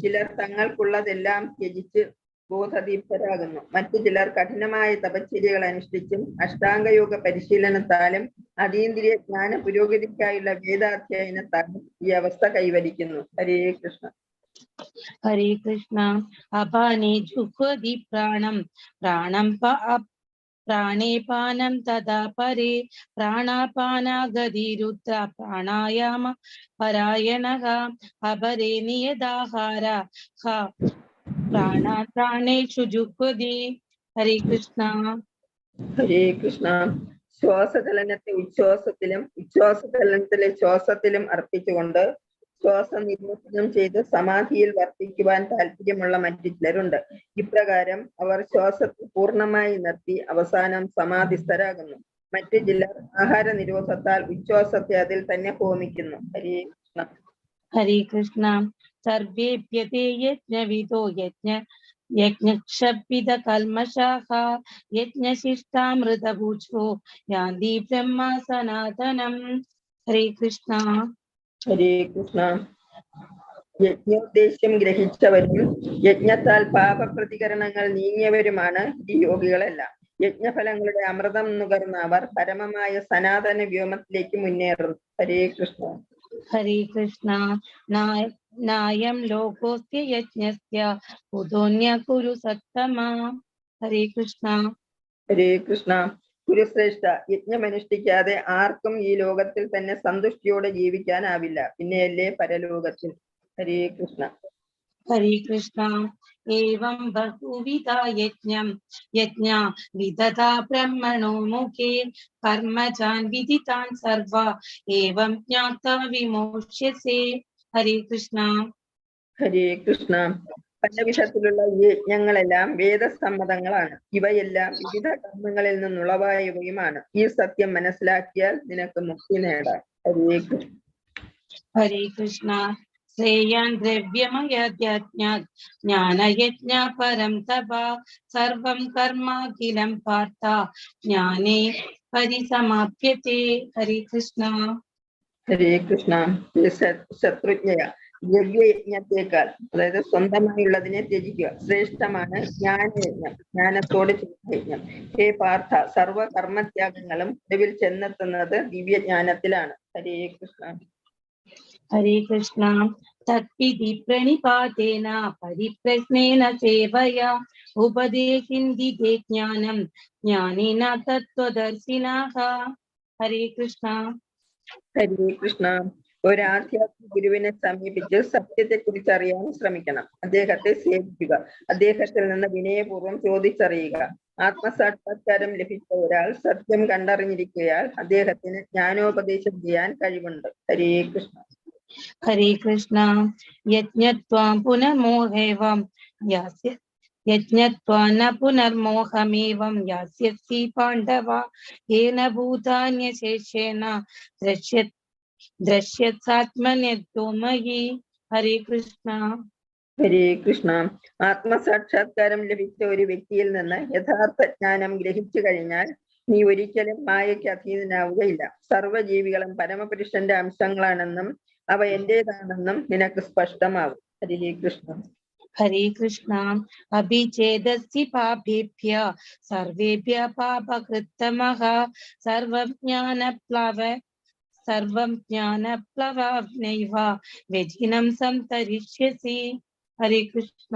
ചിലർ തങ്ങൾക്കുള്ളതെല്ലാം ത്യജിച്ച് ബോധദീപ്തരാകുന്നു. മറ്റു ചിലർ കഠിനമായ തപശ്ചര്യകൾ അനുഷ്ഠിച്ചും അഷ്ടാംഗയോഗ പരിശീലനത്താലും അതീന്ദ്രിയ ജ്ഞാന പുരോഗതിക്കായുള്ള വേദാധ്യയനത്താലും ഈ അവസ്ഥ കൈവരിക്കുന്നു. ഹരേ കൃഷ്ണ. ഹരേ കൃഷ്ണ. അപാനേ ജുഹ്വതി പ്രാണം പ്രാണം പ്രാണേ പാനം തഥാ പരേ പ്രാണാപാനാഗതിരുദ്ര പ്രാണായാമ പരായണഃ അപരേ നിയതാഹാര പ്രാണേഷു ജുഹ്വതി. ഹരേ കൃഷ്ണ. ഹരേ കൃഷ്ണ. ശ്വാസചലനത്തെ ഉച്ഛ്വാസത്തിലും ഉച്ഛ്വാസചലനത്തിലെ ശ്വാസത്തിലും അർപ്പിച്ചുകൊണ്ട് ശ്വാസം നിരോധനം ചെയ്ത് സമാധിയിൽ വർത്തിക്കുവാൻ താല്പര്യമുള്ള മറ്റു ചിലരുണ്ട്. ഇപ്രകാരം അവർ ശ്വാസത്തെ പൂർണ്ണമായി നിർത്തി അവസാനം സമാധിസ്ഥരാകുന്നു. മറ്റു ചിലർ ആഹാര നിരോധത്താൽ ഉച്ഛ്വാസത്തെ അതിൽ തന്നെ ഹോമിക്കുന്നു. ഹരേ കൃഷ്ണ. ഹരേ കൃഷ്ണ. സർവേഭ്യതേ യജ്ഞവിദോ യജ്ഞക്ഷപിത കൽമഷാഃ യജ്ഞശിഷ്ടാമൃതഭുജോ യാന്തി ബ്രഹ്മ സനാതനം. ഹരേ കൃഷ്ണ. ഹരേ കൃഷ്ണ. യജ്ഞോദ്ദേശ്യം ഗ്രഹിച്ചവരും യജ്ഞത്താൽ പാപപ്രതികരണങ്ങൾ നീങ്ങിയവരുമാണ് ഈ യോഗികളെല്ലാം. യജ്ഞഫലങ്ങളുടെ അമൃതം നുകർന്ന അവർ പരമമായ സനാതന വ്യോമത്തിലേക്ക് മുന്നേറുന്നു. ഹരേ കൃഷ്ണ. ഹരേ കൃഷ്ണ. നായം ലോകോസ്യ യജ്ഞസ്യ കുതോന്യ കുരു സത്തമ. ഹരേ കൃഷ്ണ. ഹരേ കൃഷ്ണ. കുരുശ്രേഷ്ഠ, യജ്ഞമനുഷ്ഠിക്കാതെ ആർക്കും ഈ ലോകത്തിൽ തന്നെ സന്തുഷ്ടിയോടെ ജീവിക്കാനാവില്ല, പിന്നെയല്ലേ പരലോകത്തിൽ. ഹരേ കൃഷ്ണ. ഹരേ കൃഷ്ണ. ഏവം ബഹുവിധ യജ്ഞ വിദധാ ബ്രഹ്മണോ മുഖേ കർമ്മജാൻ വിദിതാൻ സർവ ഏവം ജ്ഞാത്വാ വിമോക്ഷ്യസേ. ഹരേ കൃഷ്ണ. ഹരേ കൃഷ്ണ. പലവിധത്തിലുള്ള ഈ യജ്ഞങ്ങളെല്ലാം വേദസമ്മതങ്ങളാണ്. ഇവയെല്ലാം വിവിധ കർമ്മങ്ങളിൽ നിന്നുളവായവയുമാണ്. ഈ സത്യം മനസ്സിലാക്കിയാൽ നിനക്ക് മുക്തി നേടാം. ഹരേ കൃഷ്ണ. ഹരേ കൃഷ്ണ. ശ്രേയാൻ ദ്രവ്യമയജ്ഞാത് ജ്ഞാനയജ്ഞ പരം തപ സർവം കർമാഖിലം പാർത്ഥ ജ്ഞാനേ പരിസമാപ്യത്തെ. ഹരേ കൃഷ്ണ. ഹരേ കൃഷ്ണ. ശത്രുജ്ഞയ, ദ്രവ്യയജ്ഞത്തേക്കാൾ, അതായത് സ്വന്തമായുള്ളതിനെ ത്യജിക്കുക, ശ്രേഷ്ഠമാണ് ജ്ഞാനയജ്ഞം, ജ്ഞാനത്തോട് ചെയ്യുന്ന യജ്ഞം. ഹേ പാർത്ഥ, സർവ കർമ്മത്യാഗങ്ങളും ഒടുവിൽ ചെന്നെത്തുന്നത് ദിവ്യജ്ഞാനത്തിലാണ്. ഹരേ കൃഷ്ണ. ഹരേ കൃഷ്ണ. തദ്വിധി പ്രണിപാതേന പരിപ്രശ്നേന സേവയാ ഉപദേശിന്ദിതേ ജ്ഞാനം ജ്ഞാനിന തത്വദർശിനഃ. ഹരേ കൃഷ്ണ. ഹരേ കൃഷ്ണ. ഒരാധ്യാത്മിക ഗുരുവിനെ സമീപിച്ച് സത്യത്തെ കുറിച്ച് അറിയാൻ ശ്രമിക്കണം. അദ്ദേഹത്തെ സേവിക്കുക, അദ്ദേഹത്തിൽ നിന്ന് വിനയപൂർവ്വം ചോദിച്ചറിയുക. ആത്മസാക്ഷാത്കാരം ലഭിച്ച ഒരാൾ സത്യം കണ്ടറിഞ്ഞിരിക്കയാൽ അദ്ദേഹത്തിന് ജ്ഞാനോപദേശം ചെയ്യാൻ കഴിവുണ്ട്. ഹരേ കൃഷ്ണ. ഹരേ കൃഷ്ണ. യജ്ഞത്വാം പുനർമോഹേവം യജ്ഞത്വാന പുനർമോഹമേവം യാസ്യസി പാണ്ഡവ യേന ഭൂതാന്യശേഷേണ ദ്രശ്യത്സാത്മന്യത്തോ മയി. ഹരേ കൃഷ്ണ. ഹരേ കൃഷ്ണ. ആത്മസാക്ഷാത്കാരം ലഭിച്ച ഒരു വ്യക്തിയിൽ നിന്ന് യഥാർത്ഥ ജ്ഞാനം ഗ്രഹിച്ചു കഴിഞ്ഞാൽ നീ ഒരിക്കലും മായയ്ക്ക് അധീനനാവുകയില്ല. സർവ്വജീവികളും പരമപുരുഷന്റെ അംശങ്ങളാണെന്നും അവ എന്റേതാണെന്നും നിനക്ക് സ്പഷ്ടമാകും. ഹരേ കൃഷ്ണ. ഹരേ കൃഷ്ണ. അഭിഛേദസ്യ പാപേഭ്യ സർവേഭ്യ പാപകൃത്തമഃ സർവം ജ്ഞാനപ്ലവനൈവ വ്യജിനം സംതരിഷ്യസി. ഹരേ കൃഷ്ണ.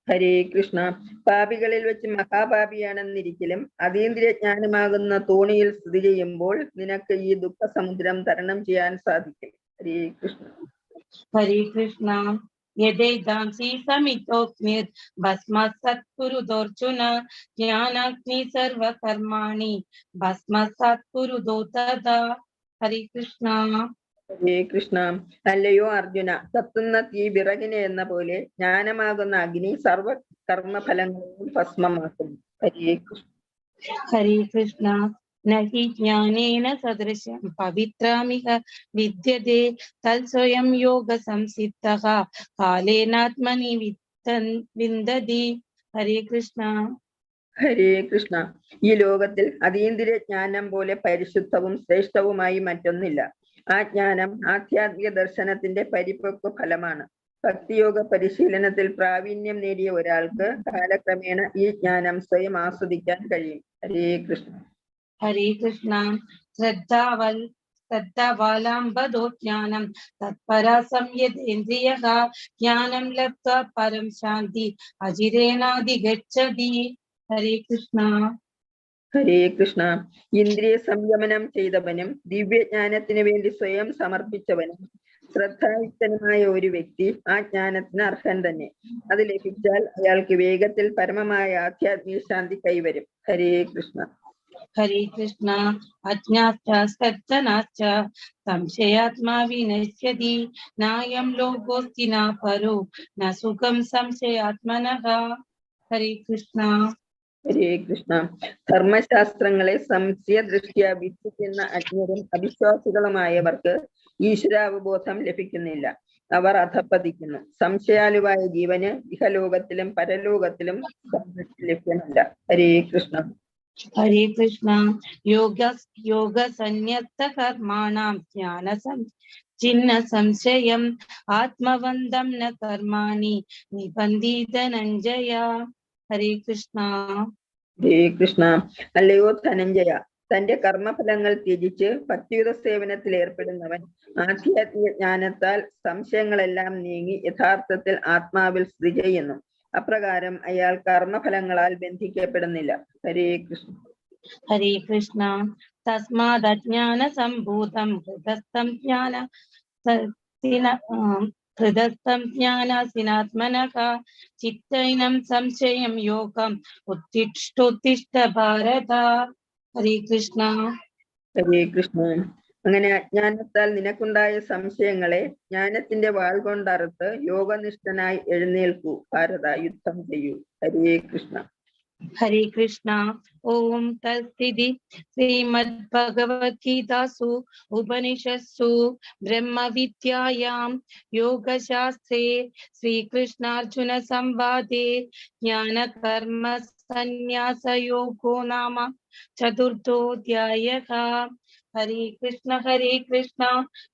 ഹരേ കൃഷ്ണ. പാപികളിൽ വെച്ച് മഹാപാപിയാണെന്നിരിക്കലും അതീന്ദ്രിയ ജ്ഞാനമാകുന്ന തോണിയിൽ സ്ഥിതി ചെയ്യുമ്പോൾ നിനക്ക് ഈ ദുഃഖസമുദ്രം തരണം ചെയ്യാൻ സാധിക്കും. ഹരേ കൃഷ്ണ. ഹരേ കൃഷ്ണ. യഥൈതാംസി സമിതോഗ്നിർ ഭസ്മസത്കുരുദോർജുന ജ്ഞാനാഗ്നി സർവകർമാണി ഭസ്മസത്കുരുദോ തഥാ. ഹരേ കൃഷ്ണ. ഹരേ കൃഷ്ണ. അല്ലയോ അർജുന, കത്തുന്ന തീ വിറകിനെ എന്ന പോലെ ജ്ഞാനമാകുന്ന അഗ്നി സർവ കർമ്മഫലങ്ങളെയും ഭസ്മമാക്കുന്നു. ഹരേ കൃഷ്ണ. ഹരേ കൃഷ്ണ. നഹി ജ്ഞാനേന സദൃശം പവിത്രമിഹ വിദ്യതേ തൽസ്വയം യോഗ സംസിദ്ധഃ കാലേനാത്മനി വിന്ദതി. ഹരേ കൃഷ്ണ. ഹരേ കൃഷ്ണ. ഈ ലോകത്തിൽ അതീന്ദ്രിയ ജ്ഞാനം പോലെ പരിശുദ്ധവും ശ്രേഷ്ഠവുമായി മറ്റൊന്നില്ല. ആ ജ്ഞാനം ആധ്യാത്മിക ദർശനത്തിന്റെ പരിപക്വ ഫലമാണ്. ഭക്തിയോഗ പരിശീലനത്തിൽ പ്രാവീണ്യം നേടിയ ഒരാൾക്ക് കാലക്രമേണ ഈ ജ്ഞാനം സ്വയം ആസ്വദിക്കാൻ കഴിയും. ഹരേ കൃഷ്ണ. ഹരേ കൃഷ്ണ. ശ്രദ്ധാവാലാംബദോ ജ്ഞാനം തത്പരാ സംയതേന്ദ്രിയഃ ജ്ഞാനം ലബ്ധ്വാ പരം ശാന്തി അചിരേണാധിഗച്ഛതി. ഹരേ കൃഷ്ണ. ഹരേ കൃഷ്ണ. ഇന്ദ്രിയ സംയമനം ചെയ്തവനും ദിവ്യജ്ഞാനത്തിന് വേണ്ടി സ്വയം സമർപ്പിച്ചവനും ശ്രദ്ധായുക്തനുമായ ഒരു വ്യക്തി ആ ജ്ഞാനത്തിന് അർഹൻ തന്നെ. അത് ലഭിച്ചാൽ അയാൾക്ക് വേഗത്തിൽ പരമമായ ആധ്യാത്മിക ശാന്തി കൈവരും. ഹരേ കൃഷ്ണ. ഹരേ കൃഷ്ണ. അജ്ഞാശ്ച സജ്ജനാശ്ച സംശയാത്മാ വിനശ്യതി നായം ലോകോസ്തി ന പരോ ന സുഖം സംശയാത്മനഃ. ഹരേ കൃഷ്ണ. ഹരേ കൃഷ്ണ. ധർമ്മശാസ്ത്രങ്ങളെ സംശയ ദൃഷ്ട്യാ വിധിക്കുന്ന അജ്ഞരും അവിശ്വാസികളുമായവർക്ക് ഈശ്വരാവബോധം ലഭിക്കുന്നില്ല. അവർ അധപ്പതിക്കുന്നു. സംശയാലുവായ ജീവന് ഇഹലോകത്തിലും പരലോകത്തിലും ലഭ്യമല്ല. ഹരേ കൃഷ്ണ. ഹരേ കൃഷ്ണ. യോഗ സന്യസ്ത കർമാണാം ചിന്ന സംശയം ആത്മവന്തം ന കർമാണി നിബന്ധി ധനഞ്ജയ. ഹരേ കൃഷ്ണ. ഹരേ കൃഷ്ണ. അല്ലയോ ധനഞ്ജയ, തന്റെ കർമ്മഫലങ്ങൾ ത്യജിച്ച് ഭക്തിയുത സേവനത്തിൽ ഏർപ്പെടുന്നവൻ ആധ്യാത്മിക ജ്ഞാനത്താൽ സംശയങ്ങളെല്ലാം നീങ്ങി യഥാർത്ഥത്തിൽ ആത്മാവിൽ സ്ഥിതി ചെയ്യുന്നു. അപ്രകാരം അയാൾ കർമ്മഫലങ്ങളാൽ ബന്ധിക്കപ്പെടുന്നില്ല. ഹരേ കൃഷ്ണ. ഹരേ കൃഷ്ണ. തസ്മാദ് അജ്ഞാന സംഭൂതം ഹൃദസ്ഥം ജ്ഞാനാസിനാത്മനഃ ചിത്തൈനം സംശയം യോഗം ഉത്തിഷ്ഠോത്തിഷ്ഠ ഭാരത. ഹരേ കൃഷ്ണ. ഹരേ കൃഷ്ണ. അങ്ങനെ അജ്ഞാനത്താൽ നിനക്കുണ്ടായ സംശയങ്ങളെ ജ്ഞാനത്തിന്റെ വാൾ കൊണ്ടറുത്ത് യോഗനിഷ്ഠനായി എഴുന്നേൽക്കൂ ഭാരത, യുദ്ധം ചെയ്യൂ. ഹരേ കൃഷ്ണ. ഹരേ കൃഷ്ണ. ഓം തത്സ്ഥിതി. ശ്രീമദ് ഭഗവത് ഗീതാസു ഉപനിഷത്സു ബ്രഹ്മവിദ്യായാം യോഗശാസ്ത്രേ ശ്രീകൃഷ്ണാർജുന സംവാദേ ജ്ഞാനകർമ്മ സന്യാസയോഗോ നാമ ചതുർത്ഥോധ്യായഃ. ഹരേ കൃഷ്ണ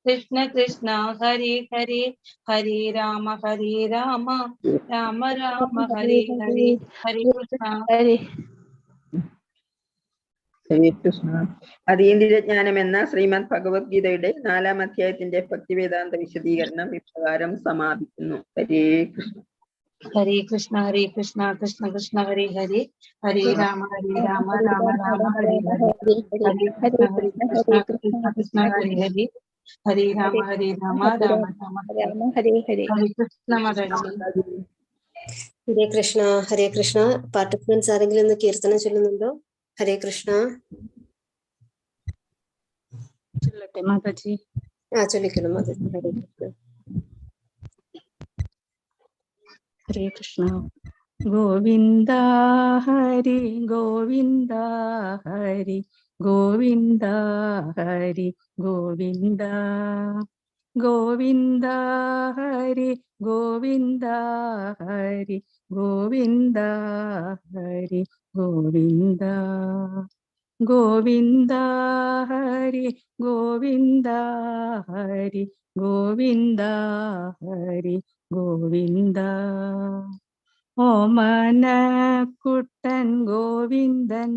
കൃഷ്ണ കൃഷ്ണ ഹരേ ഹരേ, ഹരേ രാമ രാമ രാമ ഹരേ ഹരേ. ഹരേ കൃഷ്ണ. ഹരേ കൃഷ്ണ. അതീന്ദ്രിയജ്ഞാനം എന്ന ശ്രീമദ് ഭഗവത്ഗീതയുടെ 4-ാം അധ്യായത്തിന്റെ ഭക്തിവേദാന്ത വിശദീകരണം ഇപ്രകാരം സമാപിക്കുന്നു. ഹരേ കൃഷ്ണ. ഹരേ കൃഷ്ണ കൃഷ്ണ കൃഷ്ണ ഹരേ ഹരേ, ഹരേ രാമ രാമ രാമ ഹരേ ഹരേ. ഹരേ കൃഷ്ണ കൃഷ്ണ കൃഷ്ണ ഹരേ ഹരേ, ഹരേ രാമ രാമ രാമ ഹരേ ഹരേ. ഹരേ കൃഷ്ണ മാതാജി. ഹരേ കൃഷ്ണ. ഹരേ കൃഷ്ണ. പാർട്ടിസിപ്പൻസ് ആരെങ്കിലും ഒന്ന് കീർത്തനം ചൊല്ലുന്നുണ്ടോ? ഹരേ കൃഷ്ണ. ചൊല്ലട്ടെ മാതാജി? ചൊല്ലിക്കണം മാതാജി. ഹരേ കൃഷ്ണ. ഹരേ കൃഷ്ണ. ഗോവിന്ദ ഹരി ഗോവിന്ദ ഹരി ഗോവിന്ദ ഹരി ഗോവിന്ദ ഗോവിന്ദ ഹരി ഗോവിന്ദ ഹരി ഗോവിന്ദ ഹരി ഗോവിന്ദ ഗോവിന്ദ ഹരി ഗോവിന്ദ ഹരി ഗോവിന്ദ ഹരി ഗോവിന്ദ. ഓമനക്കുട്ടൻ ഗോവിന്ദൻ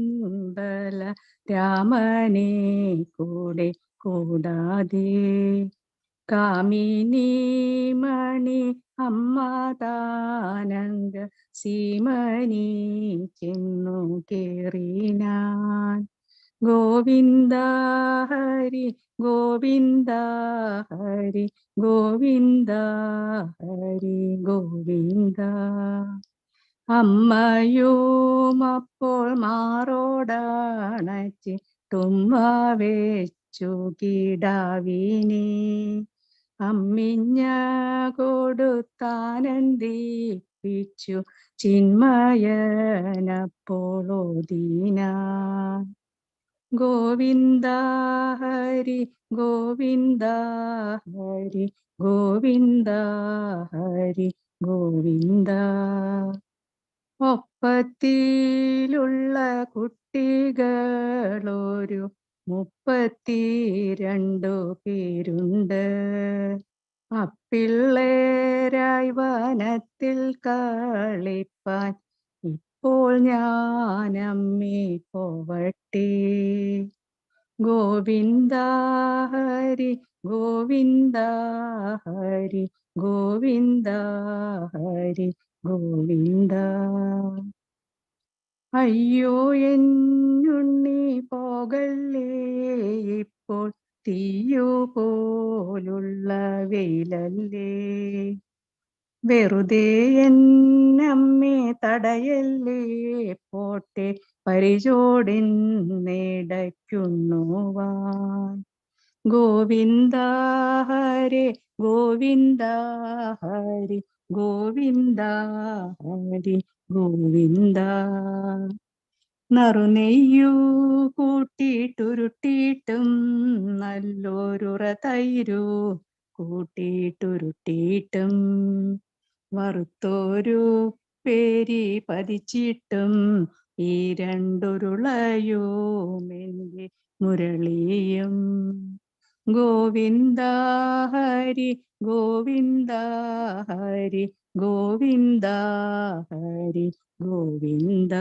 ബല രാമനെ കൂടെ കൂടാതെ കാമിനി മണി അമ്മതാനന്ദ സീമനി ചെന്നു കേറിനാൻ. ഗോവിന്ദ ഹരി ഗോവിന്ദ ഹരി ഗോവിന്ദ ഹരി ഗോവിന്ദ. അമ്മയും അപ്പോൾ മാറോടണച്ച് തുമ്മ വെച്ചു കിടാവിനെ അമ്മിഞ്ഞ കൊടുത്താനന്ദിപ്പിച്ചു ചിന്മയനപ്പോളോദീനാൻ. ഗോവിന്ദ ഹരി ഗോവിന്ദ ഹരി ഗോവിന്ദ ഹരി ഗോവിന്ദ. ഒപ്പത്തിലുള്ള കുട്ടികളൊരു 32 പേരുണ്ട്. അപ്പിള്ളേരായി വനത്തിൽ കളിപ്പാൻ ഇപ്പോൾ ഞാനമ്മേ പോവട്ടെ. ഗോവിന്ദ ഹരി ഗോവിന്ദ ഹരി ഗോവിന്ദ ഹരി ഗോവിന്ദ. അയ്യോ എന്നുണ്ണി പോകല്ലേ, ഇപ്പോൾ തീയോ പോലുള്ള വെയിലല്ലേ. വെറുതെ എന്നമ്മേ തടയല്ലേ, പോട്ടെ പരിചോടിന്നിടയ്ക്കുന്നുവാൻ. ഗോവിന്ദ ഹരേ ഗോവിന്ദ ഹരി ഗോവിന്ദ ഹരി ഗോവിന്ദ. നറുനെയ്യു കൂട്ടിയിട്ടുരുട്ടിയിട്ടും നല്ലൊരുറ തൈരു കൂട്ടിയിട്ടുരുട്ടിയിട്ടും വറുത്തോരു പേരി പതിച്ചിട്ടും ഈ രണ്ടുരുളയും എൻ്റെ മുരളിയും. ഗോവിന്ദ ഹരി ഗോവിന്ദ ഹരി ഗോവിന്ദ ഹരി ഗോവിന്ദ.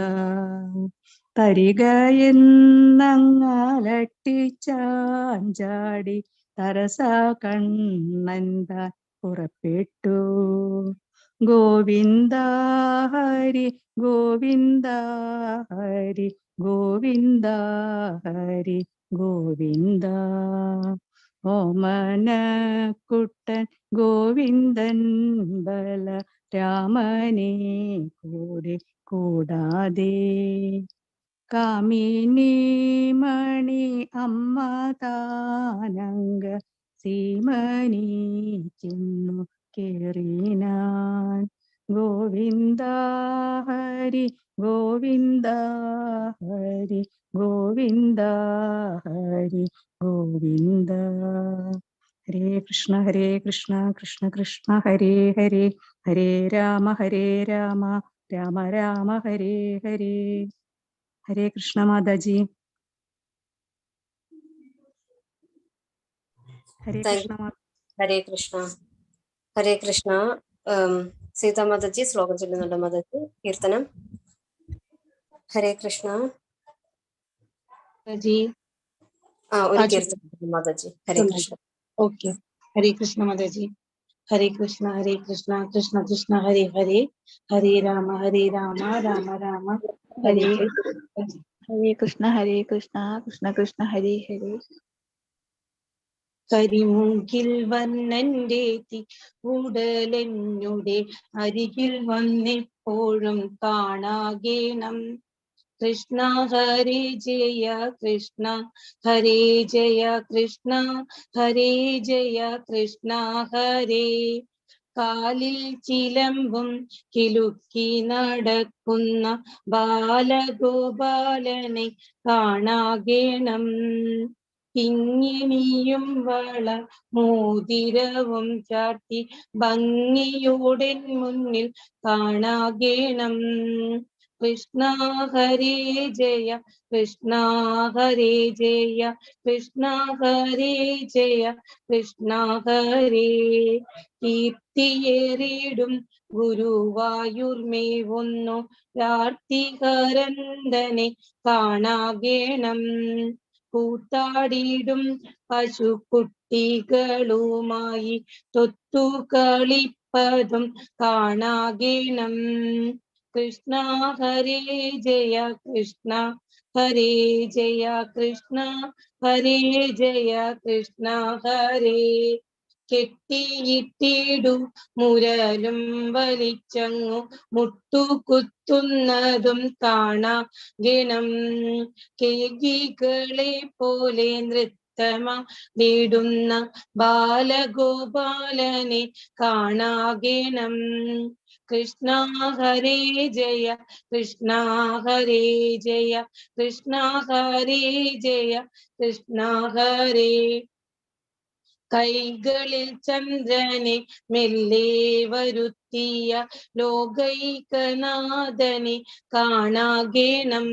തരികയെന്നങ്ങലട്ടിച്ചാഞ്ചാടി തരസ കണ്ണന്താൻ പുറപ്പെട്ടു. ഗോവിന്ദ ഹരി ഗോവിന്ദ ഹരി ഗോവിന്ദ ഹരി ഗോവിന്ദ. ഓമനക്കുട്ടൻ ഗോവിന്ദൻ ബല രാമനെ കൂടെ കൂടാതെ. കാമിനി മണി അമ്മ താനങ്ക സീമനി ചെന്നു കേറിനാൻ. ഗോവിന്ദ ഹരി ഗോവിന്ദ ഹരി ഗോവിന്ദ ഹരി ഗോവിന്ദ. ഹരേ കൃഷ്ണ കൃഷ്ണ കൃഷ്ണ ഹരേ ഹരേ, ഹരേ രാമ രാമ രാമ ഹരേ ഹരേ. ഹരേ കൃഷ്ണ മാതാജി. ഹരേ കൃഷ്ണ. ഹരേ കൃഷ്ണ. ഹരേ കൃഷ്ണ. സീതാ മാതാജി ശ്ലോകം ചൊല്ലുന്നുണ്ടോ മാതാജി? കീർത്തനം. ഹരേ കൃഷ്ണ. ഒരു കീർത്തനം മാതാജി. ഹരേ കൃഷ്ണ. ഓക്കെ. ഹരേ കൃഷ്ണ മാതാജി. ഹരേ കൃഷ്ണ കൃഷ്ണ കൃഷ്ണ ഹരേ ഹരേ, ഹരേ രാമ രാമ രാമ ഹരേ. ഹരേ കൃഷ്ണ കൃഷ്ണ കൃഷ്ണ ഹരേ ഹരേ. കരിമുകിൽ വർണ്ണന്റെ ഉടലെന്നുടെ അരികിൽ വന്നെപ്പോഴും കാണാകേണം. കൃഷ്ണ ഹരേ ജയ കൃഷ്ണ ഹരേ ജയ കൃഷ്ണ ഹരേ ജയ കൃഷ്ണ ഹരേ. കാലിൽ ചിലമ്പും കിലുക്കി നടക്കുന്ന ബാലഗോപാലനെ കാണാകേണം. കിങ്ങിണിയും വള മോതിരവും ചാട്ടി ഭംഗിയോടെ മുന്നിൽ കാണാകേണം. കൃഷ്ണ ഹരേ ജയ കൃഷ്ണ ഹരേ ജയ കൃഷ്ണ ഹരേ ജയ കൃഷ്ണ ഹരേ. കീർത്തിയേറിടും ഗുരുവായൂർമേവുന്നു പ്രാർത്ഥികരന്തനെ കാണാകേണം. കൂത്താടിയിടും പശുക്കുട്ടികളുമായി തൊത്തുകളിപ്പതും കാണാകേണം. കൃഷ്ണ ഹരേ ജയ കൃഷ്ണ ഹരേ ജയ കൃഷ്ണ ഹരേ ജയ കൃഷ്ണ ഹരേ. കെട്ടിയിട്ടിടു മുരലും വലിച്ചങ്ങു മുട്ടുകുത്തുന്നതും കാണാകേണം. കേകികളെ പോലെ നൃത്തമാടിടുന്ന ബാലഗോപാലനെ കാണാകേണം. കൃഷ്ണ ഹരേ ജയ കൃഷ്ണ ഹരേ ജയ കൃഷ്ണ ഹരേ ജയ കൃഷ്ണ ഹരേ. കൈകളിൽ ചന്ദ്രനെ മെല്ലെ വരുത്തിയ ലോകൈകനാഥനെ കാണാകേണം.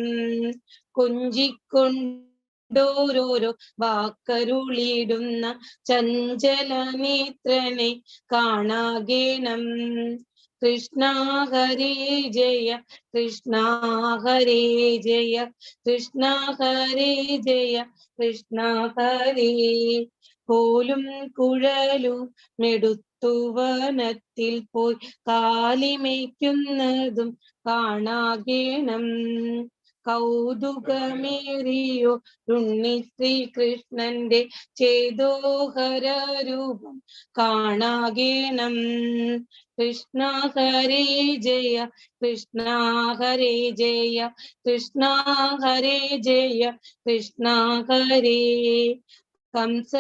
കൊഞ്ചിക്കൊണ്ട് ോരോരോ വാക്കരുളിടുന്ന ചഞ്ചലനേത്രനെ കാണാകേണം. കൃഷ്ണ ഹരേ ജയ കൃഷ്ണ ഹരേ ജയ കൃഷ്ണ ഹരേ ജയ കൃഷ്ണ ഹരേ. കോലും കുഴലും മെടുത്തുവനത്തിൽ പോയി കാലിമേയ്ക്കുന്നതും കാണാകേണം. കൗതുകമേറിയോ ഉണ്ണി ശ്രീകൃഷ്ണന്റെ ചേതോഹര രൂപം കാണാകേണം. കൃഷ്ണ ഹരേ ജയ കൃഷ്ണ ഹരേ ജയ കൃഷ്ണ ഹരേ ജയ കൃഷ്ണ ഹരേ. കംസ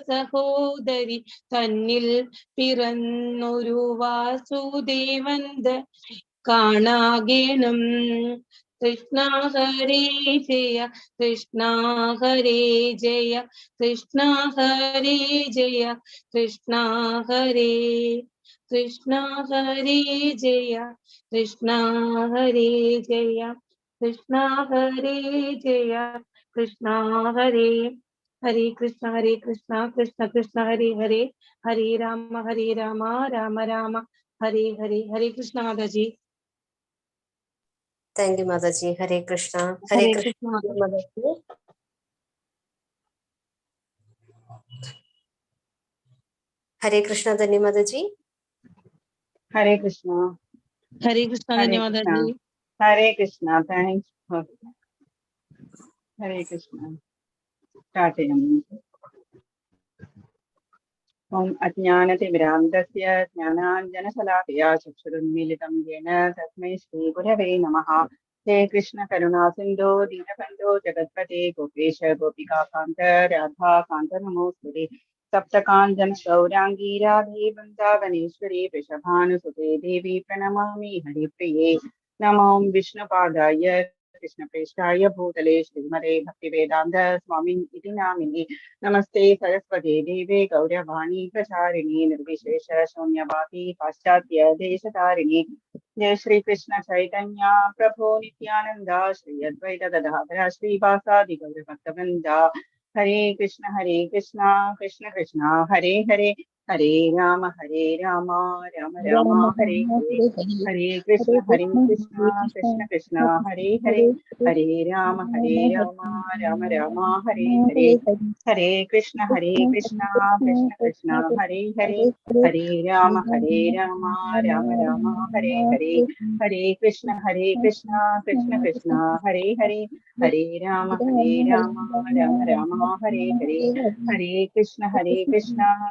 സഹോദരി തന്നിൽ പിറന്നൊരു വാസുദേവന്ത കാണാകേണം. കൃഷ്ണ ഹരേ ജയ കൃഷ്ണ ഹരേ ജയ കൃഷ്ണ ഹരേ ജയ കൃഷ്ണ ഹരേ. കൃഷ്ണ ഹരേ ജയ കൃഷ്ണ ഹരേ ജയ കൃഷ്ണ ഹരേ ജയ Krishna Hare. Hare Krishna Krishna Krishna Hare Hare. Hare Rama Rama Rama Hare Hare. Hare Krishna Mataji. Thank you Mataji. Hare Krishna. Hare Krishna Mataji. Hare Krishna Dhanya Mataji. Hare Krishna. Hare Krishna Dhanya Mataji. Hare Krishna. Thanks. Hare Krishna. Start ചെയ്യാം. ഓം അജ്ഞാനതിമിരാന്തസ്യ ജ്ഞാനാഞ്ജനശലാകയാ ചക്ഷുരുന്മീലിതം യേന തസ്മൈ ശ്രീഗുരവേ നമഃ. ഹേ കൃഷ്ണ കരുണാ സിന്ധോ ദീനബന്ധോ ജഗത്പതേ ഗോപേശ ഗോപികാകാന്ത രാധാകാന്ത നമോസ്തുതേ. സപ്തകാഞ്ചന ഗൗരാംഗീ രാധേ വൃന്ദാവനേശ്വരി വൃഷഭാനുസുതേ ദേവി പ്രണമാമി ഹരിപ്രിയേ. നമോ വിഷ്ണുപാദായ कृष्णप्रेष्ठाय भूतले श्रीमते भक्तिवेदान्त स्वामी इति नामिने. नमस्ते सरस्वती देवे गौरवाणी प्रचारिणी निर्विशेष शून्यवादी पाश्चात्य देशतारिणी. जय श्री कृष्ण चैतन्य प्रभो नित्यानंद श्री अद्वैत गदाधर श्रीवासादि गौरभक्तवृंद. हरे कृष्ण कृष्ण कृष्ण हरे हरे. हरे राम राम राम हरे हरे. हरे कृष्ण कृष्ण कृष्ण हरे हरे. हरे राम राम राम हरे हरे. हरे कृष्ण कृष्ण कृष्ण हरे हरे. हरे राम राम राम हरे हरे. हरे कृष्ण कृष्ण कृष्ण हरे हरे. हरे राम राम राम हरे हरे. हरे कृष्ण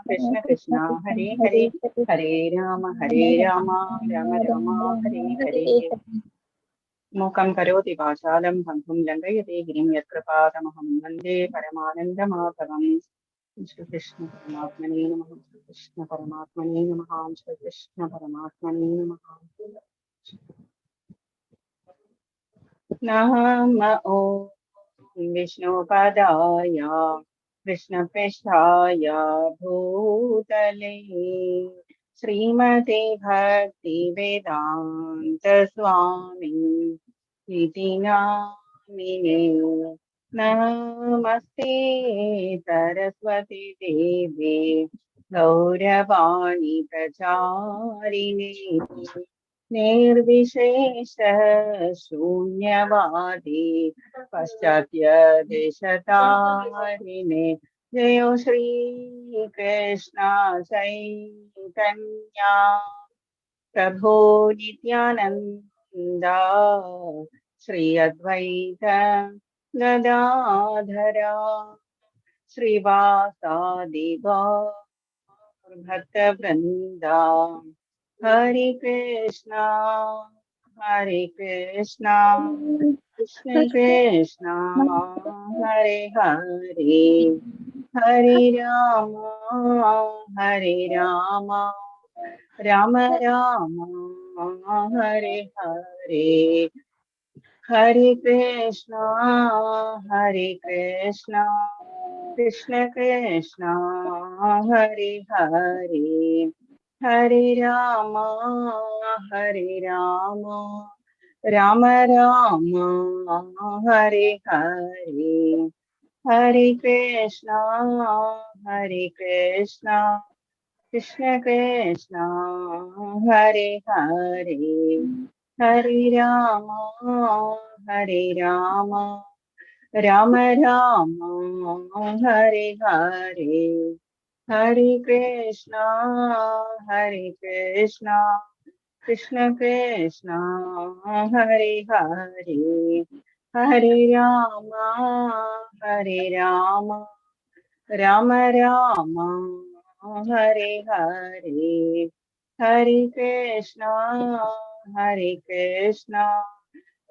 कृष्ण कृष्ण हरे हरे. हरे राम राम राम हरे हरे. मूकं करोति वाचालं पङ्गुं लङ्घयते गिरिं यत्कृपातमहं वन्दे परमानन्दमाधवम्. श्री कृष्ण परमात्मने नमः. श्री कृष्ण परमात्मने नमः. श्री कृष्ण परमात्मने नमः. नमो विष्णुपदाय कृष्णपृष्ठाय भूतले श्रीमते भक्तिवेदान्त स्वामी इति नामिने. नमस्ते सरस्वती देवे गौरवाणी प्रचारिणे निर्विशेष शून्यवादी पाश्चात्य देशतारिणे. जयो श्री कृष्ण चैतन्य प्रभो नित्यानंद श्री अद्वैत गदाधरा श्रीवासादि भक्तवृंदा. हरे कृष्णा कृष्ण कृष्ण हरे हरे. हरे राम राम राम हरे हरे. हरे कृष्णा कृष्ण कृष्ण हरे हरे. हरे Ram Ram Ram Hare Hare. Hare Krishna, Hare Krishna, Krishna Krishna, Hare Hare, Hare Rama, Hare Rama, Rama Rama, Hare Hare, Hare Krishna, Hare Krishna, Krishna Krishna, Hare Hare, Hare Rama, Hare Rama, Rama Rama, Hare Hare, Hare Krishna, Hare Krishna,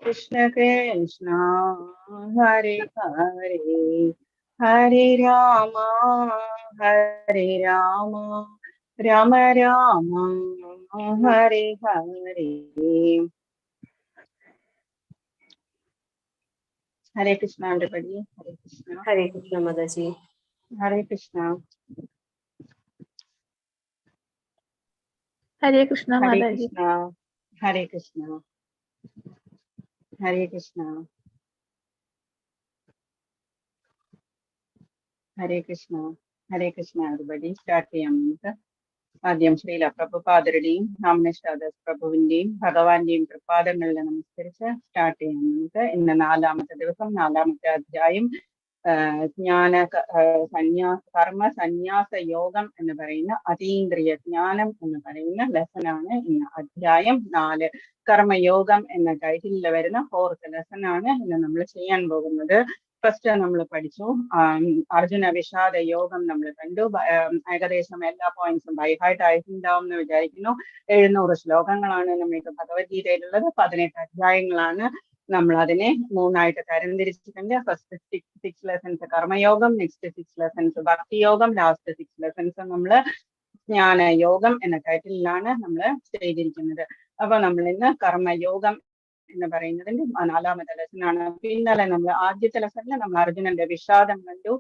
Krishna Krishna, Hare Hare, Hare Rama, Hare Rama, Rama Rama, Hare Hare. Hare Krishna, everybody. Hare Krishna. Hare Krishna, Mataji. Hare Krishna. Hare Krishna, Hare Mataji. Krishna. Hare Krishna. Hare Krishna. Hare Krishna. Hare Krishna, everybody. Start ചെയ്യാം നമുക്ക്. ആദ്യം ശ്രീല പ്രഭുപാദരുടെയും നാമനിഷ്ഠാദാസ് പ്രഭുവിന്റെയും ഭഗവാന്റെയും പ്രപാദങ്ങളിൽ നമസ്കരിച്ച് start ചെയ്യാം നമുക്ക്. ഇന്ന് 4-ാമത്തെ ദിവസം 4-ാമത്തെ അധ്യായം ജ്ഞാന കർമ്മ സന്യാസ യോഗം എന്ന് പറയുന്ന അതീന്ദ്രിയ ജ്ഞാനം എന്ന് പറയുന്ന ലെസനാണ് ഇന്ന്. അധ്യായം 4 കർമ്മയോഗം എന്ന ടൈറ്റിലിൽ വരുന്ന 4th ലെസൺ ആണ് ഇന്ന് നമ്മൾ ചെയ്യാൻ പോകുന്നത്. ഫസ്റ്റ് നമ്മൾ പഠിച്ചു അർജുന വിഷാദ യോഗം നമ്മൾ കണ്ടു. ഏകദേശം എല്ലാ പോയിന്റ്സും ബൈഹാർട്ട് ആയിട്ടുണ്ടാവും എന്ന് വിചാരിക്കുന്നു. 700 ശ്ലോകങ്ങളാണ് നമുക്ക് ഭഗവത്ഗീതയിലുള്ളത്. 18 അധ്യായങ്ങളാണ്. നമ്മൾ അതിനെ 3ആയിട്ട് തരംതിരിച്ചിട്ടുണ്ട്. ഫസ്റ്റ് 6 ലെസൺസ് കർമ്മയോഗം, നെക്സ്റ്റ് 6 ലെസൺസ് ഭക്തിയോഗം, ലാസ്റ്റ് 6 ലെസൺസ് നമ്മൾ ജ്ഞാനയോഗം എന്ന ടൈറ്റിലാണ് നമ്മൾ ചെയ്തിരിക്കുന്നത്. അപ്പൊ നമ്മൾ ഇന്ന് കർമ്മയോഗം എന്ന് പറയുന്നതിന്റെ 4-ാമത്തെ ലെസനാണ്. പിന്നാലെ നമ്മൾ ആദ്യത്തെ ലെസണിൽ നമ്മൾ അർജുനന്റെ വിഷാദം കണ്ടു.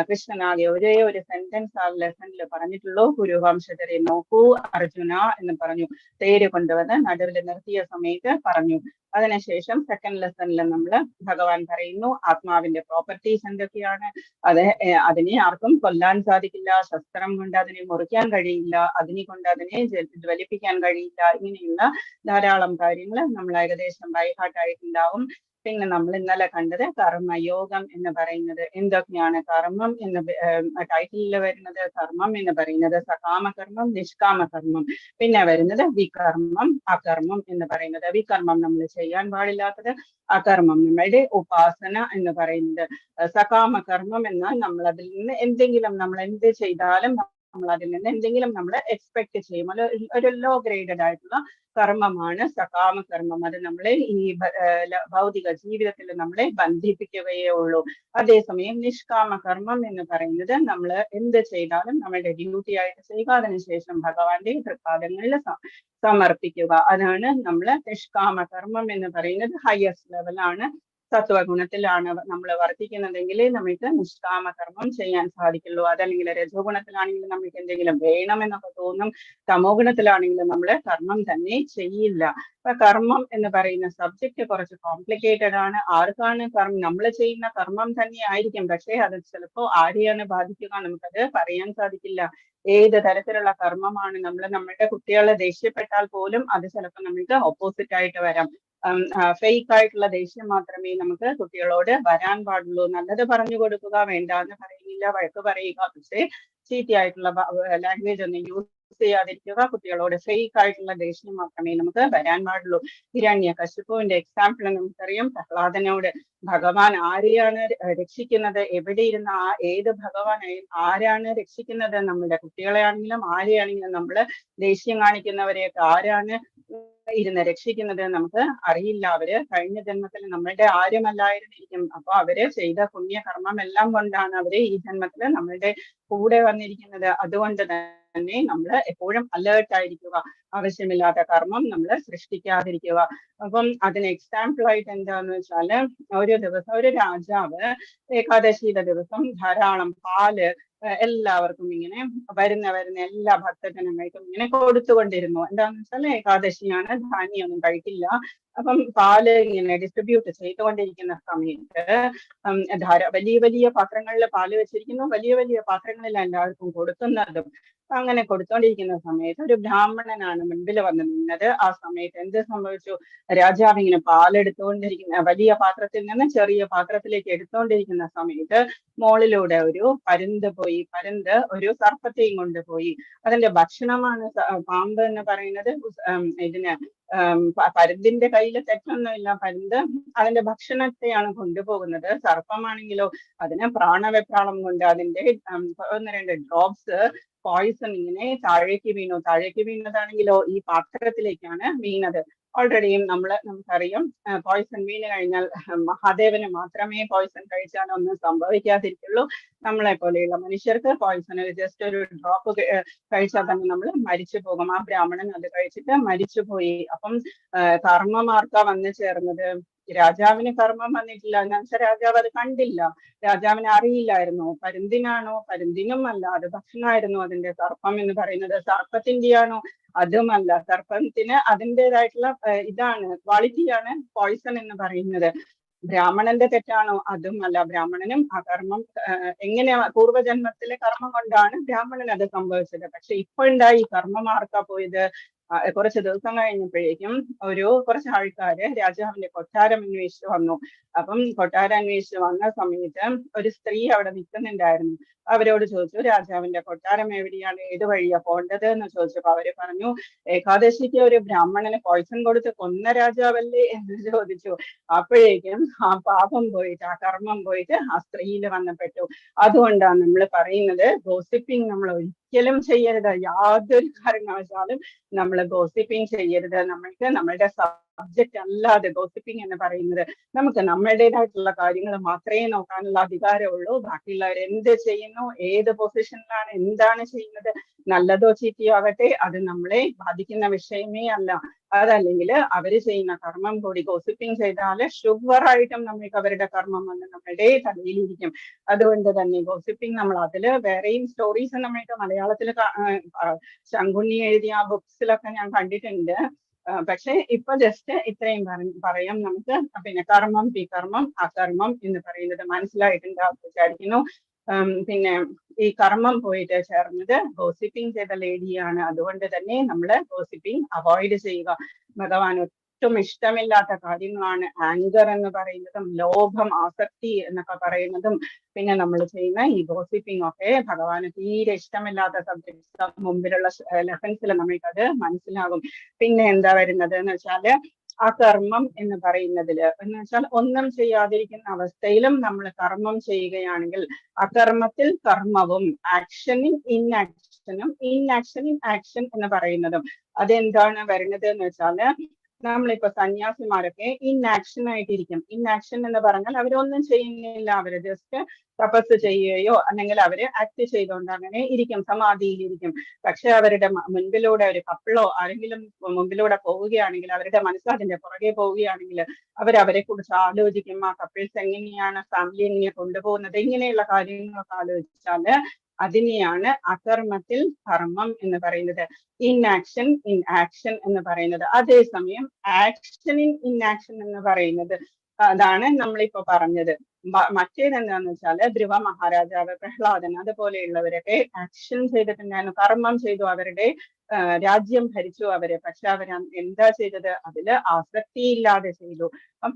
കൃഷ്ണനാകെ ഒരേ ഒരു സെന്റൻസ് ആ ലെസണിൽ പറഞ്ഞിട്ടുള്ളൂ. കുരുവംശജരെ നോക്കൂ അർജുന എന്ന് പറഞ്ഞു. തേര് കൊണ്ടുവന്ന് നടുവിൽ നിർത്തിയ സമയത്ത് പറഞ്ഞു. അതിനുശേഷം സെക്കൻഡ് ലെസണിൽ നമ്മൾ ഭഗവാൻ പറയുന്നു ആത്മാവിന്റെ പ്രോപ്പർട്ടീസ് എന്തൊക്കെയാണ്. അതിനെ ആർക്കും കൊല്ലാൻ സാധിക്കില്ല, ശസ്ത്രം കൊണ്ട് അതിനെ മുറിക്കാൻ കഴിയില്ല, അഗ്നി കൊണ്ട് അതിനെ ജ്വലിപ്പിക്കാൻ കഴിയില്ല. ഇങ്ങനെയുള്ള ധാരാളം കാര്യങ്ങൾ നമ്മൾ ഏകദേശം ബൈഹാർട്ട് ആയിട്ടുണ്ടാവും. പിന്നെ നമ്മൾ ഇന്നലെ കണ്ടത് കർമ്മയോഗം എന്ന് പറയുന്നത് എന്തൊക്കെയാണ്. കർമ്മം എന്ന ടൈറ്റിലിൽ വരുന്നത് കർമ്മം എന്ന് പറയുന്നത് സകാമകർമ്മം, നിഷ്കാമകർമ്മം. പിന്നെ വരുന്നത് വികർമ്മം, അകർമ്മം എന്ന് പറയുന്നത്. വികർമ്മം നമ്മൾ ചെയ്യാൻ പാടില്ലാത്തത്, അകർമ്മം നമ്മളുടെ ഉപാസന എന്ന് പറയുന്നത്. സകാമകർമ്മം എന്നാൽ നമ്മൾ അതിൽ നിന്ന് എന്തെങ്കിലും നമ്മൾ എന്ത് ചെയ്താലും നമ്മൾ അതിൽ നിന്ന് എന്തെങ്കിലും നമ്മൾ എക്സ്പെക്ട് ചെയ്യും. ഒരു ലോ ഗ്രേഡഡ് ആയിട്ടുള്ള കർമ്മമാണ് സകാമകർമ്മം. അത് നമ്മളെ ഈ ഭൗതിക ജീവിതത്തിൽ നമ്മളെ ബന്ധിപ്പിക്കുകയേ ഉള്ളൂ. അതേസമയം നിഷ്കാമകർമ്മം എന്ന് പറയുന്നത് നമ്മൾ എന്ത് ചെയ്താലും നമ്മളുടെ ഡ്യൂട്ടി ആയിട്ട് ചെയ്യുക, അതിനുശേഷം ഭഗവാന്റെ തൃപ്പാദങ്ങളിൽ സമർപ്പിക്കുക. അതാണ് നമ്മൾ നിഷ്കാമകർമ്മം എന്ന് പറയുന്നത്. ഹയസ്റ്റ് ലെവലാണ്. സത്വഗുണത്തിലാണ് നമ്മൾ വർദ്ധിക്കുന്നതെങ്കിൽ നമുക്ക് നിഷ്കാമകർമ്മം ചെയ്യാൻ സാധിക്കുള്ളൂ. അതല്ലെങ്കിൽ രജോ ഗുണത്തിലാണെങ്കിൽ നമുക്ക് എന്തെങ്കിലും വേണമെന്നൊക്കെ തോന്നും. തമോ ഗുണത്തിലാണെങ്കിൽ നമ്മൾ കർമ്മം തന്നെ ചെയ്യില്ല. അപ്പൊ കർമ്മം എന്ന് പറയുന്ന സബ്ജക്റ്റ് കുറച്ച് കോംപ്ലിക്കേറ്റഡ് ആണ്. ആർക്കാണ് നമ്മൾ ചെയ്യുന്ന കർമ്മം തന്നെ ആയിരിക്കും, പക്ഷേ അത് ചിലപ്പോൾ ആരെയാണ് ബാധിക്കുക നമുക്കത് പറയാൻ സാധിക്കില്ല. ഏത് തരത്തിലുള്ള കർമ്മമാണ് നമ്മളുടെ കുട്ടികളെ ദേഷ്യപ്പെട്ടാൽ പോലും അത് ചിലപ്പോൾ നമുക്ക് ഓപ്പോസിറ്റ് ആയിട്ട് വരാം. ഫേക്ക് ആയിട്ടുള്ള ദേഷ്യം മാത്രമേ നമുക്ക് കുട്ടികളോട് വരാൻ പാടുള്ളൂ. നല്ലത് പറഞ്ഞു കൊടുക്കുക, വേണ്ട എന്ന് പറയുന്നില്ല, വഴക്ക് പറയുക, പക്ഷേ ചീത്തയായിട്ടുള്ള ലാംഗ്വേജ് ഒന്നും യൂസ് ചെയ്യാതിരിക്കുക. കുട്ടികളോട് ഫേക്ക് ആയിട്ടുള്ള ദേഷ്യം മാത്രമേ നമുക്ക് വരാൻ പാടുള്ളൂ. ഹിരണ്യകശിപുവിന്റെ എക്സാമ്പിൾ നമുക്കറിയാം. പ്രഹ്ലാദനോട് ഭഗവാൻ ആരെയാണ് രക്ഷിക്കുന്നത്, എവിടെ ഇരുന്ന ഏത് ഭഗവാൻ ആരാണ് രക്ഷിക്കുന്നത്, നമ്മുടെ കുട്ടികളെയാണെങ്കിലും ആരെയാണെങ്കിലും നമ്മൾ ദേഷ്യം കാണിക്കുന്നവരെയൊക്കെ ആരാണ് ഇരുന്ന് രക്ഷിക്കുന്നത് നമുക്ക് അറിയില്ല. അവര് കഴിഞ്ഞ ജന്മത്തിൽ നമ്മളുടെ ആരുമല്ലായിരുന്നിരിക്കും. അപ്പൊ അവര് ചെയ്ത പുണ്യകർമ്മം എല്ലാം കൊണ്ടാണ് അവര് ഈ ജന്മത്തിൽ നമ്മളുടെ കൂടെ വന്നിരിക്കുന്നത്. അതുകൊണ്ട് തന്നെ നമ്മൾ എപ്പോഴും അലേർട്ട് ആയിരിക്കുക, ആവശ്യമില്ലാത്ത കർമ്മം നമ്മൾ സൃഷ്ടിക്കാതിരിക്കുക. അപ്പം അതിന് എക്സാമ്പിൾ ആയിട്ട് എന്താന്ന് വെച്ചാല്, ഒരു ദിവസം ഒരു രാജാവ് ഏകാദശിയുടെ ദിവസം ധാരാളം പാല് എല്ലാവർക്കും ഇങ്ങനെ വരുന്ന എല്ലാ ഭക്തജനങ്ങൾക്കും ഇങ്ങനെ കൊടുത്തുകൊണ്ടിരുന്നു. എന്താന്ന് വെച്ചാൽ ഏകാദശിയാണ്, ധാന്യമൊന്നും കഴിക്കില്ല, അപ്പം പാല് ഇങ്ങനെ ഡിസ്ട്രിബ്യൂട്ട് ചെയ്തുകൊണ്ടിരിക്കുന്ന സമയത്ത് വലിയ വലിയ പാത്രങ്ങളിൽ പാല് വെച്ചിരിക്കുന്നു, വലിയ വലിയ പാത്രങ്ങളിൽ എല്ലാവർക്കും കൊടുക്കുന്നതും. അങ്ങനെ കൊടുത്തോണ്ടിരിക്കുന്ന സമയത്ത് ഒരു ബ്രാഹ്മണനാണ് മുൻപിൽ വന്ന് നിന്നത്. ആ സമയത്ത് എന്ത് സംഭവിച്ചു? രാജാവ് ഇങ്ങനെ പാലെടുത്തുകൊണ്ടിരിക്കുന്ന വലിയ പാത്രത്തിൽ നിന്ന് ചെറിയ പാത്രത്തിലേക്ക് എടുത്തുകൊണ്ടിരിക്കുന്ന സമയത്ത് മോളിലൂടെ ഒരു പരുന്ത് പോയി. പരുന്ത് ഒരു സർപ്പത്തെയും കൊണ്ടുപോയി. അതിന്റെ ഭക്ഷണമാണ് പാമ്പ് എന്ന് പറയുന്നത്. ഇതിന് പരുന്തിന്റെ കയ്യിൽ തെറ്റൊന്നുമില്ല. പരുന്ത് അതിന്റെ ഭക്ഷണത്തെയാണ് കൊണ്ടുപോകുന്നത്. സർപ്പമാണെങ്കിലോ അതിന് പ്രാണവെപ്രാളം കൊണ്ട് അതിന്റെ 1-2 ഡ്രോപ്സ് പോയിസൺ ഇങ്ങനെ താഴേക്ക് വീണു. താഴേക്ക് വീണതാണെങ്കിലോ ഈ പാത്രത്തിലേക്കാണ് വീണത്. ഓൾറെഡിയും നമുക്കറിയാം, പോയിസൺ വീണ് കഴിഞ്ഞാൽ മഹാദേവന് മാത്രമേ പോയിസൺ കഴിച്ചാൽ ഒന്നും സംഭവിക്കാതിരിക്കുള്ളൂ. നമ്മളെ പോലെയുള്ള മനുഷ്യർക്ക് പോയിസൺ ജസ്റ്റ് ഒരു ഡ്രോപ്പ് കഴിച്ചാൽ തന്നെ നമ്മൾ മരിച്ചു പോകും. ആ ബ്രാഹ്മണൻ അത് കഴിച്ചിട്ട് മരിച്ചുപോയി. അപ്പം കർമ്മമാർക്കാ വന്നു ചേർന്നത്. രാജാവിന് കർമ്മം വന്നിട്ടില്ല എന്ന് വെച്ചാൽ രാജാവ് അത് കണ്ടില്ല. രാജാവിന് അറിയില്ലായിരുന്നു. പരുന്തിനാണോ? പരുന്തിനും അല്ല, അത് ഭക്ഷണമായിരുന്നു. അതിന്റെ സർപ്പം എന്ന് പറയുന്നത് സർപ്പത്തിന്റെയാണോ? അതുമല്ല. സർപ്പത്തിന് അതിൻ്റെതായിട്ടുള്ള ഇതാണ്, ക്വാളിറ്റിയാണ് പോയിസൺ എന്ന് പറയുന്നത്. ബ്രാഹ്മണന്റെ തെറ്റാണോ? അതും അല്ല. ബ്രാഹ്മണനും ആ കർമ്മം എങ്ങനെ പൂർവ്വജന്മത്തിലെ കർമ്മം കൊണ്ടാണ് ബ്രാഹ്മണൻ അത് സംഭവിച്ചത്. പക്ഷെ ഇപ്പൊ ഉണ്ടായി കർമ്മം ആർക്കാ പോയത്? കുറച്ച് ദിവസം കഴിഞ്ഞപ്പോഴേക്കും കുറച്ച് ആൾക്കാര് രാജാവിന്റെ കൊട്ടാരം അന്വേഷിച്ച് വന്നു. അപ്പം കൊട്ടാരം അന്വേഷിച്ച് വന്ന സമയത്ത് ഒരു സ്ത്രീ അവിടെ നിൽക്കുന്നുണ്ടായിരുന്നു. അവരോട് ചോദിച്ചു, രാജാവിന്റെ കൊട്ടാരം എവിടെയാണ്, ഏത് വഴിയാ പോണ്ടത് എന്ന് ചോദിച്ചപ്പോ അവര് പറഞ്ഞു, ഏകാദശിക്ക് ഒരു ബ്രാഹ്മണന് പോയിസൺ കൊടുത്ത് കൊന്ന രാജാവല്ലേ എന്ന് ചോദിച്ചു. അപ്പോഴേക്കും ആ പാപം പോയിട്ട്, ആ കർമ്മം പോയിട്ട് ആ സ്ത്രീയിൽ വന്നപ്പെട്ടു. അതുകൊണ്ടാണ് നമ്മൾ പറയുന്നത്, ഗോസിപ്പിംഗ് നമ്മൾ ഒരിക്കലും ചെയ്യരുത്. യാതൊരു കാരണവശാലും നമ്മൾ ഗോസിപ്പിംഗ് ചെയ്യരുത്. നമ്മളുടെ സബ്ജക്റ്റ് അല്ലാതെ ഗോസിപ്പിംഗ് എന്ന് പറയുന്നത്. നമുക്ക് നമ്മളുടേതായിട്ടുള്ള കാര്യങ്ങൾ മാത്രമേ നോക്കാനുള്ള അധികാരമുള്ളൂ. ബാക്കിയുള്ളവർ എന്ത് ചെയ്യുന്നു, ഏത് പൊസിഷനിലാണ്, എന്താണ് ചെയ്യുന്നത്, നല്ലതോ ചീത്തയോ ആകട്ടെ, അത് നമ്മളെ ബാധിക്കുന്ന വിഷയമേ അല്ല. അതല്ലെങ്കിൽ അവര് ചെയ്യുന്ന കർമ്മം കൂടി ഗോസിപ്പിംഗ് ചെയ്താൽ ഷുവറായിട്ടും നമ്മൾക്ക് അവരുടെ കർമ്മം വന്ന് നമ്മളുടെ തലയിലിരിക്കും. അതുകൊണ്ട് തന്നെ ഗോസിപ്പിംഗ് നമ്മൾ അതില് വേറെയും സ്റ്റോറീസ് നമ്മൾക്ക് മലയാളത്തിൽ ശങ്കുണ്ണി എഴുതിയ ബുക്സിലൊക്കെ ഞാൻ കണ്ടിട്ടുണ്ട്. പക്ഷെ ഇപ്പൊ ജസ്റ്റ് ഇത്രയും പറയാം നമുക്ക്. പിന്നെ കർമ്മം, വികർമ്മം, അകർമ്മം എന്ന് പറയുന്നത് മനസ്സിലായിട്ടുണ്ടാവും വിചാരിക്കുന്നു. പിന്നെ ഈ കർമ്മം പോയിട്ട് ചേർന്നത് ഗോസിപ്പിംഗ് ചെയ്ത ലേഡിയാണ്. അതുകൊണ്ട് തന്നെ നമ്മൾ ഗോസിപ്പിംഗ് അവോയ്ഡ് ചെയ്യുക. ഭഗവാൻ ഒട്ടും ഇഷ്ടമില്ലാത്ത കാര്യങ്ങളാണ് ആങ്കർ എന്ന് പറയുന്നതും ലോഭം, ആസക്തി എന്നൊക്കെ പറയുന്നതും. പിന്നെ നമ്മൾ ചെയ്യുന്ന ഈ ഗോസിപ്പിംഗ് ഒക്കെ ഭഗവാന് തീരെ ഇഷ്ടമില്ലാത്ത സബ്ജക്ട്സ്. മുമ്പിലുള്ള ലെസൺസിൽ നമ്മൾക്കത് മനസ്സിലാകും. പിന്നെ എന്താ വരുന്നത് എന്ന് വെച്ചാല് അകർമ്മം എന്ന് പറയുന്നതില് എന്ന് വെച്ചാൽ ഒന്നും ചെയ്യാതിരിക്കുന്ന അവസ്ഥയിലും നമ്മൾ കർമ്മം ചെയ്യുകയാണെങ്കിൽ അകർമ്മത്തിൽ കർമ്മവും, ആക്ഷനിൽ ഇൻആക്ഷനും, ഇൻആക്ഷനിൽ ആക്ഷൻ എന്ന് പറയുന്നതും. അതെന്താണ് വരുന്നത് എന്ന് വെച്ചാല് നമ്മളിപ്പോ സന്യാസിമാരൊക്കെ ഇൻആക്ഷൻ ആയിട്ടിരിക്കും. ഇൻആക്ഷൻ എന്ന് പറഞ്ഞാൽ അവരൊന്നും ചെയ്യുന്നില്ല, അവര് ജസ്റ്റ് തപസ് ചെയ്യുകയോ അല്ലെങ്കിൽ അവര് ആക്ട് ചെയ്തുകൊണ്ട് അങ്ങനെ ഇരിക്കും, സമാധിയിലിരിക്കും. പക്ഷെ അവരുടെ മുൻപിലൂടെ ഒരു കപ്പിളോ ആരെങ്കിലും മുമ്പിലൂടെ പോവുകയാണെങ്കിൽ, അവരുടെ മനസ്സ് അതിന്റെ പുറകെ പോവുകയാണെങ്കിൽ അവരെ കുറിച്ച് ആലോചിക്കും. ആ കപ്പിൾസ് എങ്ങനെയാണ് ഫാമിലി എങ്ങനെ കൊണ്ടുപോകുന്നത്, ഇങ്ങനെയുള്ള കാര്യങ്ങളൊക്കെ ആലോചിച്ചാല് അതിനെയാണ് അകർമ്മത്തിൽ കർമ്മം എന്ന് പറയുന്നത്. ഇൻആക്ഷൻ ഇൻ ആക്ഷൻ എന്ന് പറയുന്നത്. അതേസമയം ആക്ഷൻ ഇൻ ഇൻആക്ഷൻ എന്ന് പറയുന്നത് അതാണ് നമ്മളിപ്പോ പറഞ്ഞത്. മറ്റേതെന്താന്ന് വെച്ചാല് ധ്രുവ മഹാരാജാവ്, പ്രഹ്ലാദൻ അതുപോലെയുള്ളവരൊക്കെ ആക്ഷൻ ചെയ്തിട്ടുണ്ടായിരുന്നു, കർമ്മം ചെയ്തു, അവരുടെ രാജ്യം ഭരിച്ചു അവര്. പക്ഷെ അവർ എന്താ ചെയ്തത്? അതില് ആസക്തിയില്ലാതെ ചെയ്തു. അപ്പം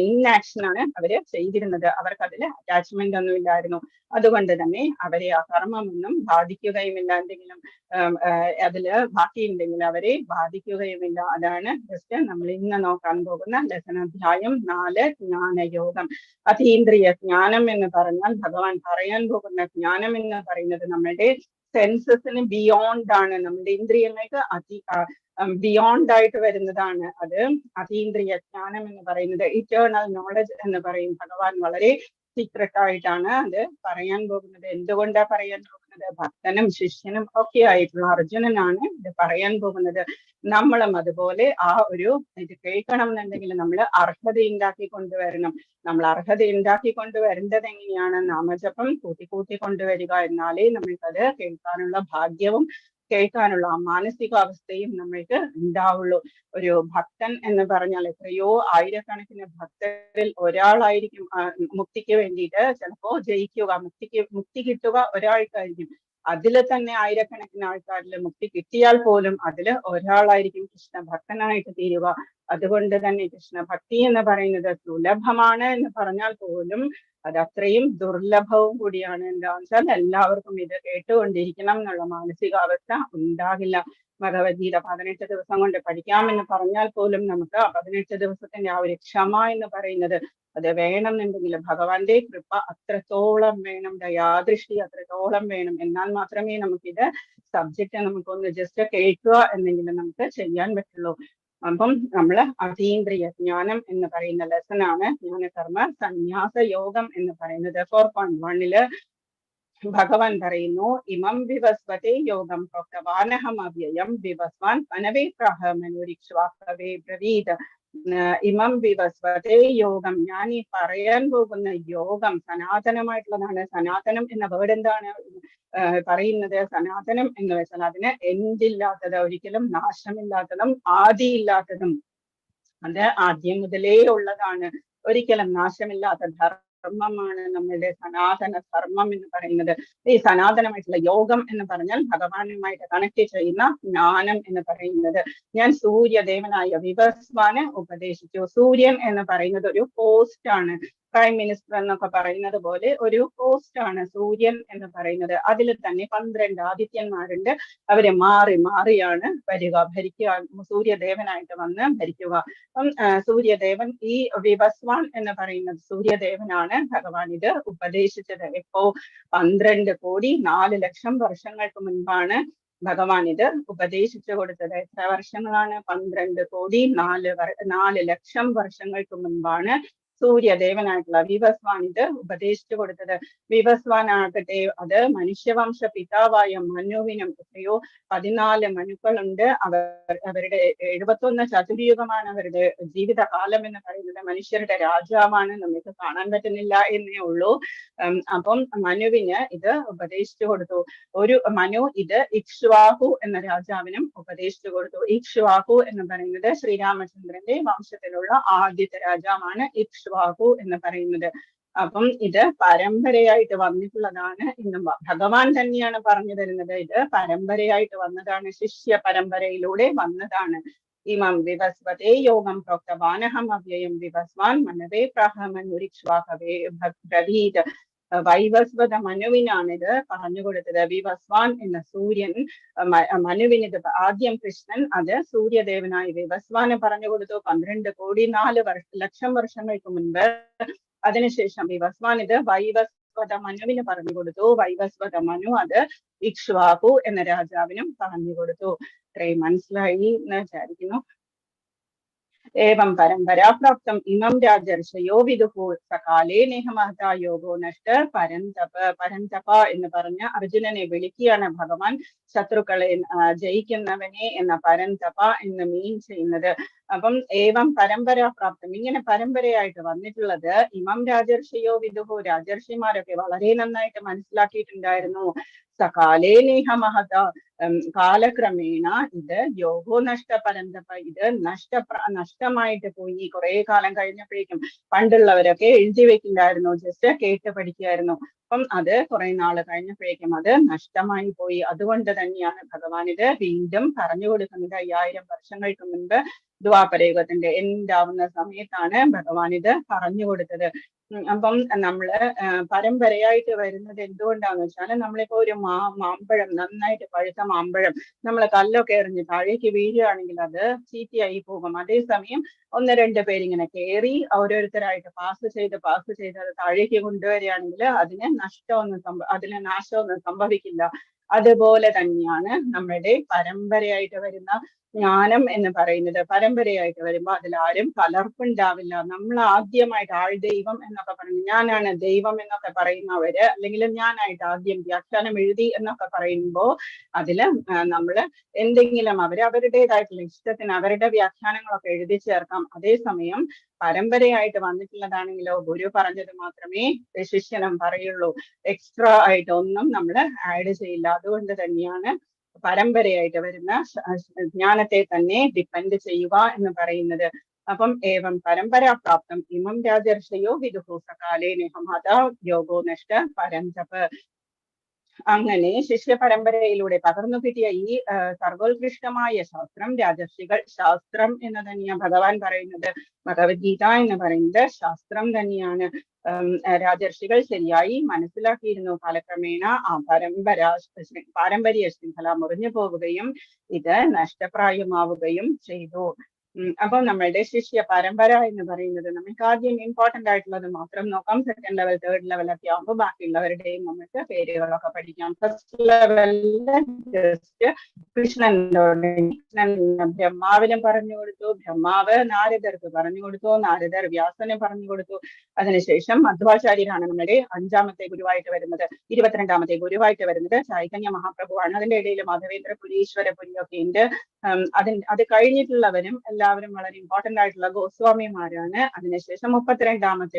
ഇൻആക്ഷൻ ആണ് അവര് ചെയ്തിരുന്നത്. അവർക്ക് അതില് അറ്റാച്ച്മെന്റ് ഒന്നും ഇല്ലായിരുന്നു. അതുകൊണ്ട് തന്നെ അവരെ ആ കർമ്മമൊന്നും ബാധിക്കുകയുമില്ല. എന്തെങ്കിലും അതില് ബാക്കിയുണ്ടെങ്കിൽ അവരെ ബാധിക്കുകയുമില്ല. അതാണ് ജസ്റ്റ് നമ്മൾ ഇന്ന് നോക്കാൻ പോകുന്ന ലെസൺ. അധ്യായം 4 ജ്ഞാനയോഗം. അതീന്ദ്രിയ ജ്ഞാനം എന്ന് പറഞ്ഞാൽ ഭഗവാൻ പറയാൻ പോകുന്ന ജ്ഞാനം എന്ന് പറയുന്നത് നമ്മളുടെ സെൻസസിന് ബിയോണ്ട് ആണ്, നമ്മുടെ ഇന്ദ്രിയങ്ങൾക്ക് ബിയോണ്ട് ആയിട്ട് വരുന്നതാണ്. അത് അതീന്ദ്രിയ ജ്ഞാനം എന്ന് പറയുന്നത്. ഇറ്റേണൽ നോളജ് എന്ന് പറയും. ഭഗവാൻ വളരെ സീക്രട്ട് ആയിട്ടാണ് അത് പറയാൻ പോകുന്നത്. എന്തുകൊണ്ടാ പറയാൻ പോകുന്നത്? ഭക്തനും ശിഷ്യനും ഒക്കെ ആയിട്ടുള്ള അർജുനനാണ് ഇത് പറയാൻ പോകുന്നത്. നമ്മളും അതുപോലെ ഇത് കേൾക്കണം എന്നുണ്ടെങ്കിൽ നമ്മൾ അർഹത ഉണ്ടാക്കി കൊണ്ടുവരണം. നമ്മൾ അർഹത ഉണ്ടാക്കി കൊണ്ടുവരേണ്ടത് എങ്ങനെയാണ്? നാമജപം കൂട്ടി കൊണ്ടുവരിക. എന്നാലേ നമ്മൾക്കത് കേൾക്കാനുള്ള ഭാഗ്യവും കേൾക്കാനുള്ള ആ മാനസികാവസ്ഥയും നമ്മൾക്ക് ഉണ്ടാവുള്ളൂ. ഒരു ഭക്തൻ എന്ന് പറഞ്ഞാൽ എത്രയോ ആയിരക്കണക്കിന് ഭക്തരിൽ ഒരാളായിരിക്കും മുക്തിക്ക് വേണ്ടിയിട്ട് ചിലപ്പോ ജയിക്കുക, മുക്തി കിട്ടുക ഒരാൾക്കായിരിക്കും. അതില് തന്നെ ആയിരക്കണക്കിന് ആൾക്കാരിൽ മുക്തി കിട്ടിയാൽ പോലും അതില് ഒരാളായിരിക്കും കൃഷ്ണ ഭക്തനായിട്ട് തീരുക. അതുകൊണ്ട് തന്നെ കൃഷ്ണ ഭക്തി എന്ന് പറയുന്നത് സുലഭമാണ് എന്ന് പറഞ്ഞാൽ പോലും അത് അത്രയും ദുർലഭവും കൂടിയാണ്. എന്താണെന്ന് വെച്ചാൽ എല്ലാവർക്കും ഇത് കേട്ടുകൊണ്ടിരിക്കണം എന്നുള്ള മാനസികാവസ്ഥ ഉണ്ടാകില്ല. ഭഗവത്ഗീത 18 ദിവസം കൊണ്ട് പഠിക്കാമെന്ന് പറഞ്ഞാൽ പോലും നമുക്ക് ആ 18 ദിവസത്തിന്റെ ആ ഒരു ക്ഷമ എന്ന് പറയുന്നത് അത് വേണമെന്നുണ്ടെങ്കിൽ ഭഗവാന്റെ കൃപ അത്രത്തോളം വേണം, ദയാദൃഷ്ടി അത്രത്തോളം വേണം. എന്നാൽ മാത്രമേ നമുക്കിത് സബ്ജക്റ്റ് നമുക്കൊന്ന് ജസ്റ്റ് കേൾക്കുക എന്നെങ്കിലും നമുക്ക് ചെയ്യാൻ പറ്റുള്ളൂ. അപ്പം നമ്മള് അതീന്ദ്രിയ ജ്ഞാനം എന്ന് പറയുന്ന ലെസനാണ് ജ്ഞാനകർമ്മ സന്യാസ യോഗം എന്ന് പറയുന്നത്. 4.1 ഭഗവാൻ പറയുന്നു, ഇമം വിവസ്വതേ യോഗം പ്രോക്തവാനഹം അവ്യയം വിവസ്വാൻ മനവേ പ്രഹമനുരിക്ഷ്വാകവേ ബ്രവീത്. ഇമം വിവസ്വതേ യോഗം, ഞാൻ ഈ പറയാൻ പോകുന്ന യോഗം സനാതനമായിട്ടുള്ളതാണ്. സനാതനം എന്ന വേർഡ് എന്താണ് പറയുന്നത്? സനാതനം എന്ന് വെച്ചാൽ അതിന് എൻഡില്ലാത്തത്, ഒരിക്കലും നാശമില്ലാത്തതും ആദിയില്ലാത്തതും, അത് ആദ്യം മുതലേ ഉള്ളതാണ്, ഒരിക്കലും നാശമില്ലാത്ത ധർമ്മമാണ് നമ്മളുടെ സനാതന ധർമ്മം എന്ന് പറയുന്നത്. ഈ സനാതനമായിട്ടുള്ള യോഗം എന്ന് പറഞ്ഞാൽ ഭഗവാനുമായിട്ട് കണക്ട് ചെയ്യുന്ന ജ്ഞാനം എന്ന് പറയുന്നത്. ഞാൻ സൂര്യദേവനായ വിവസ്വാന് ഉപദേശിച്ചു. സൂര്യൻ എന്ന് പറയുന്നത് ഒരു പോസ്റ്റ് ആണ്. പ്രൈം മിനിസ്റ്റർ എന്നൊക്കെ പറയുന്നത് പോലെ ഒരു പോസ്റ്റ് ആണ് സൂര്യൻ എന്ന് പറയുന്നത്. അതിൽ തന്നെ 12 ആദിത്യന്മാരുണ്ട്. അവര് മാറി മാറിയാണ് വരിക, ഭരിക്കുക, സൂര്യദേവനായിട്ട് വന്ന് ഭരിക്കുക. അപ്പം സൂര്യദേവൻ, ഈ വിവസ്വാൻ എന്ന് പറയുന്നത് സൂര്യദേവനാണ് ഭഗവാൻ ഇത് ഉപദേശിച്ചത്. എപ്പോ? 12 കോടി 4 ലക്ഷം വർഷങ്ങൾക്ക് മുൻപാണ് ഭഗവാൻ ഇത് ഉപദേശിച്ചു കൊടുത്തത്. എത്ര വർഷങ്ങളാണ്? 12 കോടി 4 ലക്ഷം വർഷങ്ങൾക്ക് മുൻപാണ് സൂര്യദേവനായിട്ടുള്ള വിവസ്വാൻ ഇത് ഉപദേശിച്ചു കൊടുത്തത്. വിവസ്വാൻ ആകട്ടെ അത് മനുഷ്യവംശ പിതാവായ മനുവിനും, എത്രയോ 14 മനുക്കളുണ്ട്. അവരുടെ 71 ചതുർയുഗമാണ് അവരുടെ ജീവിതകാലം എന്ന് പറയുന്നത്. മനുഷ്യരുടെ രാജാവാണ്, നമുക്ക് കാണാൻ പറ്റുന്നില്ല എന്നേ ഉള്ളൂ. അപ്പം മനുവിന് ഇത് ഉപദേശിച്ചു കൊടുത്തു. ഒരു മനു ഇത് ഇക്ഷ്വാകു എന്ന രാജാവിനും ഉപദേശിച്ചു കൊടുത്തു. ഇക്ഷ്വാകു എന്ന് പറയുന്നത് ശ്രീരാമചന്ദ്രന്റെ വംശത്തിലുള്ള ആദ്യത്തെ രാജാവാണ് ഇക്ഷ്വാകു എന്ന് പറയുന്നത്. അപ്പം ഇത് പരമ്പരയായിട്ട് വന്നിട്ടുള്ളതാണ്. ഇന്ന് ഭഗവാൻ തന്നെയാണ് പറഞ്ഞു തരുന്നത്. ഇത് പരമ്പരയായിട്ട് വന്നതാണ്, ശിഷ്യ പരമ്പരയിലൂടെ വന്നതാണ്. ഇമം വിവസ്വതേ യോഗം പ്രോക്തവാനഹം അവ്യയം വിവസ്വാൻ മനവേ പ്രഹമനുരിക്ഷ്വാകവേ ബ്രവീത്. വൈവസ്വത മനുവിനാണിത് പറഞ്ഞു കൊടുത്തത്. വിവസ്വാൻ എന്ന സൂര്യൻ മനുവിന് ഇത് ആദ്യം കൃഷ്ണൻ അത് സൂര്യദേവനായ വിവസ്വാന് പറഞ്ഞു കൊടുത്തു 12 കോടി 4 ലക്ഷം വർഷങ്ങൾക്ക് മുൻപ്. അതിനുശേഷം വിവസ്വാൻ ഇത് വൈവസ്വത മനുവിന് പറഞ്ഞു കൊടുത്തു. വൈവസ്വത മനു അത് ഇക്ഷ്വാകു എന്ന രാജാവിനും പറഞ്ഞു കൊടുത്തു. ഇത്രയും മനസ്സിലായി എന്ന് വിചാരിക്കുന്നു. ഏവം പരമ്പരാപ്രാപ്തം ഇമം രാജർഷയോ വിദുഹു സകാലേ നേഹമഹതാ യോഗോ നഷ്ട പരന്തപ. പരന്തപ എന്ന് പറഞ്ഞ അർജുനനെ വിളിക്കുകയാണ് ഭഗവാൻ, ശത്രുക്കളെ ജയിക്കുന്നവനെ എന്ന പരന്തപ എന്ന് മീൻ ചെയ്യുന്നത്. അപ്പം ഏവം പരമ്പരാപ്രാപ്തം, ഇങ്ങനെ പരമ്പരയായിട്ട് വന്നിട്ടുള്ളത്. ഇമം രാജർഷയോ വിദുഹു, രാജർഷിമാരൊക്കെ വളരെ നന്നായിട്ട് മനസ്സിലാക്കിയിട്ടുണ്ടായിരുന്നു. സകാലേ നേഹമഹത, കാലക്രമേണ ഇത് യോഗോ നഷ്ട പരന്തപ, ഇത് നഷ്ടമായിട്ട് പോയി. കുറെ കാലം കഴിഞ്ഞപ്പോഴേക്കും പണ്ടുള്ളവരൊക്കെ എഴുതി വെക്കില്ലായിരുന്നു, ജസ്റ്റ് കേട്ട് പഠിക്കുമായിരുന്നു. അപ്പം അത് കുറെ നാള് കഴിഞ്ഞപ്പോഴേക്കും അത് നഷ്ടമായി പോയി. അതുകൊണ്ട് തന്നെയാണ് ഭഗവാൻ ഇത് വീണ്ടും പറഞ്ഞു കൊടുക്കുന്നത്. 5000 വർഷങ്ങൾക്ക് മുൻപ് ദ്വാപരയുഗത്തിന്റെ എൻഡാവുന്ന സമയത്താണ് ഭഗവാൻ ഇത് പറഞ്ഞു കൊടുത്തത്. അപ്പം നമ്മള് പരമ്പരയായിട്ട് വരുന്നത് എന്തുകൊണ്ടാന്ന് വെച്ചാൽ, നമ്മളിപ്പോ ഒരു മാമ്പഴം, നന്നായിട്ട് പഴുത്ത മാമ്പഴം നമ്മൾ കല്ലൊക്കെ എറിഞ്ഞ് താഴേക്ക് വീഴുകയാണെങ്കിൽ അത് ചീത്തയായി പോകും. അതേസമയം 1-2 പേരിങ്ങനെ കയറി ഓരോരുത്തരായിട്ട് പാസ് ചെയ്ത് അത് താഴേക്ക് കൊണ്ടുവരികയാണെങ്കിൽ അതിന് നാശമൊന്നും സംഭവിക്കില്ല. അതുപോലെ തന്നെയാണ് നമ്മളുടെ പരമ്പരയായിട്ട് വരുന്ന ജ്ഞാനം എന്ന് പറയുന്നത്. പരമ്പരയായിട്ട് വരുമ്പോൾ അതിലാരും കലർപ്പുണ്ടാവില്ല. നമ്മൾ ആദ്യമായിട്ട് ആൾ ദൈവം എന്നൊക്കെ പറഞ്ഞു, ഞാനാണ് ദൈവം എന്നൊക്കെ പറയുന്നവര്, അല്ലെങ്കിൽ ഞാനായിട്ട് ആദ്യം വ്യാഖ്യാനം എഴുതി എന്നൊക്കെ പറയുമ്പോൾ അതില് നമ്മള് എന്തെങ്കിലും അവരുടേതായിട്ടുള്ള ഇഷ്ടത്തിന് അവരുടെ വ്യാഖ്യാനങ്ങളൊക്കെ എഴുതി ചേർക്കാം. അതേസമയം പരമ്പരയായിട്ട് വന്നിട്ടുള്ളതാണെങ്കിലോ ഗുരു പറഞ്ഞത് മാത്രമേ ശിഷ്യനും പറയുള്ളൂ, എക്സ്ട്രാ ആയിട്ട് ഒന്നും നമ്മൾ ആഡ് ചെയ്യില്ല. അതുകൊണ്ട് തന്നെയാണ് പരമ്പരയായിട്ട് വരുന്ന ജ്ഞാനത്തെ തന്നെ ഡിപ്പെൻഡ് ചെയ്യുക എന്ന് പറയുന്നത്. അപ്പം ഏവം പരമ്പരാപ്രാപ്തം ഇമം രാജർഷയോ വിദുഹു സകാലേ നിഹമാത യോഗോ നഷ്ട പരംതപ. അങ്ങനെ ശിഷ്യ പരമ്പരയിലൂടെ പകർന്നു കിട്ടിയ ഈ സർവോത്കൃഷ്ടമായ ശാസ്ത്രം രാജർഷികൾ, ശാസ്ത്രം എന്ന് തന്നെയാണ് ഭഗവാൻ പറയുന്നത്, ഭഗവത്ഗീത എന്ന് പറയുന്നത് ശാസ്ത്രം തന്നെയാണ്. രാജർഷികൾ ശരിയായി മനസ്സിലാക്കിയിരുന്നു. കാലക്രമേണ ആ പാരമ്പര്യ ശൃംഖല മുറിഞ്ഞു പോവുകയും ഇത് നഷ്ടപ്രായമാവുകയും ചെയ്തു. അപ്പൊ നമ്മളുടെ ശിഷ്യ പരമ്പര എന്ന് പറയുന്നത് നമുക്ക് ആദ്യം ഇമ്പോർട്ടന്റ് ആയിട്ടുള്ളത് മാത്രം നോക്കാം. സെക്കൻഡ് ലെവൽ, തേർഡ് ലെവലൊക്കെ ആകുമ്പോൾ ബാക്കിയുള്ളവരുടെയും നമുക്ക് പേരുകളൊക്കെ പഠിക്കാം. ഫസ്റ്റ് ലെവലില് ജസ്റ്റ് കൃഷ്ണൻ ബ്രഹ്മാവിനും പറഞ്ഞു കൊടുത്തു, ബ്രഹ്മാവ് നാരദർക്ക് പറഞ്ഞു കൊടുത്തു, നാരദർ വ്യാസന് പറഞ്ഞു കൊടുത്തു. അതിനുശേഷം മധ്വാചാര്യരാണ് നമ്മുടെ 5ാമത്തെ ഗുരുവായിട്ട് വരുന്നത്. 22ാമത്തെ ഗുരുവായിട്ട് വരുന്നത് ചൈതന്യ മഹാപ്രഭുവാണ്. അതിന്റെ ഇടയിൽ മാധവേന്ദ്ര പുരി, ഈശ്വരപുരി ഒക്കെ ഉണ്ട്. അത് കഴിഞ്ഞിട്ടുള്ളവരും എല്ലാവരും വളരെ ഇമ്പോർട്ടന്റ് ആയിട്ടുള്ള ഗോസ്വാമിമാരാണ്. അതിനുശേഷം 32ാമത്തെ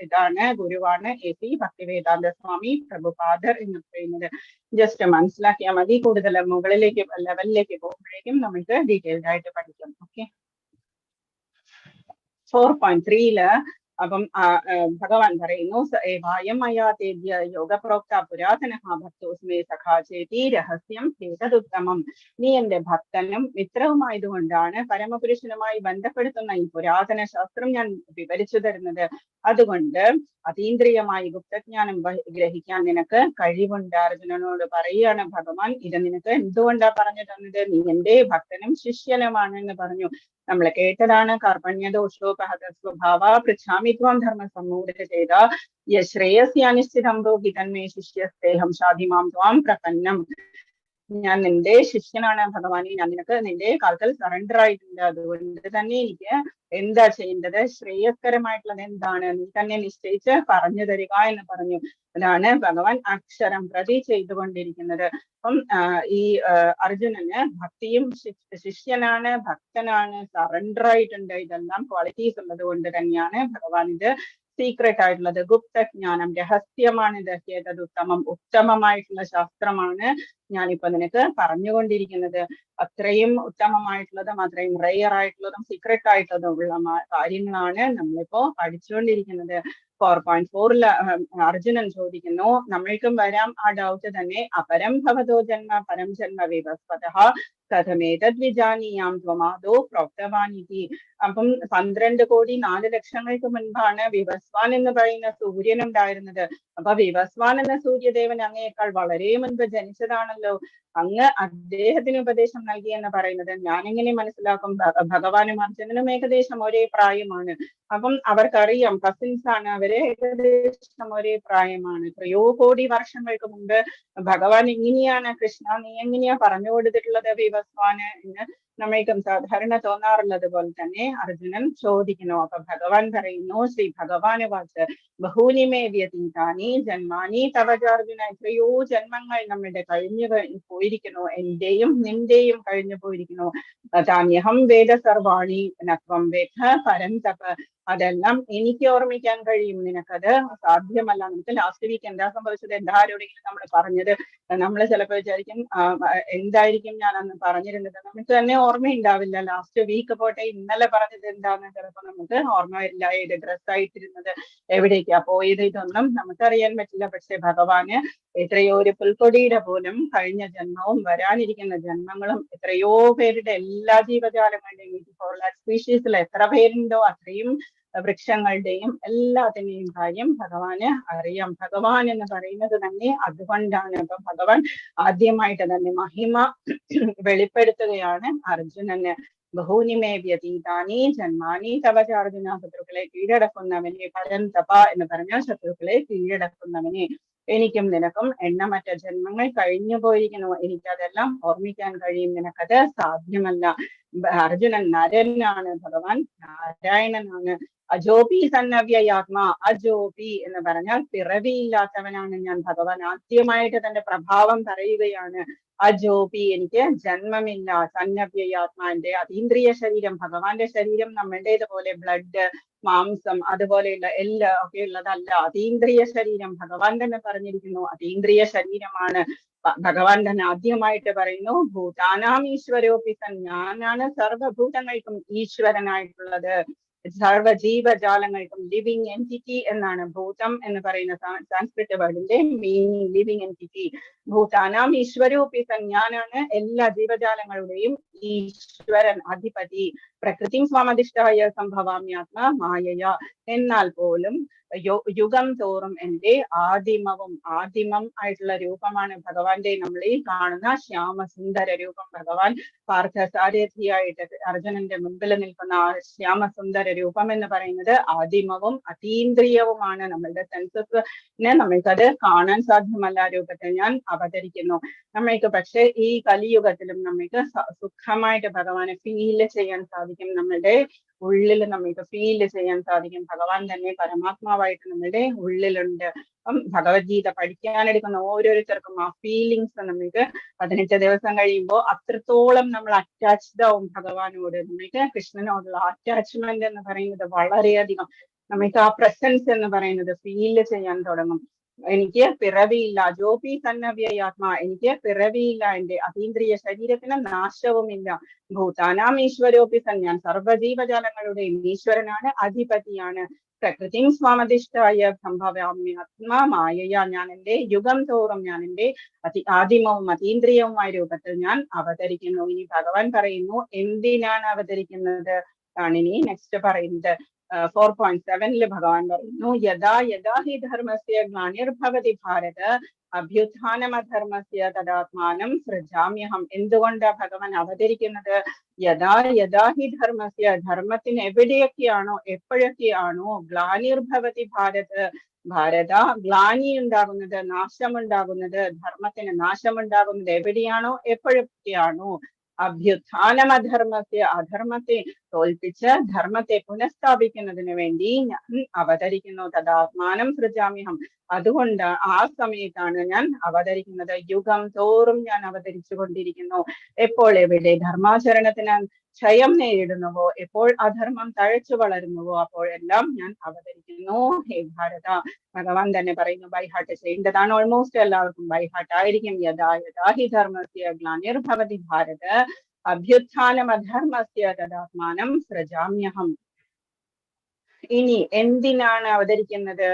ഇതാണ് ഗുരുവാണ് AP ഭക്തിവേദാന്ത സ്വാമി പ്രഭുപാദർ എന്ന് പറയുന്നത്. ജസ്റ്റ് മനസ്സിലാക്കിയാൽ മതി. കൂടുതൽ മുകളിലേക്ക് ലെവലിലേക്ക് പോകുമ്പോഴേക്കും നമുക്ക് ഡീറ്റെയിൽഡ് ആയിട്ട് പഠിക്കാം. ഓക്കെ, 4.3 അപ്പം ഭഗവാൻ പറയുന്നു, ഏവായം മയാതേദ്യ യോഗപ്രോക്ത പുരാതന ഭക്തോസ്മേ സഖാചേതി രഹസ്യം ഏതദുത്തമം. നീ എന്റെ ഭക്തനും മിത്രവുമായതുകൊണ്ടാണ് പരമപുരുഷനുമായി ബന്ധപ്പെടുത്തുന്ന ഈ പുരാതന ശാസ്ത്രം ഞാൻ വിവരിച്ചു തരുന്നത്. അതുകൊണ്ട് അതീന്ദ്രിയമായി ഗുപ്തജ്ഞാനം ഗ്രഹിക്കാൻ നിനക്ക് കഴിവുണ്ട്. അർജുനനോട് പറയുകയാണ് ഭഗവാൻ, ഇത് നിനക്ക് എന്തുകൊണ്ടാ പറഞ്ഞു തന്നത്? നീ എന്റെ ഭക്തനും ശിഷ്യനുമാണ് എന്ന് പറഞ്ഞു. നമ്മൾ കേട്ടതാണ്, കർമ്മണ്യദോഷോപഹത സ്വഭാവ പൃച്ഛാമിത്വം ധർമ്മ സമ്മൂഢ ചെയ്ത ശ്രേയസ്യാനിശ്ചിതം രോഹിതന്മേ ശിഷ്യസ്തേഹം ഷാധിമാം ത്വാം പ്രപന്നം. ഞാൻ നിന്റെ ശിഷ്യനാണ് ഭഗവാനെ, ഞാൻ നിനക്ക് നിന്റെ കാൽക്കൽ സറണ്ടർ ആയിട്ടുണ്ട്. അതുകൊണ്ട് തന്നെ എനിക്ക് എന്താ ചെയ്യേണ്ടത്, ശ്രേയസ്കരമായിട്ടുള്ളത് എന്താണ് നീ തന്നെ നിശ്ചയിച്ച് പറഞ്ഞു തരിക എന്ന് പറഞ്ഞു. അതാണ് ഭഗവാൻ അക്ഷരം പ്രതി ചെയ്തുകൊണ്ടിരിക്കുന്നത്. അപ്പം ഈ അർജുനന് ഭക്തിയും ശിഷ്യനാണ്, ഭക്തനാണ്, സറണ്ടർ ആയിട്ടുണ്ട്. ഇതെല്ലാം ക്വാളിറ്റീസ് ഉള്ളത് കൊണ്ട് തന്നെയാണ് ഭഗവാൻ ഇത് സീക്രട്ട് ആയിട്ടുള്ളത്, ഗുപ്തജ്ഞാനം, രഹസ്യമാണിത്, ഏതദുത്തമം, ഉത്തമമായിട്ടുള്ള ശാസ്ത്രമാണ് ഞാനിപ്പോ നിനക്ക് പറഞ്ഞുകൊണ്ടിരിക്കുന്നത്. അത്രയും ഉത്തമമായിട്ടുള്ളതും അത്രയും റെയർ ആയിട്ടുള്ളതും സീക്രട്ട് ആയിട്ടുള്ളതും ഉള്ള കാര്യങ്ങളാണ് നമ്മളിപ്പോ പഠിച്ചുകൊണ്ടിരിക്കുന്നത്. 4.4 അർജുനൻ ചോദിക്കുന്നു, നമ്മൾക്കും വരാം ആ ഡൗട്ട് തന്നെ, അപരം ഭവതോ ജന്മ പരം ജന്മ വിവസ്വതഃ കഥമേതദ് വിജാനീയാം ത്വമാദോ പ്രോക്തവാനിതി. അപ്പം 12,04,00,000 മുൻപാണ് വിവസ്വാൻ എന്ന് പറയുന്ന സൂര്യൻ ഉണ്ടായിരുന്നത്. അപ്പൊ വിവസ്വാൻ എന്ന സൂര്യദേവൻ അങ്ങയേക്കാൾ വളരെ മുൻപ് ജനിച്ചതാണല്ലോ. അങ്ങ് അദ്ദേഹത്തിന് ഉപദേശം നൽകി എന്ന് പറയുന്നത് ഞാൻ എങ്ങനെ മനസ്സിലാക്കും? ഭഗവാനും അർജുനനും ഏകദേശം ഒരേ പ്രായമാണ്. അപ്പം അവർക്കറിയാം, കസിൻസ് ആണ് അവര്, ഏകദേശം ഒരേ പ്രായമാണ്. എത്രയോ കോടി വർഷങ്ങൾക്ക് മുമ്പ് ഭഗവാൻ എങ്ങനെയാണ്, കൃഷ്ണ നീ എങ്ങനെയാ പറഞ്ഞു കൊടുത്തിട്ടുള്ളത് വിവസ്വാന് എന്ന് നമ്മൾക്കും സാധാരണ തോന്നാറുള്ളത് പോലെ തന്നെ അർജുനൻ ചോദിക്കുന്നു. അപ്പൊ ഭഗവാൻ പറയുന്നു, ശ്രീ ഭഗവാന് വാച്ച് ബഹൂനി മേ വ്യതീതാനി ജന്മാനി തവജാർജുന. എത്രയോ ജന്മങ്ങൾ നമ്മുടെ കഴിഞ്ഞു പോയിരിക്കുന്നു, എന്റെയും നിന്റെയും കഴിഞ്ഞു പോയിരിക്കുന്നു. താന്യഹം വേദ സർവാണി നത്വം വേദ പരന്തപ. അതെല്ലാം എനിക്ക് ഓർമ്മിക്കാൻ കഴിയും, നിനക്കത് സാധ്യമല്ല. നമുക്ക് ലാസ്റ്റ് വീക്ക് എന്താ സംഭവിച്ചത്, എന്താരോടെങ്കിലും നമ്മൾ പറഞ്ഞത് നമ്മൾ ചിലപ്പോൾ വിചാരിക്കും എന്തായിരിക്കും ഞാൻ അന്ന് പറഞ്ഞിരുന്നത്, നമുക്ക് തന്നെ ഓർമ്മയുണ്ടാവില്ല. ലാസ്റ്റ് വീക്ക് പോട്ടെ, ഇന്നലെ പറഞ്ഞത് എന്താന്ന് ചിലപ്പോൾ നമുക്ക് ഓർമ്മ വരില്ല. ഏത് ഡ്രസ് ആയിട്ടിരുന്നത്, എവിടേക്കാ പോയത്, ഇതൊന്നും നമുക്കറിയാൻ പറ്റില്ല. പക്ഷെ ഭഗവാന് എത്രയോ ഒരു പുൽക്കൊടിയുടെ പോലും കഴിഞ്ഞ ജന്മവും വരാനിരിക്കുന്ന ജന്മങ്ങളും എത്രയോ പേരുടെ എല്ലാ ജീവജാലങ്ങളുടെയും 4 lakh സ്പീഷീസിൽ എത്ര പേരുണ്ടോ അത്രയും വൃക്ഷങ്ങളുടെയും എല്ലാത്തിന്റെയും കാര്യം ഭഗവാന് അറിയാം. ഭഗവാൻ എന്ന് പറയുന്നത് തന്നെ അതുകൊണ്ടാണ്. അപ്പൊ ഭഗവാൻ ആദ്യമായിട്ട് തന്നെ മഹിമ വെളിപ്പെടുത്തുകയാണ് അർജുനന്. ബഹൂനി മേ വ്യതീതാനി ജന്മാനി തവചാർജുന. ശത്രുക്കളെ കീഴടക്കുന്നവനെ, പരന്തപ എന്ന് പറഞ്ഞാൽ ശത്രുക്കളെ കീഴടക്കുന്നവനെ. എനിക്കും നിനക്കും എണ്ണമറ്റ ജന്മങ്ങൾ കഴിഞ്ഞു പോയിരിക്കുന്നു, എനിക്കതെല്ലാം ഓർമ്മിക്കാൻ കഴിയും, നിനക്കത് സാധ്യമല്ല. അർജുനൻ നരനാണ്, ഭഗവാൻ നാരായണനാണ്. അജോപി സന്നവ്യയാത്മാ. അജോപി എന്ന് പറഞ്ഞാൽ പിറവിയില്ലാത്തവനാണ് ഞാൻ. ഭഗവാൻ ആദ്യമായിട്ട് തന്റെ പ്രഭാവം പറയുകയാണ്. അജോപി എനിക്ക് ജന്മമില്ല. സന്നവ്യയാത്മാ എന്റെ അതീന്ദ്രിയ ശരീരം, ഭഗവാന്റെ ശരീരം നമ്മളുടേതുപോലെ ബ്ലഡ്, മാംസം അതുപോലെയുള്ള എല്ലാം ഒക്കെ ഉള്ളതല്ല. അതീന്ദ്രിയ ശരീരം ഭഗവാൻ തന്നെ പറഞ്ഞിരിക്കുന്നു, അതീന്ദ്രിയ ശരീരമാണ്. ഭഗവാൻ തന്നെ ആദ്യമായിട്ട് പറയുന്നു, ഭൂതാനാം ഈശ്വരോപി സൻ, ഞാനാണ് സർവഭൂതങ്ങൾക്കും ഈശ്വരനായിട്ടുള്ളത്, സർവജീവജാലങ്ങൾക്കും ലിവിങ് എൻറ്റിറ്റി എന്നാണ് ഭൂതം എന്ന് പറയുന്ന സാൻസ്ക്രിറ്റ് വേർഡിന്റെ മീനിങ്, ലിവിങ് എൻറ്റിറ്റി. ഭൂതാനാം ഈശ്വരോപി സൻ, ഞാനാണ് എല്ലാ ജീവജാലങ്ങളുടെയും ഈശ്വരൻ, അധിപതി. പ്രകൃതി സ്വാമധിഷ്ഠായ സംഭവാമ്യാത്മാ മായയ, എന്നാൽ പോലും യുഗം തോറും എന്റെ ആദിമം ആയിട്ടുള്ള രൂപമാണ് ഭഗവാന്റെ നമ്മൾ ഈ കാണുന്ന ശ്യാമസുന്ദര രൂപം. ഭഗവാൻ പാർത്ഥസാരഥിയായിട്ട് അർജുനന്റെ മുമ്പിൽ നിൽക്കുന്ന ആ ശ്യാമസുന്ദര രൂപം എന്ന് പറയുന്നത് ആദിമവും അതീന്ദ്രിയവുമാണ്. നമ്മളുടെ സെൻസസിന് നമ്മൾക്കത് കാണാൻ സാധ്യമല്ല രൂപത്തിൽ ഞാൻ അവതരിക്കുന്നു. നമ്മൾക്ക് പക്ഷെ ഈ കലിയുഗത്തിലും നമ്മൾക്ക് സുഖമായിട്ട് ഭഗവാനെ ഫീല് ചെയ്യാൻ സാധിക്കും. നമ്മളുടെ ഉള്ളിൽ നമ്മൾക്ക് ഫീല് ചെയ്യാൻ സാധിക്കും. ഭഗവാൻ തന്നെ പരമാത്മാവായിട്ട് നമ്മളുടെ ഉള്ളിലുണ്ട്. അപ്പം ഭഗവത്ഗീത പഠിക്കാനെടുക്കുന്ന ഓരോരുത്തർക്കും ആ ഫീലിങ്സ് നമ്മൾക്ക് 18 ദിവസം കഴിയുമ്പോൾ അത്രത്തോളം നമ്മൾ അറ്റാച്ച്ഡ് ആവും ഭഗവാനോട്. നമ്മൾക്ക് കൃഷ്ണനോടുള്ള അറ്റാച്ച്മെന്റ് എന്ന് പറയുന്നത് വളരെയധികം, നമ്മൾക്ക് ആ പ്രസൻസ് എന്ന് പറയുന്നത് ഫീല് ചെയ്യാൻ തുടങ്ങും. എനിക്ക് പിറവിയില്ല, ജോപി സന്നവ്യയാത്മാ, എനിക്ക് പിറവിയില്ല, എന്റെ അതീന്ദ്രിയ ശരീരത്തിന് നാശവുമില്ല. ഭൂതാനാം ഈശ്വരോപി സൻ, ഞാൻ സർവജീവജാലങ്ങളുടെയും ഈശ്വരനാണ്, അധിപതിയാണ്. പ്രകൃതി സ്വാമധിഷ്ഠായ സംഭവാമ്യാത്മാ മായയ, ഞാൻ എന്റെ യുഗം തോറും ഞാൻ എന്റെ ആദിമവും അതീന്ദ്രിയവുമായ രൂപത്തിൽ ഞാൻ അവതരിക്കുന്നു. ഇനി ഭഗവാൻ പറയുന്നു എന്തിനാണ് അവതരിക്കുന്നത് ആണിനി നെക്സ്റ്റ് പറയുന്നത്. 4.7 ഭഗവാൻ പറയുന്നു, യഥാ യഥാ ഹി ധർമ്മസ്യ ഗ്ലാനിർഭവതി ഭാരത അഭ്യുത്ഥാനമധർമ്മസ്യ തദാത്മാനം സൃജാമ്യഹം. എന്തുകൊണ്ടാ ഭഗവാൻ അവതരിക്കുന്നത്? യഥാ യഥാ ഹി ധർമ്മസ്യ, ധർമ്മത്തിന് എവിടെയൊക്കെയാണോ എപ്പോഴൊക്കെയാണോ ഗ്ലാനിർഭവതി ഭാരത ഗ്ലാനി ഉണ്ടാകുന്നത്, നാശമുണ്ടാകുന്നത്, ധർമ്മത്തിന് നാശമുണ്ടാകുന്നത് എവിടെയാണോ എപ്പോഴൊക്കെയാണോ അഭ്യുത്ഥാനമധർമ്മസ്യ, അധർമ്മത്തെ തോൽപ്പിച്ച് ധർമ്മത്തെ പുനഃസ്ഥാപിക്കുന്നതിന് വേണ്ടി ഞാൻ അവതരിക്കുന്നു. തദാത്മാനം സൃജാമ്യഹം, അതുകൊണ്ട് ആ സമയത്താണ് ഞാൻ അവതരിക്കുന്നത്. യുഗം തോറും ഞാൻ അവതരിച്ചു കൊണ്ടിരിക്കുന്നു. എപ്പോൾ എവിടെ ധർമാചരണത്തിന് ക്ഷയം നേരിടുന്നുവോ, എപ്പോൾ അധർമ്മം തഴച്ചു വളരുന്നുവോ, അപ്പോഴെല്ലാം ഞാൻ അവതരിക്കുന്നു. ഹേ ഭാരത, ഭഗവാൻ തന്നെ പറയുന്നു, ബൈഹാർട്ട് ചെയ്യേണ്ടതാണ്. ഓൾമോസ്റ്റ് എല്ലാവർക്കും ബൈഹാർട്ട് ആയിരിക്കും. യഥാ യഥാ ഹി ധർമ്മസ്യ ഗ്ലാനിർഭവതി ഭാരത അഭ്യുത്ഥാനം അധർമ്മസ്യ തദാത്മാനം സൃജാമ്യഹം. ഇനി എന്തിനാണ് അവതരിക്കുന്നത്?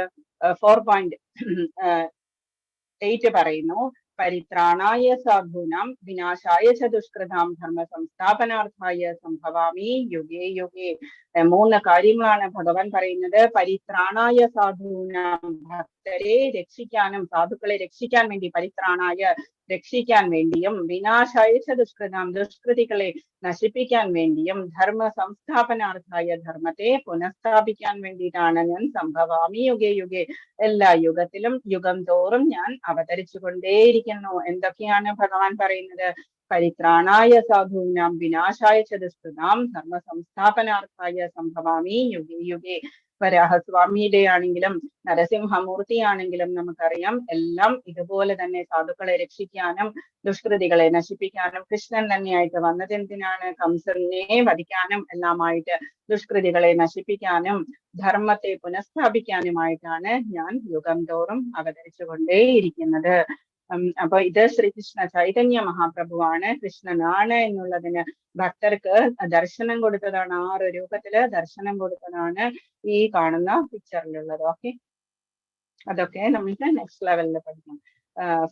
4.8 പറയുന്നു, പരിത്രാണായ സാധൂനാം വിനാശായ ച ദുഷ്കൃതാം ധർമ്മ സംസ്ഥാപനാർത്ഥായ സംഭവാമി യുഗേ യുഗേ. 3 കാര്യങ്ങളാണ് ഭഗവാൻ പറയുന്നത്. പരിത്രാണായ സാധൂനാം, ഭക്തരെ രക്ഷിക്കാനും സാധുക്കളെ രക്ഷിക്കാൻ വേണ്ടി, പരിത്രാണായ രക്ഷിക്കാൻ വേണ്ടിയും, വിനാശായ ച ദുഷ്കൃതാം ദുഷ്കൃതികളെ നശിപ്പിക്കാൻ വേണ്ടിയും, ധർമ്മ സംസ്ഥാപനാർത്ഥായ ധർമ്മത്തെ പുനഃസ്ഥാപിക്കാൻ വേണ്ടിയിട്ടാണ് ഞാൻ സംഭവാമി യുഗേ യുഗേ, എല്ലാ യുഗത്തിലും യുഗം തോറും ഞാൻ അവതരിച്ചു കൊണ്ടേയിരിക്കുന്നു. എന്തൊക്കെയാണ് ഭഗവാൻ പറയുന്നത്? പരിത്രാണായ സാധൂനാം വിനാശായ ച ദുഷ്കൃതാം ധർമ്മ സംസ്ഥാപനാർത്ഥായ സംഭവാമി യുഗേ യുഗേ. വരാഹസ്വാമിയുടെ ആണെങ്കിലും നരസിംഹമൂർത്തിയാണെങ്കിലും നമുക്കറിയാം, എല്ലാം ഇതുപോലെ തന്നെ സാധുക്കളെ രക്ഷിക്കാനും ദുഷ്കൃതികളെ നശിപ്പിക്കാനും. കൃഷ്ണൻ തന്നെയായിട്ട് വന്നത് എന്തിനാണ്? കംസനെ വധിക്കാനും എല്ലാമായിട്ട്, ദുഷ്കൃതികളെ നശിപ്പിക്കാനും ധർമ്മത്തെ പുനഃസ്ഥാപിക്കാനുമായിട്ടാണ് ഞാൻ യുഗം തോറും അവതരിച്ചു കൊണ്ടേയിരിക്കുന്നത്. അപ്പൊ ഇത് ശ്രീകൃഷ്ണ ചൈതന്യ മഹാപ്രഭുവാണ്, കൃഷ്ണനാണ് എന്നുള്ളതിന് ഭക്തർക്ക് ദർശനം കൊടുത്തതാണ്. 6 രൂപത്തില് ദർശനം കൊടുത്തതാണ് ഈ കാണുന്ന പിക്ചറിലുള്ളത്. ഓക്കെ, അതൊക്കെ നമുക്ക് നെക്സ്റ്റ് ലെവലിൽ പഠിക്കാം.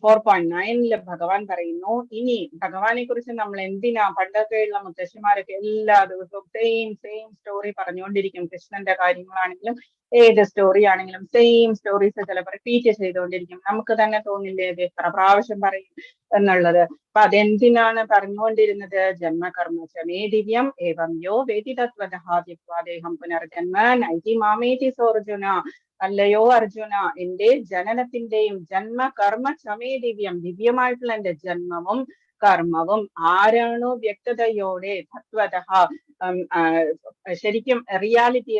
4.9 ഭഗവാൻ പറയുന്നു, ഇനി ഭഗവാനെ കുറിച്ച് നമ്മൾ എന്തിനാ, പണ്ടൊക്കെയുള്ള മുത്തശ്ശിമാരൊക്കെ എല്ലാ ദിവസവും സെയിം സ്റ്റോറി പറഞ്ഞുകൊണ്ടിരിക്കും. കൃഷ്ണന്റെ കാര്യങ്ങളാണെങ്കിലും ഏത് സ്റ്റോറി ആണെങ്കിലും സെയിം സ്റ്റോറീസ് ചിലപ്പോൾ റിപ്പീറ്റ് ചെയ്തുകൊണ്ടിരിക്കും. നമുക്ക് തന്നെ തോന്നില്ലേ ഇത് എത്ര പ്രാവശ്യം പറയും എന്നുള്ളത്. അപ്പൊ അതെന്തിനാണ് പറഞ്ഞുകൊണ്ടിരുന്നത്? ജന്മകർമ്മ ചമേ ദിവ്യം ഏവം യോ വേദി തത്വദേഹം പുനർജന്മ നൈതി മാമേതി സോർജുന. അല്ലയോ അർജുന, എന്റെ ജനനത്തിന്റെയും ജന്മകർമ്മ ചമേ ദിവ്യം, ദിവ്യമായിട്ടുള്ള എന്റെ ജന്മവും കർമ്മവും ആരാണോ വ്യക്തതയോടെ തത്വതഃ ശരിക്കും റിയാലിറ്റി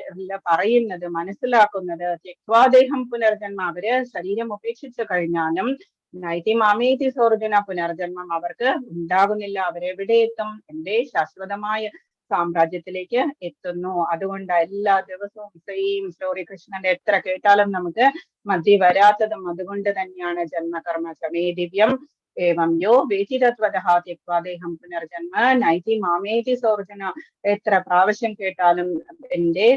പറയുന്നത്, മനസ്സിലാക്കുന്നത്, ത്യക്വാദേഹം പുനർജന്മ, അവര് ശരീരം ഉപേക്ഷിച്ചു കഴിഞ്ഞാലും നൈതി മാമേതി സോർജുന പുനർജന്മം അവർക്ക് ഉണ്ടാകുന്നില്ല. അവരെവിടെ എത്തും? എന്റെ ശാശ്വതമായ സാമ്രാജ്യത്തിലേക്ക് എത്തുന്നു. അതുകൊണ്ട് എല്ലാ ദിവസവും സെയിം സ്റ്റോറി കൃഷ്ണന്റെ എത്ര കേട്ടാലും നമുക്ക് മതി വരാത്തതും അതുകൊണ്ട് തന്നെയാണ്. ജന്മകർമ്മ ചമേ ദിവ്യം ഏവം യോ വേചിതത്വതഃ ത്യക്ത്വാ ദേഹം പുനർജന്മ നൈതി മാമേതി സോർജുന. എത്ര പ്രാവശ്യം കേട്ടാലും എന്റെ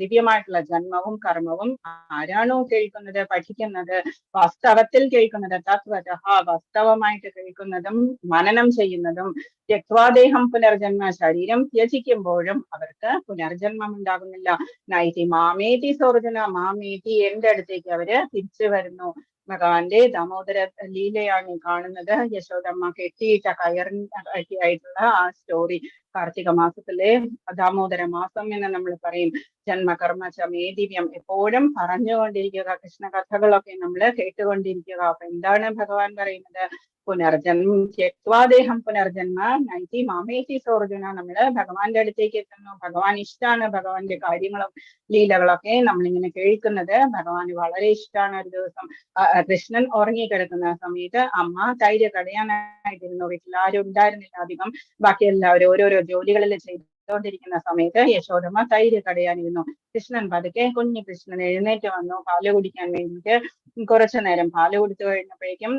ദിവ്യമായിട്ടുള്ള ജന്മവും കർമ്മവും ആരാണോ കേൾക്കുന്നത്, പഠിക്കുന്നത്, വാസ്തവത്തിൽ കേൾക്കുന്നത്, തത്വതഃ വാസ്തവമായിട്ട് കേൾക്കുന്നതും മനനം ചെയ്യുന്നതും, ത്യക്വാദേഹം പുനർജന്മ ശരീരം ത്യജിക്കുമ്പോഴും അവർക്ക് പുനർജന്മം ഉണ്ടാകുന്നില്ല. നൈതി മാമേതി സോർജുന മാമേതി എന്റെ അടുത്തേക്ക് അവര് തിരിച്ചു വരുന്നു. ഭഗവാന്റെ ദാമോദര ലീലയാണ് കാണുന്നത്. യശോദമ്മ കെട്ടിയിട്ട കയറിനായിട്ടുള്ള ആ സ്റ്റോറി. കാർത്തിക മാസത്തിലെ ദാമോദര മാസം എന്ന് നമ്മൾ പറയും. ജന്മകർമ്മ ചമേ ദിവ്യം എപ്പോഴും പറഞ്ഞുകൊണ്ടിരിക്കുക, കൃഷ്ണ കഥകളൊക്കെ നമ്മൾ കേട്ടുകൊണ്ടിരിക്കുക. അപ്പൊ എന്താണ് ഭഗവാൻ പറയുന്നത്? പുനർജന്മം ത്യക്വാദേഹം പുനർജന്മ നൈതി മാമേതി സോർജുന. നമ്മള് ഭഗവാന്റെ അടുത്തേക്ക് എത്തുന്നു. ഭഗവാൻ ഇഷ്ടമാണ്. ഭഗവാന്റെ കാര്യങ്ങളും ലീലകളൊക്കെ നമ്മളിങ്ങനെ കേൾക്കുന്നത് ഭഗവാന് വളരെ ഇഷ്ടമാണ്. ഒരു ദിവസം കൃഷ്ണൻ ഉറങ്ങിക്കിടക്കുന്ന സമയത്ത് അമ്മ തൈര് കടയാനായിട്ടിരുന്നു. വീട്ടിൽ ആരും ഉണ്ടായിരുന്നില്ല അധികം. ബാക്കി എല്ലാവരും ഓരോരോ ജോലികളിൽ ചെയ്തുകൊണ്ടിരിക്കുന്ന സമയത്ത് യശോദമ്മ തൈര് കടയാനിരുന്നു. കൃഷ്ണൻ പതുക്കെ, കുഞ്ഞു കൃഷ്ണൻ എഴുന്നേറ്റ് വന്നു പാല് കുടിക്കാൻ വേണ്ടിയിട്ട്. കുറച്ചു നേരം പാല് കുടിച്ചു കഴിഞ്ഞപ്പോഴേക്കും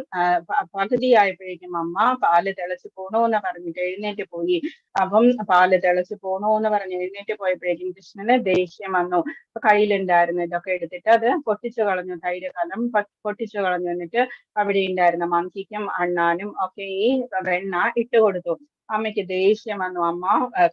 പകുതിയായപ്പോഴേക്കും അമ്മ പാല് തിളച്ച് പോണോ എന്ന് പറഞ്ഞിട്ട് എഴുന്നേറ്റ് പോയി. അപ്പം പാല് തിളച്ച് പോണോ എന്ന് പറഞ്ഞ് എഴുന്നേറ്റ് പോയപ്പോഴേക്കും കൃഷ്ണന് ദേഷ്യം വന്നു. കയ്യിലുണ്ടായിരുന്നു ഇതൊക്കെ എടുത്തിട്ട് അത് പൊട്ടിച്ചു കളഞ്ഞു. തൈര് കലം പൊട്ടിച്ചു കളഞ്ഞു. എന്നിട്ട് അവിടെ ഉണ്ടായിരുന്ന മങ്കിക്കും അണ്ണാനും ഒക്കെ ഈ വെണ്ണ ഇട്ട് കൊടുത്തു. അമ്മയ്ക്ക് ദേഷ്യം വന്നു. അമ്മ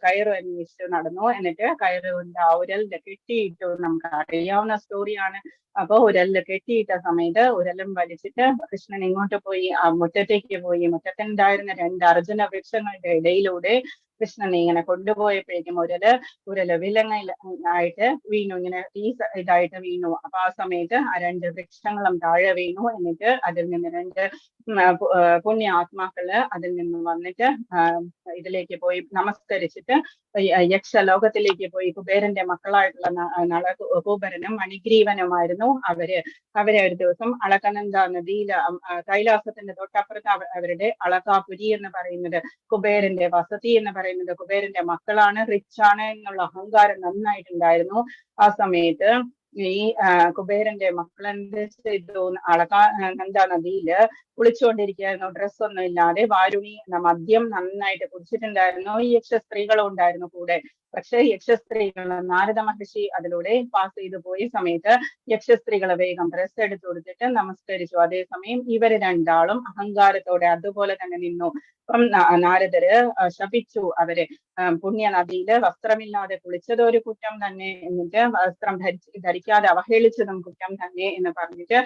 കയറ് അന്വേഷിച്ച് നടന്നു. എന്നിട്ട് കയറ് കൊണ്ട് ആ ഉരലിന്റെ കെട്ടിയിട്ടു. നമുക്ക് അറിയാവുന്ന സ്റ്റോറിയാണ്. അപ്പൊ ഉരലില് കെട്ടിയിട്ട സമയത്ത് ഉരലും വലിച്ചിട്ട് കൃഷ്ണൻ ഇങ്ങോട്ട് പോയി, ആ മുറ്റത്തേക്ക് പോയി. മുറ്റത്തുണ്ടായിരുന്ന 2 അർജുന വൃക്ഷങ്ങളുടെ ഇടയിലൂടെ കൃഷ്ണനെ ഇങ്ങനെ കൊണ്ടുപോയപ്പോഴേക്കും ഉരല് വിലങ്ങായിട്ട് വീണു. ഇങ്ങനെ ഇതായിട്ട് വീണു. അപ്പൊ ആ സമയത്ത് ആ 2 വൃക്ഷങ്ങളും താഴെ വീണു. എന്നിട്ട് അതിൽ നിന്ന് 2 പുണ്യ ആത്മാക്കള് അതിൽ നിന്ന് വന്നിട്ട് ഇതിലേക്ക് പോയി നമസ്കരിച്ചിട്ട് യക്ഷലോകത്തിലേക്ക് പോയി. കുബേരന്റെ മക്കളായിട്ടുള്ള നളകൂബരനും മണിഗ്രീവനുമായിരുന്നു അവര്. ഒരു ദിവസം അളകനന്ദ നദിയില് കൈലാസത്തിന്റെ തൊട്ടപ്പുറത്ത് അവരുടെ അളകാപുരി എന്ന് പറയുന്നത്, കുബേരന്റെ വസതി എന്ന് പറയുന്നത്, കുബേരന്റെ മക്കളാണ്, റിച്ച് ആണ് എന്നുള്ള അഹങ്കാരം നന്നായിട്ടുണ്ടായിരുന്നു. ആ സമയത്ത് ഈ കുബേരന്റെ മക്കളെന്ത് ചെയ്തു? അളകാനന്ദ നദിയില് കുളിച്ചുകൊണ്ടിരിക്കുകയായിരുന്നു. ഡ്രസ്സൊന്നും ഇല്ലാതെ. വാരുണി മദ്യം നന്നായിട്ട് കുടിച്ചിട്ടുണ്ടായിരുന്നു. ഈ യക്ഷ സ്ത്രീകളും ഉണ്ടായിരുന്നു കൂടെ. പക്ഷെ യക്ഷസ്ത്രീകൾ, നാരദ മഹർഷി അതിലൂടെ പാസ് ചെയ്തു പോയ സമയത്ത് യക്ഷസ്ത്രീകളെ വേഗം ഡ്രസ്സ് എടുത്തു കൊടുത്തിട്ട് നമസ്കരിച്ചു. അതേസമയം ഇവര് രണ്ടാളും അഹങ്കാരത്തോടെ അതുപോലെ തന്നെ നിന്നു. അപ്പം നാരദര് ശപിച്ചു അവരെ. പുണ്യ നദിയില് വസ്ത്രമില്ലാതെ കുളിച്ചത് ഒരു കുറ്റം തന്നെ, എന്നിട്ട് വസ്ത്രം ധരിക്കാതെ അവഹേളിച്ചതും കുറ്റം തന്നെ എന്ന് പറഞ്ഞിട്ട്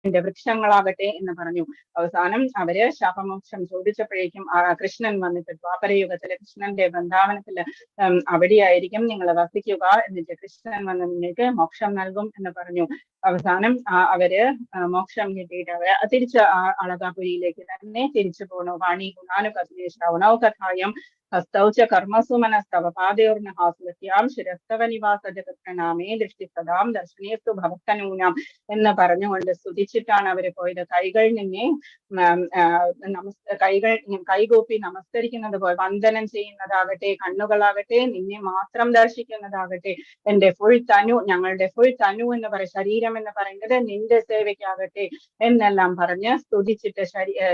2 വൃക്ഷങ്ങളാകട്ടെ എന്ന് പറഞ്ഞു. അവസാനം അവര് ശാപമോക്ഷം ചോദിച്ചപ്പോഴേക്കും കൃഷ്ണൻ വന്നിട്ട്, ദ്വാപരയുഗത്തിലെ കൃഷ്ണന്റെ വൃന്ദാവനത്തില് അവിടെയായിരിക്കും നിങ്ങൾ വസിക്കുക, എന്നിട്ട് കൃഷ്ണൻ വന്ന് നിങ്ങൾക്ക് മോക്ഷം നൽകും എന്ന് പറഞ്ഞു. അവസാനം അവര് മോക്ഷം കിട്ടിയിട്ട് അവര് തിരിച്ച് അളകാപുരിയിലേക്ക് തന്നെ തിരിച്ചു പോണു. വാണി ഗുണാനുപത്നി ശ്രവണോ കഥായം ഹസ്തൗച കർമ്മസു മനസ്തവ പാദയോർണഹാസ്ലത്യാം ശിരസ്തവ നിവാസ ജഗത്പ്രണാമേ ദൃഷ്ടി സദാം ദർശനേസ്തു ഭക്തനൂനാം എന്ന് പറഞ്ഞുകൊണ്ട് സ്തുതിച്ചിട്ടാണ് അവര് പോയത്. കൈകൂപ്പി നമസ്കരിക്കുന്നത് പോലെ വന്ദനം ചെയ്യുന്നതാകട്ടെ, കണ്ണുകളാകട്ടെ നിന്നെ മാത്രം ദർശിക്കുന്നതാകട്ടെ, ഞങ്ങളുടെ ഫുൾ തനു എന്ന് പറയും, ശരീരം എന്ന് പറയുന്നത് നിന്റെ സേവയ്ക്കാകട്ടെ എന്നെല്ലാം പറഞ്ഞ് സ്തുതിച്ചിട്ട്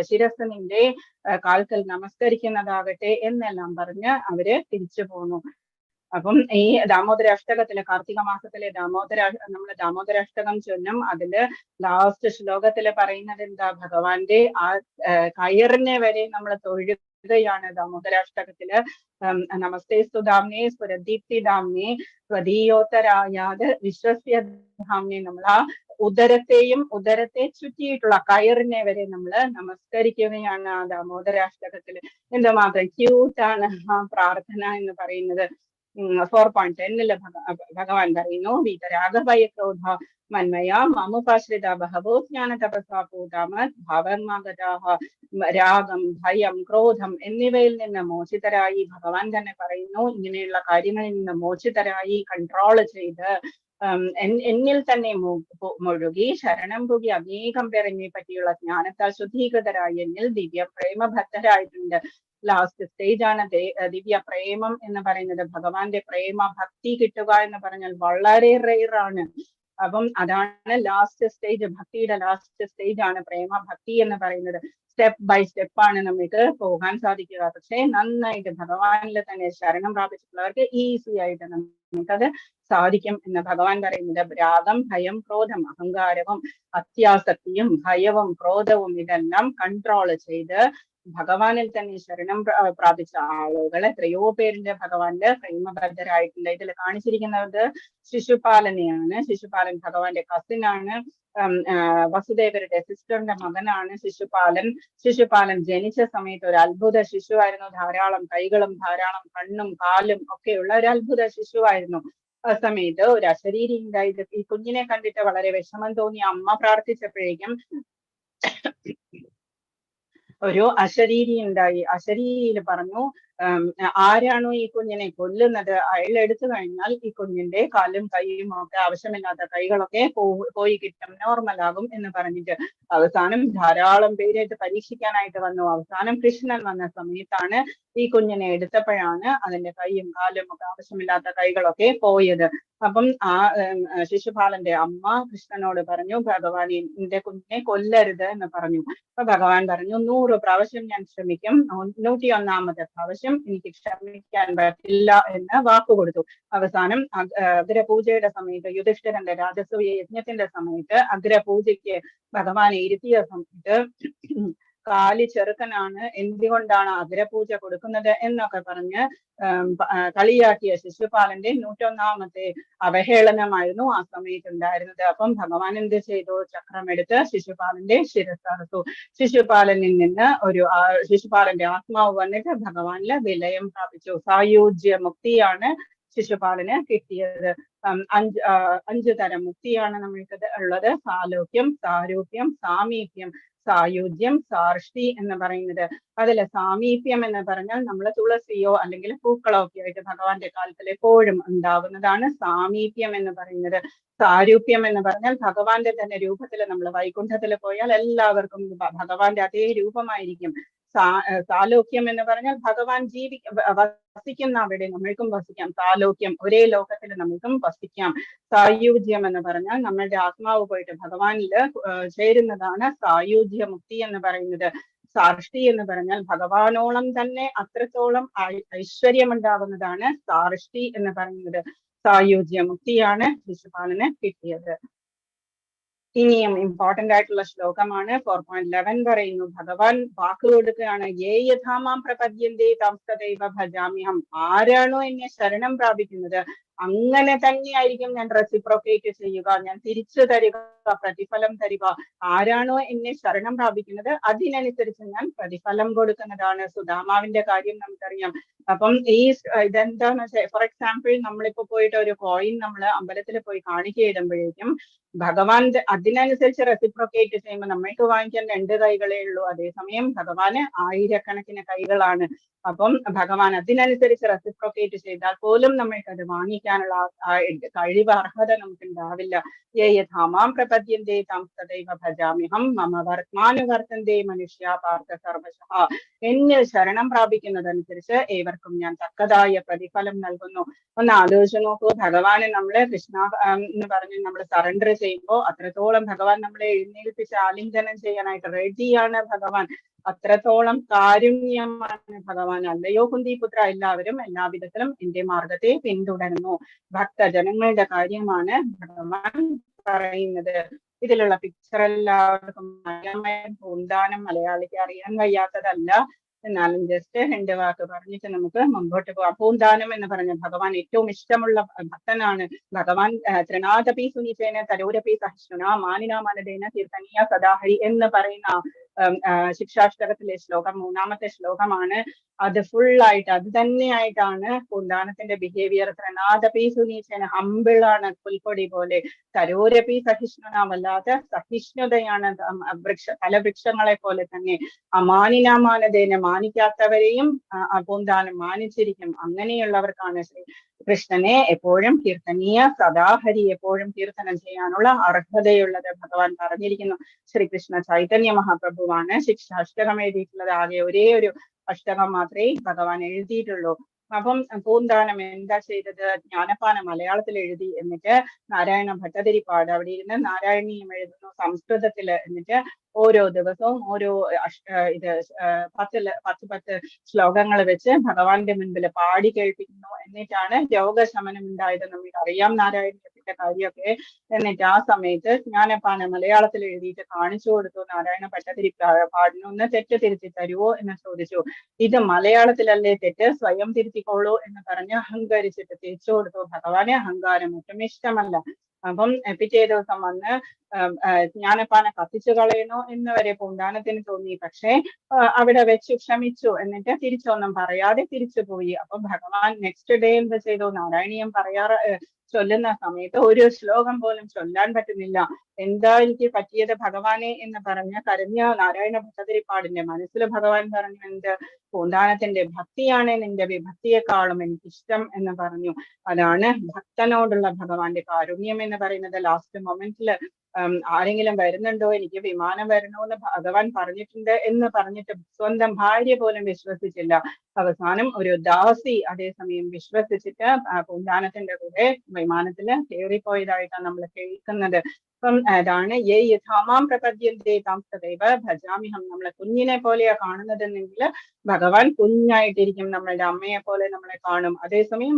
ശിരസ് നിന്റെ കാൽക്കൽ നമസ്കരിക്കുന്നതാകട്ടെ എന്നെല്ലാം പറഞ്ഞ് അവര് തിരിച്ചു പോന്നു. അപ്പം ഈ ദാമോദര അഷ്ടകത്തിലെ കാർത്തിക മാസത്തിലെ നമ്മള് ദാമോദരാഷ്ടകം ചൊല്ലും. അതില് ലാസ്റ്റ് ശ്ലോകത്തില് പറയുന്നത് എന്താ? ഭഗവാന്റെ ആ കയറിനെ വരെ നമ്മൾ തൊഴുകയാണ് ദാമോദരാഷ്ടകത്തില്. നമസ്തേ സ്തുദാംനേ സ്വരദീപ്തി ദാംനേ സ്വദീയോത്തരായാത് വിശ്വസ്യ ധാംനേ. നമ്മൾ ആ ഉദരത്തെ ചുറ്റിയിട്ടുള്ള കയറിനെ വരെ നമ്മള് നമസ്കരിക്കുകയാണ് ആ ദാമോദരാഷ്ടകത്തില്. എന്തുമാത്രം ക്യൂട്ടാണ് ആ പ്രാർത്ഥന എന്ന് പറയുന്നത്. 4.10 ഭഗവാൻ പറയുന്നു, വീതരാഗഭയക്രോധ മന്മയാ മാമുപാശ്രിത ബഹവോ ജ്ഞാന തപസാ പൂതാമത് ഭാവന്മാഗതാഹ. രാഗം, ഭയം, ക്രോധം എന്നിവയിൽ നിന്ന് മോചിതരായി ഭഗവാൻ തന്നെ പറയുന്നു, ഇങ്ങനെയുള്ള കാര്യങ്ങളിൽ നിന്ന് മോചിതരായി കൺട്രോൾ ചെയ്ത് എന്നിൽ തന്നെ മുഴുകി ശരണം പുകി അനേകം പേർ എന്നെ പറ്റിയുള്ള ജ്ഞാനത്താൽ ശുദ്ധീകൃതരായി എന്നിൽ ദിവ്യ പ്രേമഭക്തരായിട്ടുണ്ട്. ലാസ്റ്റ് സ്റ്റേജ് ആണ് ദിവ്യ പ്രേമം എന്ന് പറയുന്നത്. ഭഗവാന്റെ പ്രേമ ഭക്തി കിട്ടുക എന്ന് പറഞ്ഞാൽ വളരെ റെയർ ആണ്. അപ്പം അതാണ് ലാസ്റ്റ് സ്റ്റേജ്, ഭക്തിയുടെ ലാസ്റ്റ് സ്റ്റേജ് ആണ് പ്രേമ ഭക്തി എന്ന് പറയുന്നത്. സ്റ്റെപ്പ് ബൈ സ്റ്റെപ്പ് ആണ് നമുക്ക് പോകാൻ സാധിക്കുക. പക്ഷെ നന്നായിട്ട് ഭഗവാനിൽ തന്നെ ശരണം പ്രാപിച്ചിട്ടുള്ളവർക്ക് ഈസി ആയിട്ട് നമുക്കത് സാധിക്കും എന്ന് ഭഗവാൻ പറയുന്നത്. രാഗം, ഭയം, ക്രോധം, അഹങ്കാരവും അത്യാസക്തിയും ഭയവും ക്രോധവും ഇതെല്ലാം കൺട്രോൾ ചെയ്ത് ഭഗവാനിൽ തന്നെ ശരണം പ്രാപിച്ച ആളുകൾ എത്രയോ പേരിന്റെ ഭഗവാന്റെ പ്രേമബദ്ധരായിട്ടുണ്ട്. ഇതിൽ കാണിച്ചിരിക്കുന്നത് ശിശുപാലനെയാണ്. ശിശുപാലൻ ഭഗവാന്റെ കസിൻ ആണ്. വസുദേവരുടെ സിസ്റ്ററിന്റെ മകനാണ് ശിശുപാലൻ. ശിശുപാലൻ ജനിച്ച സമയത്ത് ഒരു അത്ഭുത ശിശുവായിരുന്നു. ധാരാളം കൈകളും ധാരാളം കണ്ണും കാലും ഒക്കെയുള്ള ഒരു അത്ഭുത ശിശുവായിരുന്നു. ആ സമയത്ത് ഒരു അശരീരി ഉണ്ടായത്. ഈ കുഞ്ഞിനെ കണ്ടിട്ട് വളരെ വിഷമം തോന്നി അമ്മ പ്രാർത്ഥിച്ചപ്പോഴേക്കും ഒരു അശരീരി ഉണ്ടായി. അശരീരിയിൽ പറഞ്ഞു, ആരാണോ ഈ കുഞ്ഞിനെ കൊല്ലുന്നത് അയാൾ എടുത്തു കഴിഞ്ഞാൽ ഈ കുഞ്ഞിന്റെ കാലും കൈയും ഒക്കെ ആവശ്യമില്ലാത്ത കൈകളൊക്കെ പോയി കിട്ടും, നോർമലാകും എന്ന് പറഞ്ഞിട്ട് അവസാനം ധാരാളം പേരായിട്ട് പരീക്ഷിക്കാനായിട്ട് വന്നു. അവസാനം കൃഷ്ണൻ വന്ന സമയത്താണ് ഈ കുഞ്ഞിനെ എടുത്തപ്പോഴാണ് അതിന്റെ കൈയും കാലും ഒക്കെ ആവശ്യമില്ലാത്ത കൈകളൊക്കെ പോയത്. അപ്പം ആ ശിശുപാലന്റെ അമ്മ കൃഷ്ണനോട് പറഞ്ഞു, ഭഗവാൻ എന്റെ കുഞ്ഞിനെ കൊല്ലരുത് എന്ന് പറഞ്ഞു. അപ്പൊ ഭഗവാൻ പറഞ്ഞു, 100 പ്രാവശ്യം ഞാൻ ശ്രമിക്കും, 101ാമത്തെ പ്രാവശ്യം എനിക്ക് ക്ഷമിക്കാൻ പറ്റില്ല എന്ന് വാക്കുകൊടുത്തു. അവസാനം അഗ്രപൂജയുടെ സമയത്ത്, യുധിഷ്ഠിരന്റെ രാജസൂയ യജ്ഞത്തിന്റെ സമയത്ത് അഗ്രപൂജയ്ക്ക് ഭഗവാനെ ഇരുത്തിയ സമയത്ത് കാലി ചെറുക്കനാണ്, എന്തുകൊണ്ടാണ് അഗ്രപൂജ കൊടുക്കുന്നത് എന്നൊക്കെ പറഞ്ഞ് കളിയാക്കിയ ശിശുപാലന്റെ 101ാമത്തെ അവഹേളനമായിരുന്നു ആ സമയത്ത് ഉണ്ടായിരുന്നത്. അപ്പം ഭഗവാൻ എന്ത് ചെയ്തു? ചക്രമെടുത്ത് ശിശുപാലന്റെ ശിരസ് അറുത്തു. ശിശുപാലനിൽ നിന്ന് ശിശുപാലന്റെ ആത്മാവ് വന്നിട്ട് ഭഗവാനില് വിലയം പ്രാപിച്ചു. സായുജ്യ മുക്തിയാണ് ശിശുപാലന് കിട്ടിയത്. 5 തരം മുക്തിയാണ് നമ്മൾക്ക് ഉള്ളത്. സാലോക്യം, സാരൂപ്യം, സാമീപ്യം, സായുജ്യം, സാർഷ്ടി എന്ന് പറയുന്നത്. അതിലെ സാമീപ്യം എന്ന് പറഞ്ഞാൽ നമ്മൾ തുളസിയോ അല്ലെങ്കിൽ പൂക്കളോ ഒക്കെ ആയിട്ട് ഭഗവാന്റെ കാലത്തിൽ എപ്പോഴും ഉണ്ടാകുന്നതാണ് സാമീപ്യം എന്ന് പറയുന്നത്. സാരൂപ്യം എന്ന് പറഞ്ഞാൽ ഭഗവാന്റെ തന്നെ രൂപത്തിൽ നമ്മൾ വൈകുണ്ഠത്തിൽ പോയാൽ എല്ലാവർക്കും ഭഗവാന്റെ അതേ രൂപമായിരിക്കും. സാലോക്യം എന്ന് പറഞ്ഞാൽ ഭഗവാൻ വസിക്കുന്ന അവിടെ നമ്മൾക്കും വസിക്കാം. സാലോക്യം, ഒരേ ലോകത്തിൽ നമ്മൾക്കും വസിക്കാം. സായുജ്യം എന്ന് പറഞ്ഞാൽ നമ്മളുടെ ആത്മാവ് പോയിട്ട് ഭഗവാനില് ചേരുന്നതാണ് സായുജ്യ മുക്തി എന്ന് പറയുന്നത്. സാർഷ്ടി എന്ന് പറഞ്ഞാൽ ഭഗവാനോളം തന്നെ അത്രത്തോളം ഐശ്വര്യമുണ്ടാകുന്നതാണ് സാർഷ്ടി എന്ന് പറയുന്നത്. സായുജ്യ മുക്തിയാണ് ശിശുപാലന് കിട്ടിയത്. ഇനിയും ഇമ്പോർട്ടന്റ് ആയിട്ടുള്ള ശ്ലോകമാണ് 4.11 പറയുന്നു. ഭഗവാൻ വാക്ക് കൊടുക്കുകയാണ്, യേ യഥാമാം പ്രപദ്യന്തേ തം തദൈവ ഭജാമ്യഹം. ആരാണോ എന്നെ ശരണം പ്രാപിക്കുന്നത് അങ്ങനെ തന്നെയായിരിക്കും ഞാൻ റെസിപ്രോക്കേറ്റ് ചെയ്യുക, ഞാൻ തിരിച്ചു തരിക, പ്രതിഫലം തരിക. ആരാണോ എന്നെ ശരണം പ്രാപിക്കുന്നത് അതിനനുസരിച്ച് ഞാൻ പ്രതിഫലം കൊടുക്കുന്നതാണ്. സുദാമാവിന്റെ കാര്യം നമുക്കറിയാം. അപ്പം ഇതെന്താന്ന് വെച്ചാൽ, ഫോർ എക്സാമ്പിൾ നമ്മളിപ്പോ പോയിട്ട് ഒരു കോയിൻ നമ്മൾ അമ്പലത്തിൽ പോയി കാണിക്കയിടുമ്പോഴേക്കും ഭഗവാൻ അതിനനുസരിച്ച് റെസിപ്രോക്കേറ്റ് ചെയ്യുമ്പോൾ നമ്മൾക്ക് വാങ്ങിക്കാൻ 2 കൈകളേ ഉള്ളൂ. അതേസമയം ഭഗവാന് ആയിരക്കണക്കിന് കൈകളാണ്. അപ്പം ഭഗവാൻ അതിനനുസരിച്ച് റെസിപ്രോക്കേറ്റ് ചെയ്താൽ പോലും നമ്മൾക്ക് അത് വാങ്ങിക്കാനുള്ള കഴിവ്, അർഹത നമുക്ക് ഉണ്ടാവില്ല. യേ യഥാമാം പ്രപദ്യന്തേ തം തദൈവ ഭജാമ്യഹം മമ വർത്തമാനുവർത്തന്തേ മനുഷ്യ പാർത്ഥ സർവശഃ. എന്നിൽ ശരണം പ്രാപിക്കുന്നതനുസരിച്ച് ഏവർക്കും ഞാൻ തക്കതായ പ്രതിഫലം നൽകുന്നു. ഒന്ന് ആലോചിച്ച് നോക്കൂ, ഭഗവാനെ നമ്മള് കൃഷ്ണ എന്ന് പറഞ്ഞ് നമ്മൾ സറണ്ടർ ചെയ്യുമ്പോൾ അത്രത്തോളം ഭഗവാൻ നമ്മളെ എഴുന്നേൽപ്പിച്ച് ആലിംഗനം ചെയ്യാനായിട്ട് റെഡിയാണ് ഭഗവാൻ. അത്രത്തോളം കാരുണ്യമാണ് ഭഗവാൻ. അല്ലയോ കുന്തിപുത്ര, എല്ലാവരും എല്ലാവിധത്തിലും എന്റെ മാർഗത്തെ പിന്തുടരുന്നു. ഭക്തജനങ്ങളുടെ കാര്യമാണ് ഭഗവാൻ പറയുന്നത്. ഇതിലുള്ള പിക്ചർ എല്ലാവർക്കും പൂന്താനം മലയാളിക്ക് അറിയാൻ വയ്യാത്തതല്ല. എന്നാലും ജസ്റ്റ് 2 വാക്ക് പറഞ്ഞിട്ട് നമുക്ക് മുമ്പോട്ട് പോകാം. പൂന്താനം എന്ന് പറഞ്ഞ ഭഗവാൻ ഏറ്റവും ഇഷ്ടമുള്ള ഭക്തനാണ്. ഭഗവാൻ ത്രിനാഥപി സുനിചേന തരോരപി സഹിഷ്ണുന മാനിന മനദേന കീർത്തനീയ സദാഹരി എന്ന് പറയുന്ന ശിക്ഷാഷ്ടകത്തിലെ ശ്ലോകം 3-ാമത്തെ ശ്ലോകമാണ്. അത് ഫുള്ളായിട്ട് അത് തന്നെയായിട്ടാണ് പൂന്താനത്തിന്റെ ബിഹേവിയർ. പ്രണാദപി സുനീചന, ഹമ്പിളാണ്, പുൽക്കൊടി പോലെ. കരോരപി സഹിഷ്ണുന, വല്ലാത്ത സഹിഷ്ണുതയാണ്. ഫലവൃക്ഷങ്ങളെ പോലെ തന്നെ. അമാനിനാമാനതേന, മാനിക്കാത്തവരെയും പൂന്താനം മാനിച്ചിരിക്കും. അങ്ങനെയുള്ളവർക്കാണ് കൃഷ്ണനെ എപ്പോഴും കീർത്തനീയ, സദാഹരി എപ്പോഴും കീർത്തനം ചെയ്യാനുള്ള അർഹതയുള്ളത് ഭഗവാൻ പറഞ്ഞിരിക്കുന്നു. ശ്രീകൃഷ്ണ ചൈതന്യ മഹാപ്രഭുവാണ് ശിക്ഷാഷ്ടകം എഴുതിയിട്ടുള്ളത്. ആകെ ഒരേ ഒരു അഷ്ടകം മാത്രമേ ഭഗവാൻ എഴുതിയിട്ടുള്ളൂ. അപ്പം പൂന്താനം എന്താ ചെയ്തത്? ജ്ഞാനപ്പാന മലയാളത്തിൽ എഴുതി, എന്നിട്ട് നാരായണ ഭട്ടതിരിപ്പാട് അവിടെ ഇരുന്ന് നാരായണീയം എഴുതുന്നു സംസ്കൃതത്തില്. എന്നിട്ട് ഓരോ ദിവസവും ഓരോ 10 ശ്ലോകങ്ങൾ വെച്ച് ഭഗവാന്റെ മുൻപിൽ പാടി കേൾപ്പിക്കുന്നു. എന്നിട്ടാണ് രോഗശമനം ഉണ്ടായത്. നമുക്ക് അറിയാം നാരായണീയത്തിന്റെ കാര്യമൊക്കെ. എന്നിട്ട് ആ സമയത്ത് ജ്ഞാനപ്പാന മലയാളത്തിൽ എഴുതിയിട്ട് കാണിച്ചു കൊടുത്തു. നാരായണ ഭട്ടതിരി പാടുന്നു, തെറ്റ് തിരുത്തി തരുവോ എന്ന് ചോദിച്ചു. ഇത് മലയാളത്തിലല്ലേ തെറ്റ്, സ്വയം തിരുത്തിക്കോളൂ എന്ന് പറഞ്ഞ് അഹങ്കരിച്ചിട്ട് തിരിച്ചു കൊടുത്തു. ഭഗവാനെ അഹങ്കാരം ഒട്ടും ഇഷ്ടമല്ല. അപ്പം പിറ്റേ ദിവസം വന്ന് ജ്ഞാനപ്പാന കത്തിച്ചു കളയണോ എന്ന് വരെ പൂന്താനത്തിന് തോന്നി. പക്ഷെ അവിടെ വെച്ച് ക്ഷമിച്ചു. എന്നിട്ട് തിരിച്ചൊന്നും പറയാതെ തിരിച്ചു പോയി. അപ്പൊ ഭഗവാൻ നെക്സ്റ്റ് ഡേ എന്ത് ചെയ്തു? നാരായണീയം ചൊല്ലുന്ന സമയത്ത് ഒരു ശ്ലോകം പോലും ചൊല്ലാൻ പറ്റുന്നില്ല. എന്താ എനിക്ക് പറ്റിയത് ഭഗവാനെ എന്ന് പറഞ്ഞ് കരഞ്ഞ നാരായണ ഭട്ടതിരിപ്പാടിന്റെ മനസ്സിൽ ഭഗവാൻ പറഞ്ഞു, എന്ത് പൂന്താനത്തിന്റെ ഭക്തിയാണ് നിന്റെ വിഭക്തിയെക്കാളും എനിക്കിഷ്ടം എന്ന് പറഞ്ഞു. അതാണ് ഭക്തനോടുള്ള ഭഗവാന്റെ കാരുണ്യം എന്ന് പറയുന്നത്. ലാസ്റ്റ് മൊമെന്റിൽ ആരെങ്കിലും വരുന്നുണ്ടോ, എനിക്ക് വിമാനം വരണോ എന്ന് ഭഗവാൻ പറഞ്ഞിട്ടുണ്ട് എന്ന് പറഞ്ഞിട്ട് സ്വന്തം ഭാര്യ പോലും വിശ്വസിച്ചില്ല. അവസാനം ഒരു ദാസി അതേസമയം വിശ്വസിച്ചിട്ട് പൂന്താനത്തിന്റെ കൂടെ വിമാനത്തിൽ കയറിപ്പോയതായിട്ടാണ് നമ്മൾ കേൾക്കുന്നത്. അപ്പം അതാണ് യേ യഥാമാം പ്രപദ്യന്തേ താം തദൈവ ഭജാമ്യഹം. നമ്മളെ കുഞ്ഞിനെ പോലെയാ കാണുന്നതെന്നെങ്കിൽ ഭഗവാൻ കുഞ്ഞായിട്ടിരിക്കും, നമ്മളുടെ അമ്മയെ പോലെ നമ്മളെ കാണും. അതേസമയം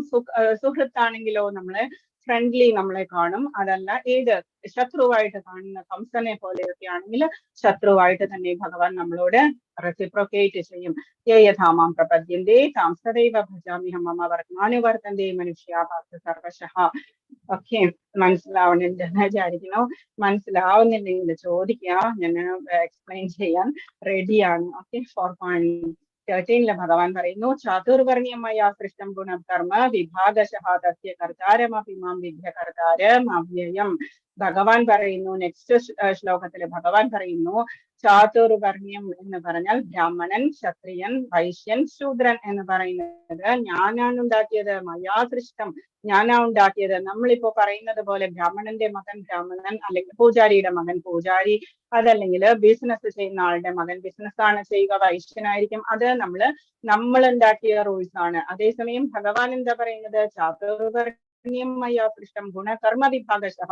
സുഹൃത്താണെങ്കിലോ നമ്മളെ ഫ്രണ്ട്ലി നമ്മളെ കാണും. അതല്ല ഏത് ശത്രുവായിട്ട് കാണുന്ന കംസനെ പോലെയൊക്കെ ആണെങ്കിൽ ശത്രുവായിട്ട് തന്നെ ഭഗവാൻ നമ്മളോട് റെസിപ്രോക്കേറ്റ് ചെയ്യും. യേ യഥാമാം പ്രപദ്യന്തേ താം സദൈവ ഭജാമ്യഹം മമ വർത്തമാനുവർത്തന്തേ മനുഷ്യാഭാസ സർവശഃ. ഓക്കെ, മനസ്സിലാവണമെന്ന് വിചാരിക്കുന്നു. മനസ്സിലാവുന്നില്ലെങ്കിൽ ചോദിക്കുക, ഞാൻ എക്സ്പ്ലെയിൻ ചെയ്യാൻ റെഡിയാണ്. ഓക്കെ, 4.13 ഭഗവാൻ പറയുന്നു, ചാതുർവർണ്ണ്യമയാ സൃഷ്ടം ഗുണം കർമ്മ വിഭാഗശഃ തസ്യ കർത്താരമപി മാം വിദ്യ കർത്താരം അവ്യയം. ഭഗവാൻ പറയുന്നു, നെക്സ്റ്റ് ശ്ലോകത്തില് ഭഗവാൻ പറയുന്നു, ചാതുർവർണ്ണ്യം എന്ന് പറഞ്ഞാൽ ബ്രാഹ്മണൻ, ക്ഷത്രിയൻ, വൈശ്യൻ, ശൂദ്രൻ എന്ന് പറയുന്നത് ഞാനാണ് ഉണ്ടാക്കിയത്. മയാ സൃഷ്ടം, ഞാനാ ഉണ്ടാക്കിയത്. നമ്മളിപ്പോ പറയുന്നത് പോലെ ബ്രാഹ്മണന്റെ മകൻ ബ്രാഹ്മണൻ, അല്ലെങ്കിൽ പൂജാരിയുടെ മകൻ പൂജാരി, അതല്ലെങ്കിൽ ബിസിനസ് ചെയ്യുന്ന ആളുടെ മകൻ ബിസിനസ് ആണ് ചെയ്യുക, വൈശ്യനായിരിക്കും. അത് നമ്മൾ ഉണ്ടാക്കിയ റൂൾസ് ആണ്. അതേസമയം ഭഗവാൻ എന്താ പറയുന്നത്? ചാതുർവർണ്ണ്യമയാ സൃഷ്ടം ഗുണകർമ്മ വിഭാഗശഃ.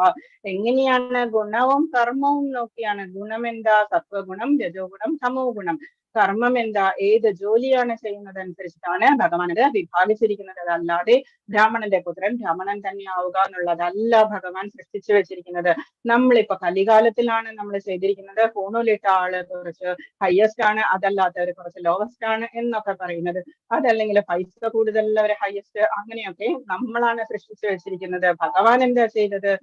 എങ്ങനെയാണ്? ഗുണവും കർമ്മവും നോക്കിയാണ്. ഗുണം എന്താ? സത്വഗുണം, രജോ ഗുണം, തമോ ഗുണം. കർമ്മം എന്താ? ഏത് ജോലിയാണ് ചെയ്യുന്നതനുസരിച്ചിട്ടാണ് ഭഗവാൻ അത് വിഭാഗിച്ചിരിക്കുന്നത്. അതല്ലാതെ ബ്രാഹ്മണന്റെ പുത്രൻ ബ്രാഹ്മണൻ തന്നെ ആവുക എന്നുള്ളതല്ല ഭഗവാൻ സൃഷ്ടിച്ചു വെച്ചിരിക്കുന്നത്. നമ്മളിപ്പോ കലികാലത്തിലാണ് നമ്മൾ ചെയ്തിരിക്കുന്നത്. ഫോണിലിട്ട ആള് കുറച്ച് ഹയസ്റ്റ് ആണ്, അതല്ലാത്തവർ കുറച്ച് ലോവസ്റ്റ് ആണ് എന്നൊക്കെ പറയുന്നത്. അതല്ലെങ്കിൽ പൈസ കൂടുതലുള്ളവർ ഹയസ്റ്റ്, അങ്ങനെയൊക്കെ നമ്മളാണ് സൃഷ്ടിച്ചു വെച്ചിരിക്കുന്നത്. ഭഗവാൻ എന്താ ചെയ്തത്?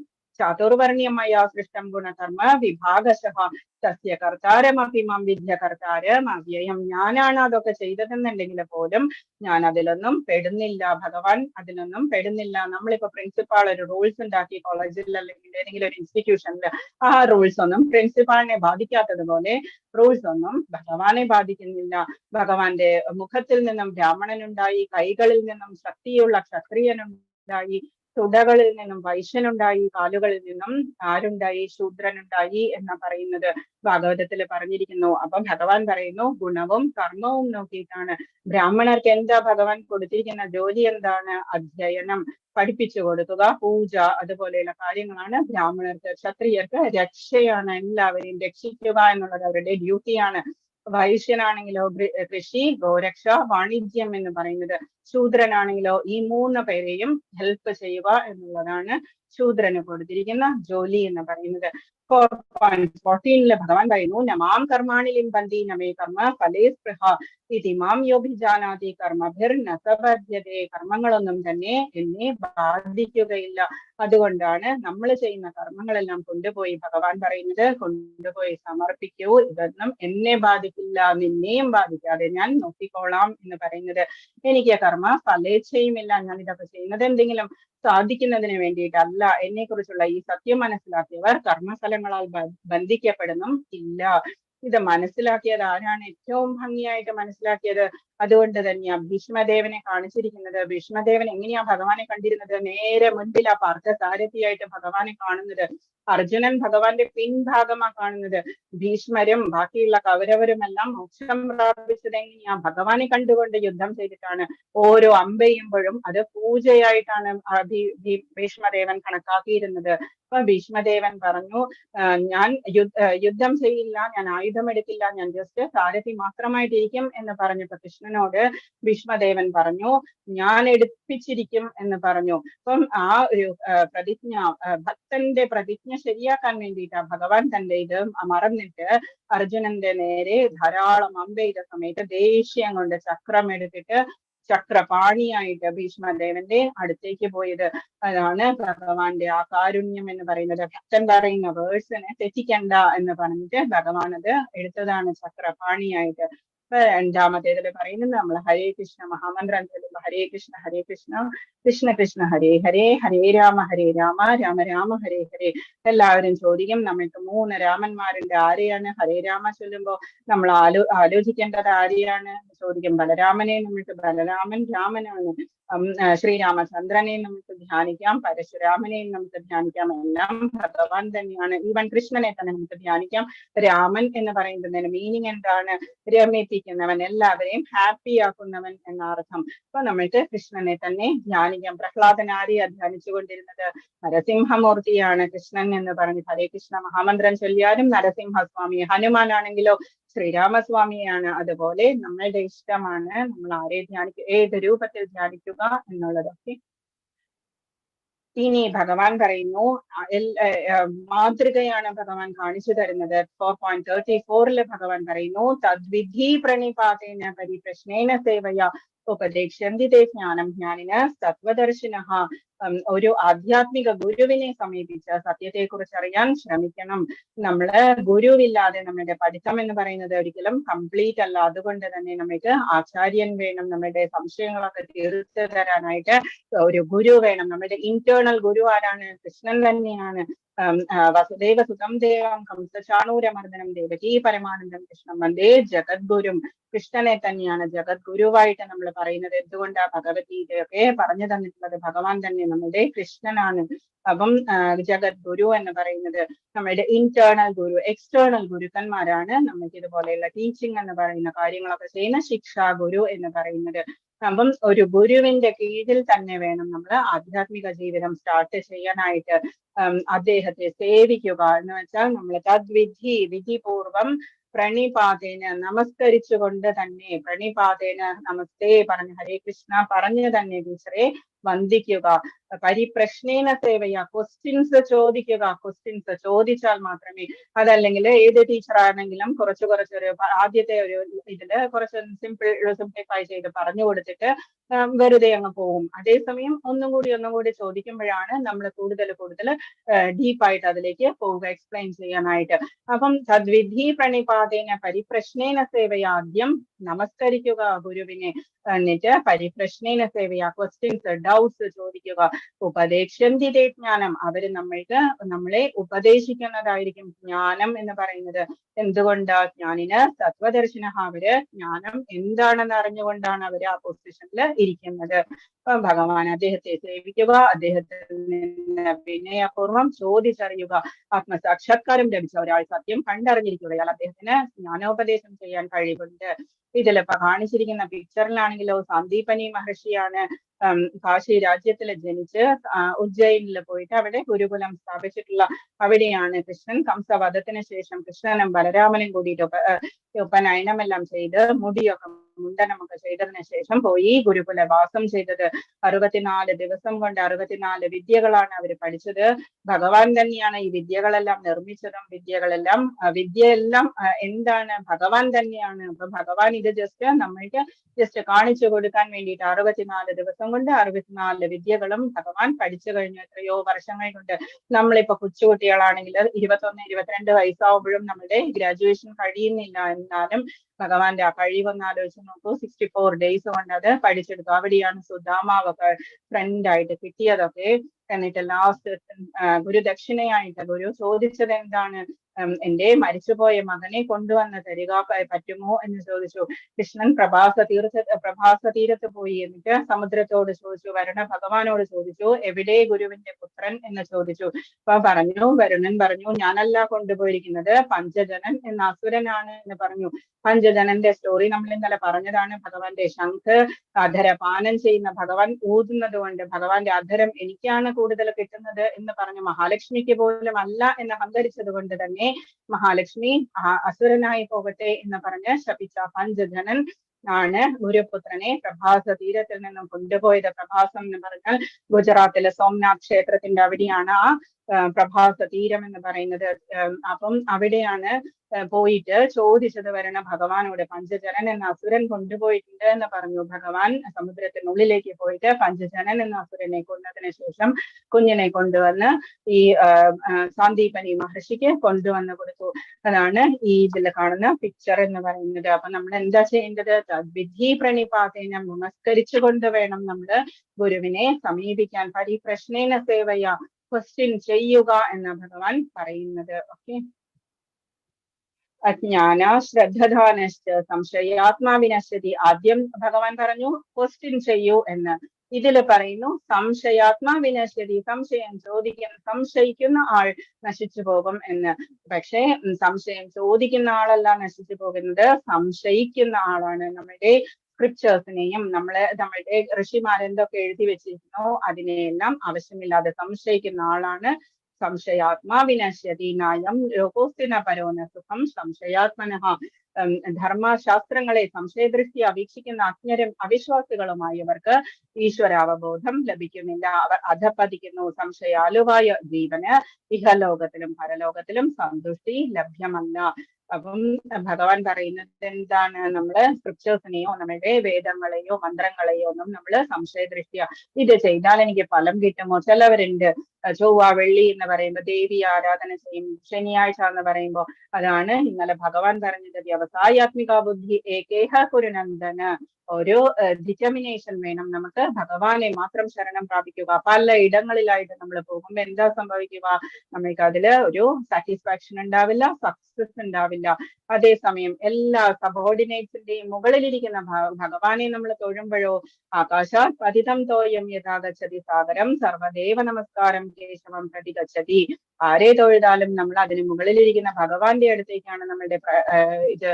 ചാതുർവർണ്ണ്യമയാ സൃഷ്ടം ഗുണകർമ്മ വിഭാഗശഃ തസ്യ കർത്താരമപി മാം വിദ്യ കർത്താരം അവ്യയം. ഞാനാണ് അതൊക്കെ ചെയ്തതെന്നുണ്ടെങ്കിൽ പോലും ഞാൻ അതിലൊന്നും പെടുന്നില്ല. ഭഗവാൻ അതിലൊന്നും പെടുന്നില്ല. നമ്മളിപ്പോ പ്രിൻസിപ്പാൾ ഒരു റൂൾസ് ഉണ്ടാക്കി കോളേജിൽ അല്ലെങ്കിൽ ഏതെങ്കിലും ഒരു ഇൻസ്റ്റിറ്റ്യൂഷനിൽ, ആ റൂൾസ് ഒന്നും പ്രിൻസിപ്പാളിനെ ബാധിക്കാത്തതുപോലെ റൂൾസ് ഒന്നും ഭഗവാനെ ബാധിക്കുന്നില്ല. ഭഗവാന്റെ മുഖത്തിൽ നിന്നും ബ്രാഹ്മണനുണ്ടായി, കൈകളിൽ നിന്നും ശക്തിയുള്ള ക്ഷത്രിയനുണ്ടായി, തുടകളിൽ നിന്നും വൈശ്യനുണ്ടായി, കാലുകളിൽ നിന്നും ആരുണ്ടായി? ശൂദ്രനുണ്ടായി എന്ന് പറയുന്നത് ഭാഗവതത്തിൽ പറഞ്ഞിരിക്കുന്നു. അപ്പം ഭഗവാൻ പറയുന്നു, ഗുണവും കർമ്മവും നോക്കിയിട്ടാണ്. ബ്രാഹ്മണർക്ക് എന്താ ഭഗവാൻ കൊടുത്തിരിക്കുന്ന ജോലി? എന്താണ്? അധ്യയനം, പഠിപ്പിച്ചു കൊടുക്കുക, പൂജ, അതുപോലെയുള്ള കാര്യങ്ങളാണ് ബ്രാഹ്മണർക്ക്. ക്ഷത്രിയർക്ക് രക്ഷയാണ്, എല്ലാവരെയും രക്ഷിക്കുക എന്നുള്ളത് അവരുടെ ഡ്യൂട്ടിയാണ്. വൈശ്യനാണെങ്കിലോ കൃഷി, ഗോരക്ഷ, വാണിജ്യം എന്ന് പറയുന്നത്. ശൂദ്രനാണെങ്കിലോ ഈ 3 പേരെയും ഹെൽപ്പ് ചെയ്യുക എന്നുള്ളതാണ് ശൂദ്രന് കൊടുത്തിരിക്കുന്ന ജോലി എന്ന് പറയുന്നത്. 4.14 ഭഗവാൻ പറയുന്നു, നമാം കർമാണി ലിംബന്തി നമേ കർമ്മ ഫലേ സ്പൃഹ ഇതി മാം യോഭിജാനാതി കർമ്മഭിർ നസബധ്യതേ. കർമ്മങ്ങളൊന്നും തന്നെ എന്നെ ബാധിക്കുകയില്ല. അതുകൊണ്ടാണ് നമ്മൾ ചെയ്യുന്ന കർമ്മങ്ങളെല്ലാം കൊണ്ടുപോയി ഭഗവാൻ പറയുന്നത് കൊണ്ടുപോയി സമർപ്പിക്കൂ, ഇതൊന്നും എന്നെ ബാധിക്കില്ല, നിന്നെയും ബാധിക്കാതെ ഞാൻ നോക്കിക്കോളാം എന്ന് പറയുന്നത്. എനിക്ക് കർമ്മ ഫലേച്ഛയുമില്ല. ഞാൻ ഇതൊക്കെ ചെയ്യുന്നത് എന്തെങ്കിലും സാധിക്കുന്നതിന് വേണ്ടിയിട്ടല്ല. എന്നെ കുറിച്ചുള്ള ഈ സത്യം മനസ്സിലാക്കിയവർ കർമ്മഫലങ്ങളാൽ ബന്ധിക്കപ്പെടുന്നും ഇല്ല. ഇത് മനസ്സിലാക്കിയത് ആരാണ്? ഏറ്റവും ഭംഗിയായിട്ട് മനസ്സിലാക്കിയത്. അതുകൊണ്ട് തന്നെയാ ഭീഷ്മദേവനെ കാണിച്ചിരിക്കുന്നത്. ഭീഷ്മദേവൻ എങ്ങനെയാ ഭഗവാനെ കണ്ടിരുന്നത്? നേരെ മുൻപിൽ ആ പാർത്ഥസാരഥിയായിട്ട് ഭഗവാനെ കാണുന്നത്. അർജുനൻ ഭഗവാന്റെ പിൻഭാഗമാ കാണുന്നത്. ഭീഷ്മരും ബാക്കിയുള്ള കൗരവരുമെല്ലാം മോക്ഷം പ്രാപിച്ചത് എങ്ങനെയാ? ഭഗവാനെ കണ്ടുകൊണ്ട് യുദ്ധം ചെയ്തിട്ടാണ്. ഓരോ അമ്പെയ്യുമ്പോഴും അത് പൂജയായിട്ടാണ് ഭീഷ്മദേവൻ കണക്കാക്കിയിരുന്നത്. അപ്പൊ ഭീഷ്മദേവൻ പറഞ്ഞു, ഞാൻ യുദ്ധം ചെയ്യില്ല, ഞാൻ ആയുധം എടുക്കില്ല, ഞാൻ ജസ്റ്റ് സാരഥി മാത്രമായിട്ടിരിക്കും എന്ന് പറഞ്ഞപ്പോ കൃഷ്ണനോട് ഭീഷ്മദേവൻ പറഞ്ഞു, ഞാൻ എടുപ്പിച്ചിരിക്കും എന്ന് പറഞ്ഞു. അപ്പം ആ ഒരു പ്രതിജ്ഞ, ഭക്തന്റെ പ്രതിജ്ഞ ശരിയാക്കാൻ വേണ്ടിയിട്ട് ഭഗവാൻ തന്റെ ഇത് മറന്നിട്ട് അർജുനന്റെ നേരെ ധാരാളം അമ്പെയ്ത സമയത്ത് ദേഷ്യം കൊണ്ട് ചക്രം എടുത്തിട്ട് ചക്രപാണിയായിട്ട് ഭീഷ്മദേവന്റെ അടുത്തേക്ക് പോയത്. അതാണ് ഭഗവാന്റെ ആ കാരുണ്യം എന്ന് പറയുന്നത്. ഭക്തൻ പറയുന്ന വേഴ്സിനെ തെറ്റിക്കണ്ട എന്ന് പറഞ്ഞിട്ട് ഭഗവാൻ അത് എടുത്തതാണ് ചക്രപാണിയായിട്ട്. രണ്ടാമത്തേതിൽ പറയുന്നത് നമ്മൾ ഹരേ കൃഷ്ണ മഹാമന്ത്രം ചൊല്ലുമ്പോൾ ഹരേ കൃഷ്ണ കൃഷ്ണ കൃഷ്ണ ഹരേ ഹരേ ഹരേ രാമ രാമ രാമ ഹരേ ഹരേ. എല്ലാവരും ചോദിക്കും, നമ്മൾക്ക് 3 രാമന്മാരുണ്ട്, ആരെയാണ്? ഹരേ രാമ ചൊല്ലുമ്പോൾ നമ്മൾ ആലോചിക്കേണ്ടത് ആരെയാണ് ചോദിക്കും. ബലരാമനെ നമുക്ക് ബലരാമൻ രാമനാണ്. ശ്രീരാമചന്ദ്രനെയും നമുക്ക് ധ്യാനിക്കാം, പരശുരാമനെയും നമുക്ക് ധ്യാനിക്കാം, എല്ലാം ഭഗവാൻ തന്നെയാണ്. ഈവൻ കൃഷ്ണനെ തന്നെ നമുക്ക് ധ്യാനിക്കാം. രാമൻ എന്ന് പറയുന്നതിന് മീനിങ് എന്താണ്? രമിപ്പിക്കുന്നവൻ, എല്ലാവരെയും ഹാപ്പി ആക്കുന്നവൻ എന്ന അർത്ഥം. അപ്പൊ നമ്മൾക്ക് കൃഷ്ണനെ തന്നെ ധ്യാനിക്കാം. പ്രഹ്ലാദൻ ആരെയാ ധ്യാനിച്ചുകൊണ്ടിരുന്നത്? നരസിംഹമൂർത്തിയാണ് കൃഷ്ണൻ എന്ന് പറഞ്ഞ് ഹരേ കൃഷ്ണ മഹാമന്ത്രം ചൊല്ലിയാലും നരസിംഹസ്വാമി. ഹനുമാനാണെങ്കിലോ ശ്രീരാമസ്വാമിയാണ്. അതുപോലെ നമ്മളുടെ ഇഷ്ടമാണ് നമ്മൾ ആരെ ധ്യാനിക്കുക, ഏത് രൂപത്തിൽ ധ്യാനിക്കുക എന്നുള്ളതൊക്കെ. ഇനി ഭഗവാൻ പറയുന്നു, മാതൃകയാണ് ഭഗവാൻ കാണിച്ചു തരുന്നത്. 4.34 ഭഗവാൻ പറയുന്നു, തദ്വിധി പ്രണിപാതേന പരിപ്രശ്നേന സേവയ ഉപദേക്ഷ്യന്തി തേ ജ്ഞാനം ജ്ഞാനിന സത്വദർശിന. ഒരു ആധ്യാത്മിക ഗുരുവിനെ സമീപിച്ച് സത്യത്തെ കുറിച്ച് അറിയാൻ ശ്രമിക്കണം. നമ്മള് ഗുരുവില്ലാതെ നമ്മുടെ പഠിത്തം എന്ന് പറയുന്നത് ഒരിക്കലും കംപ്ലീറ്റ് അല്ല. അതുകൊണ്ട് തന്നെ നമുക്ക് ആചാര്യൻ വേണം. നമ്മുടെ സംശയങ്ങളൊക്കെ തീർത്തു തരാനായിട്ട് ഒരു ഗുരു വേണം. നമ്മുടെ ഇന്റേണൽ ഗുരു ആരാണ്? കൃഷ്ണൻ തന്നെയാണ്. വസുദേവ സുതം ദേവം കംസചാണൂരമർദ്ദനം ദേവകീ പരമാനന്ദം കൃഷ്ണം വന്ദേ ജഗദ്ഗുരും. കൃഷ്ണനെ തന്നെയാണ് ജഗദ്ഗുരുവായിട്ട് നമ്മൾ പറയുന്നത്. എന്തുകൊണ്ടാ? ഭഗവത്ഗീതയൊക്കെ പറഞ്ഞു തന്നിട്ടുള്ളത് ഭഗവാൻ തന്നെ നമ്മുടെ കൃഷ്ണനാണ്. അപ്പം ജഗദ്ഗുരു എന്ന് പറയുന്നത് നമ്മുടെ ഇന്റേണൽ ഗുരു. എക്സ്റ്റേണൽ ഗുരുക്കന്മാരാണ് നമുക്ക് ഇതുപോലെയുള്ള ടീച്ചിങ് എന്ന് പറയുന്ന കാര്യങ്ങളൊക്കെ ചെയ്യുന്ന ശിക്ഷാ ഗുരു എന്ന് പറയുന്നത്. അപ്പം ഒരു ഗുരുവിന്റെ കീഴിൽ തന്നെ വേണം നമ്മൾ ആധ്യാത്മിക ജീവിതം സ്റ്റാർട്ട് ചെയ്യാനായിട്ട്. അദ്ദേഹത്തെ സേവിക്കുക എന്ന് വെച്ചാൽ നമ്മൾ തദ്വിധി, വിധിപൂർവം പ്രണിപാതേന, നമസ്കരിച്ചുകൊണ്ട് തന്നെ, പ്രണിപാതേന നമസ്തേ പറഞ്ഞ് ഹരേ കൃഷ്ണ പറഞ്ഞ് തന്നെ ടീച്ചറെ വന്ദിക്കുക. പരിപ്രശ്നേന സേവയ, ക്വസ്റ്റ്യൻസ് ചോദിക്കുക. ക്വസ്റ്റ്യൻസ് ചോദിച്ചാൽ മാത്രമേ, അതല്ലെങ്കിൽ ഏത് ടീച്ചറാണെങ്കിലും കുറച്ചൊരു ആദ്യത്തെ ഒരു ഇതില് കുറച്ച് സിംപ്ലിഫൈ ചെയ്ത് പറഞ്ഞു കൊടുത്തിട്ട് വെറുതെ അങ്ങ് പോകും. അതേസമയം ഒന്നും കൂടി ചോദിക്കുമ്പോഴാണ് നമ്മൾ കൂടുതൽ ഡീപ്പായിട്ട് അതിലേക്ക് പോവുക, എക്സ്പ്ലെയിൻ ചെയ്യാനായിട്ട്. അപ്പം തദ്വിധി പ്രണിപാതേന പരിപ്രശ്നേന സേവയ, ആദ്യം നമസ്കരിക്കുക ഗുരുവിനെ, എന്നിട്ട് പരിപ്രശ്നേന സേവയ, ക്വസ്റ്റ്യൻസ് ഡൗട്ട്സ് ചോദിക്കുക. ഉപദേക്ഷ്യന്തി തേ ജ്ഞാനം, അവര് നമ്മളെ ഉപദേശിക്കുന്നതായിരിക്കും ജ്ഞാനം എന്ന് പറയുന്നത്. എന്തുകൊണ്ടാ? ജ്ഞാനിന് സത്വദർശിന, അവര് ജ്ഞാനം എന്താണെന്ന് അറിഞ്ഞുകൊണ്ടാണ് അവര് ആ പൊസിഷനിൽ ഇരിക്കുന്നത്. ഭഗവാൻ അദ്ദേഹത്തെ സേവിക്കുക, അദ്ദേഹത്തിൽ നിന്ന് വിനയപൂർവ്വം ചോദിച്ചറിയുക. ആത്മസാക്ഷാത്കാരം ലഭിച്ച ഒരാൾ സത്യം കണ്ടറിഞ്ഞിരിക്കുകയാൽ അദ്ദേഹത്തിന് ജ്ഞാനോപദേശം ചെയ്യാൻ കഴിവുണ്ട്. ഇതിലിപ്പോ കാണിച്ചിരിക്കുന്ന പിക്ചറിലാണെങ്കിലോ സന്ദീപനി മഹർഷിയാണ് കാശി രാജ്യത്തിൽ ജനിച്ച് ഉജ്ജയിനിൽ പോയിട്ട് അവിടെ ഗുരുകുലം സ്ഥാപിച്ചിട്ടുള്ള. അവിടെയാണ് കൃഷ്ണൻ കംസവധത്തിന് ശേഷം കൃഷ്ണനും ബലരാമനും കൂടിയിട്ട് ഉപനയനമെല്ലാം ചെയ്ത് മുടിയൊക്കെ മുണ്ടനമൊക്കെ ചെയ്തതിനു ശേഷം പോയി ഗുരുകുലവാസം ചെയ്തത്. 64 ദിവസം കൊണ്ട് 64 വിദ്യകളാണ് അവർ പഠിച്ചത്. ഭഗവാൻ തന്നെയാണ് ഈ വിദ്യകളെല്ലാം നിർമ്മിച്ചതും വിദ്യയെല്ലാം എന്താണ് ഭഗവാൻ തന്നെയാണ്. അപ്പൊ ഭഗവാൻ ഇത് നമ്മൾക്ക് കാണിച്ചു കൊടുക്കാൻ വേണ്ടിയിട്ട് 64 ദിവസം കൊണ്ട് 64 വിദ്യകളും ഭഗവാൻ പഠിച്ചു കഴിഞ്ഞു. എത്രയോ വർഷങ്ങൾ കൊണ്ട്. നമ്മളിപ്പോ കൊച്ചുകുട്ടികളാണെങ്കിൽ 21, 22 വയസ്സാവുമ്പോഴും നമ്മുടെ ഗ്രാജുവേഷൻ കഴിയുന്നില്ല. എന്നാലും ഭഗവാന്റെ ആ കഴിവൊന്ന് ആലോചിച്ച് നോക്കൂ. 64 ഡേയ്സ് കൊണ്ട് അത് പഠിച്ചെടുത്തു. അവിടെയാണ് സുധാമാവൊക്കെ ഫ്രണ്ടായിട്ട് കിട്ടിയതൊക്കെ. എന്നിട്ട് ലാസ്റ്റ് ഗുരുദക്ഷിണയായിട്ട് ഗുരു ചോദിച്ചത് എന്താണ്? എന്റെ മരിച്ചുപോയ മകനെ കൊണ്ടുവന്ന് തരിക പറ്റുമോ എന്ന് ചോദിച്ചു. കൃഷ്ണൻ പ്രഭാസ തീരത്ത് പോയി. എന്നിട്ട് സമുദ്രത്തോട് ചോദിച്ചു, വരുണ ഭഗവാനോട് ചോദിച്ചു, എവിടെ ഗുരുവിന്റെ പുത്രൻ എന്ന് ചോദിച്ചു. അപ്പൊ വരുണൻ പറഞ്ഞു, ഞാനല്ല കൊണ്ടുപോയിരിക്കുന്നത്, പഞ്ചജനൻ എന്ന അസുരനാണ് എന്ന് പറഞ്ഞു. പഞ്ചജനന്റെ സ്റ്റോറി നമ്മൾ ഇന്നലെ പറഞ്ഞതാണ്. ഭഗവാന്റെ ശംഖ് അധരപാനം ചെയ്യുന്ന ഭഗവാൻ ഊതുന്നത് കൊണ്ട് ഭഗവാന്റെ അധരം എനിക്കാണ് കൂടുതൽ കിട്ടുന്നത് എന്ന് പറഞ്ഞു. മഹാലക്ഷ്മിക്ക് പോലും അല്ല എന്ന് അഹങ്കരിച്ചത് കൊണ്ട് തന്നെ മഹാലക്ഷ്മി അസുരനായി പോകട്ടെ എന്ന് പറഞ്ഞ് ശപിച്ച പഞ്ചജനൻ ആണ് ഗുരുപുത്രനെ പ്രഭാസ തീരത്തിൽ നിന്നും കൊണ്ടുപോയത്. പ്രഭാസം എന്ന് പറഞ്ഞാൽ ഗുജറാത്തിലെ സോംനാഥ് ക്ഷേത്രത്തിന്റെ അവിടെയാണ് ആ പ്രഭാസ തീരം എന്ന് പറയുന്നത്. അപ്പം അവിടെയാണ് പോയിട്ട് ചോദിച്ചത് വരുണ ഭഗവാനോട്. പഞ്ചജനൻ എന്ന അസുരൻ കൊണ്ടുപോയിട്ടുണ്ട് എന്ന് പറഞ്ഞു. ഭഗവാൻ സമുദ്രത്തിനുള്ളിലേക്ക് പോയിട്ട് പഞ്ചജനൻ എന്ന അസുരനെ കൊന്നതിന് ശേഷം കുഞ്ഞിനെ കൊണ്ടുവന്ന് ഈ സാന്ദീപനി മഹർഷിക്ക് കൊണ്ടുവന്ന് കൊടുത്തു. അതാണ് ഈ ഇതിൽ കാണുന്ന പിക്ചർ എന്ന് പറയുന്നത്. അപ്പൊ നമ്മൾ എന്താ ചെയ്യേണ്ടത്? വിധി പ്രണിപാതേന നമസ്കരിച്ചുകൊണ്ട് വേണം നമ്മൾ ഗുരുവിനെ സമീപിക്കാൻ. പരിപ്രശ്നേന സേവയ, ക്വസ്റ്റ്യൻ ചെയ്യുക എന്ന ഭഗവാൻ പറയുന്നത്. ഓക്കെ. അജ്ഞാന ശ്രദ്ധധാനശ്ച സംശയാത്മാവിനശ്യതി. ആദ്യം ഭഗവാൻ പറഞ്ഞു ക്വസ്റ്റ്യൻ ചെയ്യൂ എന്ന്. ഇതിൽ പറയുന്നു സംശയാത്മാവിനശ്യതി, സംശയിക്കുന്ന ആൾ നശിച്ചു പോകും എന്ന്. പക്ഷേ സംശയം ചോദിക്കുന്ന ആളല്ല നശിച്ചു പോകുന്നത്, സംശയിക്കുന്ന ആളാണ്. നമ്മുടെ സ്ക്രിപ്റ്റേഴ്സിനെയും നമ്മളുടെ ഋഷിമാരെന്തൊക്കെ എഴുതി വെച്ചിരിക്കുന്നോ അതിനെയെല്ലാം ആവശ്യമില്ലാതെ സംശയിക്കുന്ന ആളാണ്. സംശയാത്മാവിനശ്യതി നായം ലോകോസ്തിന പരോന സുഖം സംശയാത്മനഃ. ധർമ്മശാസ്ത്രങ്ങളെ സംശയദൃഷ്ടിയ വീക്ഷിക്കുന്ന അജ്ഞരും അവിശ്വാസികളുമായവർക്ക് ഈശ്വരാവബോധം ലഭിക്കുന്നില്ല. അവർ അധപ്പതിക്കുന്നു. സംശയാലുവായ ജീവന് ഇഹലോകത്തിലും പരലോകത്തിലും സന്തുഷ്ടി ലഭ്യമല്ല. അപ്പം ഭഗവാൻ പറയുന്നത് എന്താണ്? നമ്മള് സ്ക്രിപ്റ്റേഴ്സിനെയോ നമ്മുടെ വേദങ്ങളെയോ മന്ത്രങ്ങളെയോ ഒന്നും നമ്മള് സംശയദൃഷ്ടിയ ഇത് ചെയ്താൽ എനിക്ക് ഫലം കിട്ടുമോ? ചിലവരുണ്ട് ചൊവ്വ വെള്ളി എന്ന് പറയുമ്പോൾ ദേവി ആരാധന ചെയ്യും, ശനിയാഴ്ച എന്ന് പറയുമ്പോൾ അതാണ് ഇന്നലെ ഭഗവാൻ പറഞ്ഞത്. വ്യവസായാത്മിക ബുദ്ധി ഏകേഹ കുരുനന്ദന. ഒരു ഡിറ്റർമിനേഷൻ വേണം നമുക്ക്. ഭഗവാനെ മാത്രം ശരണം പ്രാപിക്കുക. പല ഇടങ്ങളിലായിട്ട് നമ്മൾ പോകുമ്പോൾ എന്താ സംഭവിക്കുക? നമ്മൾക്ക് അതില് ഒരു സാറ്റിസ്ഫാക്ഷൻ ഉണ്ടാവില്ല, സക്സസ് ഉണ്ടാവില്ല. അതേസമയം എല്ലാ സബോർഡിനേറ്റ്സിന്റെയും മുകളിലിരിക്കുന്ന ഭഗവാനെ നമ്മൾ തൊഴുമ്പോഴോ ആകാശാത് പതിതം തോയം യഥാഗച്ഛതി സാഗരം സർവദേവ നമസ്കാരം കേശവം പ്രതിഗച്ഛതി. ആരെ തൊഴുതാലും നമ്മൾ അതിന് മുകളിലിരിക്കുന്ന ഭഗവാന്റെ അടുത്തേക്കാണ് നമ്മളുടെ ഇത്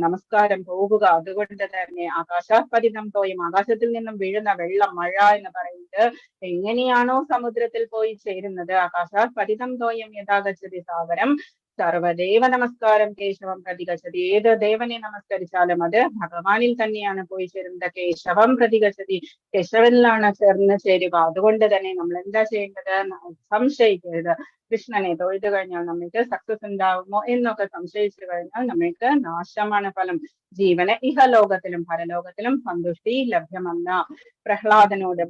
നമസ്കാരം പോകുക. അതുകൊണ്ട് തന്നെ ആകാശാത്പതിതം തോയും, ആകാശത്തിൽ നിന്നും വീഴുന്ന വെള്ളം, മഴ എന്ന് പറയുന്നത് എങ്ങനെയാണോ സമുദ്രത്തിൽ പോയി ചേരുന്നത്, ആകാശാത്പതിതം തോയം യഥാഗച്ഛതി സാഗരം സർവദേവ നമസ്കാരം കേശവം പ്രതിഗച്ഛതി. ഏത് ദേവനെ നമസ്കരിച്ചാലും അത് ഭഗവാനിൽ തന്നെയാണ് പോയി ചേരുന്നത്. കേശവം പ്രതിഗച്ഛതി, കേശവനിലാണ് ചേരുക. അതുകൊണ്ട് തന്നെ നമ്മൾ എന്താ ചെയ്യേണ്ടത്? സംശയിക്കരുത്. കൃഷ്ണനെ തൊഴുതു കഴിഞ്ഞാൽ നമ്മൾക്ക് സക്സസ് ഉണ്ടാകുമോ എന്നൊക്കെ സംശയിച്ചു കഴിഞ്ഞാൽ നമ്മൾക്ക് നാശമാണ് ഫലം. ജീവന് ഇഹലോകത്തിലും പരലോകത്തിലും സന്തുഷ്ടി ലഭ്യമല്ല. പ്രഹ്ലാദനോട്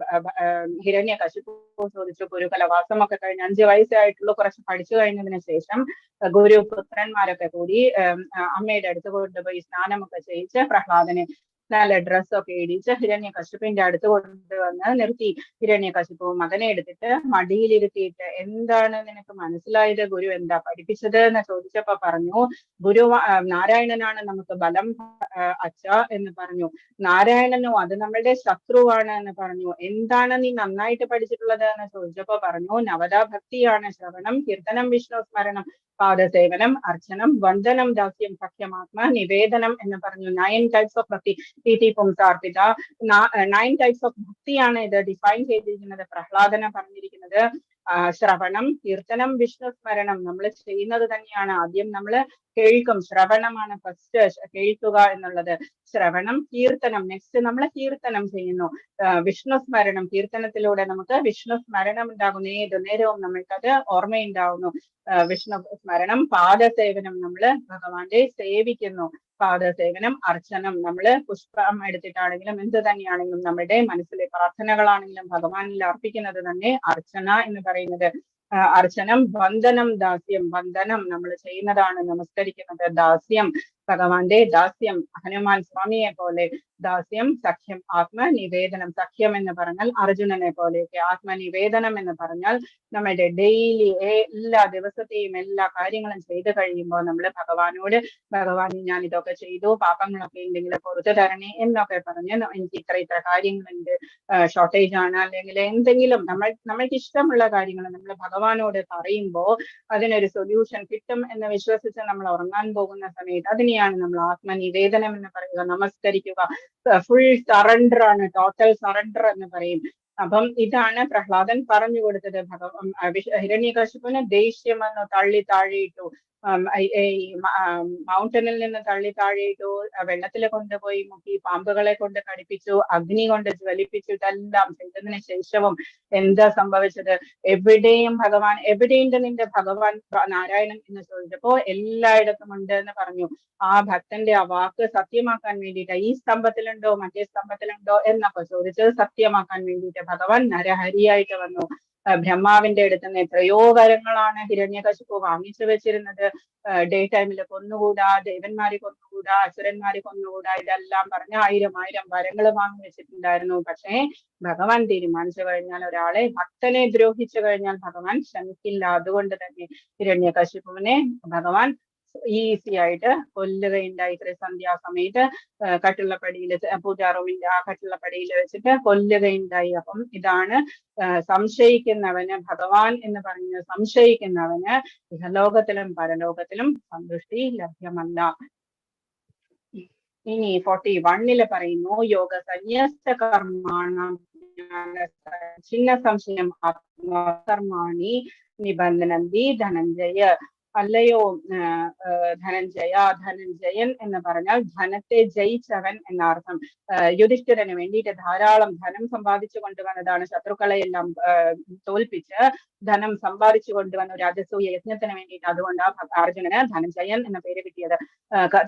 ഹിരണ്യകശിപു ചോദിച്ചു. ഗുരുകുലവാസമൊക്കെ കഴിഞ്ഞ് 5 വയസ്സായിട്ടുള്ള കുറച്ച് പഠിച്ചു കഴിഞ്ഞതിന് ശേഷം ഗുരുപുത്രന്മാരൊക്കെ കൂടി അമ്മയുടെ അടുത്ത് കൊണ്ടുപോയി സ്നാനമൊക്കെ ചെയ്യിച്ച് പ്രഹ്ലാദനെ നല്ല ഡ്രസ്സൊക്കെ ഇടിച്ച് ഹിരണ്യകശിപിന്റെ അടുത്ത് കൊണ്ടുവന്ന് നിർത്തി. ഹിരണ്യകശിപു മകനെ എടുത്തിട്ട് മടിയിലിരുത്തിയിട്ട് എന്താണ് നിനക്ക് മനസ്സിലായത്? ഗുരു എന്താ പഠിപ്പിച്ചത് എന്ന് ചോദിച്ചപ്പോ പറഞ്ഞു, ഗുരു നാരായണനാണ് നമുക്ക് ബലം അച്ഛ എന്ന് പറഞ്ഞു. നാരായണനോ അത് നമ്മളുടെ ശത്രുവാണ് എന്ന് പറഞ്ഞു. എന്താണ് നീ നന്നായിട്ട് പഠിച്ചിട്ടുള്ളത് എന്ന് ചോദിച്ചപ്പോ പറഞ്ഞു, നവദാ ഭക്തിയാണ്, ശ്രവണം, കീർത്തനം, വിഷ്ണു സ്മരണം, പാദസേവനം, അർച്ചനം, വന്ദനം, ദാസ്യം, സഖ്യമാത്മ നിവേദനം എന്ന് പറഞ്ഞു. 9 ടൈപ്സ് ഓഫ് ഭക്തി. പുംസാർപ്പിത 9 ടൈപ്സ് ഓഫ് ഭക്തിയാണ് ഇത് ഡിഫൈൻ ചെയ്തിരിക്കുന്നത്. പ്രഹ്ലാദന പറഞ്ഞിരിക്കുന്നത് ശ്രവണം, കീർത്തനം, വിഷ്ണു സ്മരണം നമ്മൾ ചെയ്യുന്നത് തന്നെയാണ്. ആദ്യം നമ്മൾ കേൾക്കും, ശ്രവണമാണ് ഫസ്റ്റ്, കേൾക്കുക എന്നുള്ളത്. ശ്രവണം, കീർത്തനം, നെക്സ്റ്റ് നമ്മൾ കീർത്തനം ചെയ്യുന്നു. വിഷ്ണു സ്മരണം, കീർത്തനത്തിലൂടെ നമുക്ക് വിഷ്ണു സ്മരണം ഉണ്ടാകുന്നു, ഏത് നേരവും നമ്മൾക്കത് ഓർമ്മയുണ്ടാവുന്നു. വിഷ്ണു സ്മരണം, പാദസേവനം, നമ്മള് ഭഗവാന്റെ സേവിക്കുന്നു. പാദസേവനം, അർച്ചനം, നമ്മള് പുഷ്പം എടുത്തിട്ടാണെങ്കിലും എന്ത് തന്നെയാണെങ്കിലും നമ്മുടെ മനസ്സിലെ പ്രാർത്ഥനകളാണെങ്കിലും ഭഗവാനിൽ അർപ്പിക്കുന്നത് തന്നെ അർച്ചന എന്ന് പറയുന്നത്. അർച്ചനം, വന്ദനം, ദാസ്യം, വന്ദനം നമ്മൾ ചെയ്യുന്നതാണ്, നമസ്കരിക്കുന്നത്. ദാസ്യം, ഭഗവാന്റെ ദാസ്യം, ഹനുമാൻ സ്വാമിയെ പോലെ. ദാസ്യം, സഖ്യം, ആത്മനിവേദനം. സഖ്യം എന്ന് പറഞ്ഞാൽ അർജുനനെ പോലെയൊക്കെ. ആത്മനിവേദനം എന്ന് പറഞ്ഞാൽ നമ്മുടെ ഡെയിലി എല്ലാ ദിവസത്തെയും എല്ലാ കാര്യങ്ങളും ചെയ്തു കഴിയുമ്പോൾ നമ്മൾ ഭഗവാനോട്, ഭഗവാൻ ഞാൻ ഇതൊക്കെ ചെയ്തു, പാപങ്ങളൊക്കെ ഉണ്ടെങ്കിൽ പുറത്തു തരണേ എന്നൊക്കെ പറഞ്ഞ്, എനിക്ക് ഇത്ര കാര്യങ്ങളുണ്ട്, ഷോർട്ടേജ് ആണ്, അല്ലെങ്കിൽ എന്തെങ്കിലും നമ്മൾക്ക് ഇഷ്ടമുള്ള കാര്യങ്ങൾ നമ്മൾ ഭഗവാനോട് പറയുമ്പോൾ അതിനൊരു സൊല്യൂഷൻ കിട്ടും എന്ന് വിശ്വസിച്ച് നമ്മൾ ഉറങ്ങാൻ പോകുന്ന സമയത്ത് അതിനെയാണ് നമ്മൾ ആത്മനിവേദനം എന്ന് പറയുക. നമസ്കരിക്കുക, ഫുൾ സറണ്ടർ ആണ്, ടോട്ടൽ സറണ്ടർ എന്ന് പറയും. അപ്പം ഇതാണ് പ്രഹ്ലാദൻ പറഞ്ഞു കൊടുത്തത്. ഹിരണ്യകശിപുവിന് ദേഷ്യം വന്നു, തള്ളി താഴെയിട്ടു, മൗണ്ടനിൽ നിന്ന് തള്ളി താഴെയിട്ടു, വെള്ളത്തിൽ കൊണ്ടുപോയി മുക്കി, പാമ്പുകളെ കൊണ്ട് കടിപ്പിച്ചു, അഗ്നി കൊണ്ട് ജ്വലിപ്പിച്ചു. ഇതെല്ലാം ചെയ്തതിന് ശേഷവും എന്താ സംഭവിച്ചത്? എവിടെയും ഭഗവാൻ, എവിടെയുണ്ട് നിന്റെ ഭഗവാൻ നാരായണൻ എന്ന് ചോദിച്ചപ്പോ എല്ലായിടത്തും ഉണ്ട് എന്ന് പറഞ്ഞു. ആ ഭക്തന്റെ ആ വാക്ക് സത്യമാക്കാൻ വേണ്ടിയിട്ട്, ഈ സ്തംഭത്തിലുണ്ടോ മറ്റേ സ്തംഭത്തിലുണ്ടോ എന്നൊക്കെ ചോദിച്ചത് സത്യമാക്കാൻ വേണ്ടിയിട്ട് ഭഗവാൻ നരഹരിയായിട്ട് വന്നു. ബ്രഹ്മാവിന്റെ അടുത്ത് നിന്ന് എത്രയോ വരങ്ങളാണ് ഹിരണ്യകശിപു വാങ്ങിച്ചു വെച്ചിരുന്നത്. ഡേ ടൈമിൽ കൊന്നുകൂടാ, ദേവന്മാരെ കൊന്നുകൂടാ, അസുരന്മാരെ കൊന്നുകൂടാ, ഇതെല്ലാം പറഞ്ഞ 1000 വരങ്ങൾ വാങ്ങി വെച്ചിട്ടുണ്ടായിരുന്നു. പക്ഷേ ഭഗവാൻ തീരുമാനിച്ചു കഴിഞ്ഞാൽ, ഒരാളെ ഭക്തനെ ദ്രോഹിച്ചു കഴിഞ്ഞാൽ ഭഗവാൻ ക്ഷമിക്കില്ല. അതുകൊണ്ട് തന്നെ ഹിരണ്യകശിപുവിനെ ഭഗവാൻ ഈസി ആയിട്ട് കൊല്ലുകയുണ്ടായി. സന്ധ്യാസമയത്ത് കട്ടിളപ്പടിയിൽ, പൂജാറൂമിന്റെ ആ കട്ടിളപ്പടിയിൽ വെച്ചിട്ട് കൊല്ലുകയുണ്ടായി. അപ്പം ഇതാണ് സംശയിക്കുന്നവന്, ഭഗവാൻ എന്ന് പറഞ്ഞ് സംശയിക്കുന്നവന് ഇഹലോകത്തിലും പരലോകത്തിലും സന്തുഷ്ടി ലഭ്യമല്ല. ഇനി 41 പറയുന്നു, യോഗ സന്യസ്ത കർമാണം ചിന്ന സംശയം ആത്മകർമാണി നിബന്ധനന്തി ധനഞ്ജയ. അല്ലയോ ധനഞ്ജയൻ എന്ന് പറഞ്ഞാൽ ധനത്തെ ജയിച്ചവൻ എന്നർത്ഥം. യുധിഷ്ഠിരന് വേണ്ടിയിട്ട് ധാരാളം ധനം സമ്പാദിച്ചു കൊണ്ടുവന്നതാണ്. ശത്രുക്കളെ എല്ലാം തോൽപ്പിച്ച് ധനം സമ്പാദിച്ചു കൊണ്ടുവന്ന രാജസൂയ യജ്ഞത്തിന് വേണ്ടിയിട്ട്. അതുകൊണ്ട് അർജുനന് ധനഞ്ജയൻ എന്ന പേര് കിട്ടിയത്.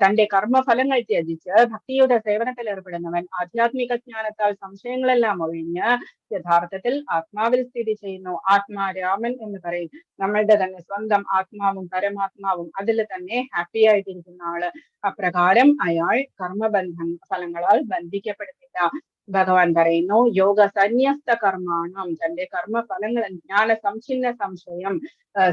തന്റെ കർമ്മഫലങ്ങൾ ത്യജിച്ച് ഭക്തിയുടെ സേവനത്തിൽ ഏർപ്പെടുന്നവൻ, ആധ്യാത്മിക ജ്ഞാനത്താൽ സംശയങ്ങളെല്ലാം ഒഴിഞ്ഞ് യഥാർത്ഥത്തിൽ ആത്മാവിൽ സ്ഥിതി ചെയ്യുന്നു. ആത്മാരാമൻ എന്ന് പറയും. നമ്മളുടെ തന്നെ സ്വന്തം ആത്മാവും പരമാത്മാവും അതിൽ തന്നെ ഹാപ്പി ആയിട്ടിരിക്കുന്ന ആള്. അപ്രകാരം അയാൾ ഫലങ്ങളാൽ ബന്ധിക്കപ്പെടുന്നില്ല. ഭഗവാൻ പറയുന്നു, യോഗ സന്യസ്ത കർമാണം, തന്റെ കർമ്മഫലങ്ങൾ ജ്ഞാന സംഛിന്ന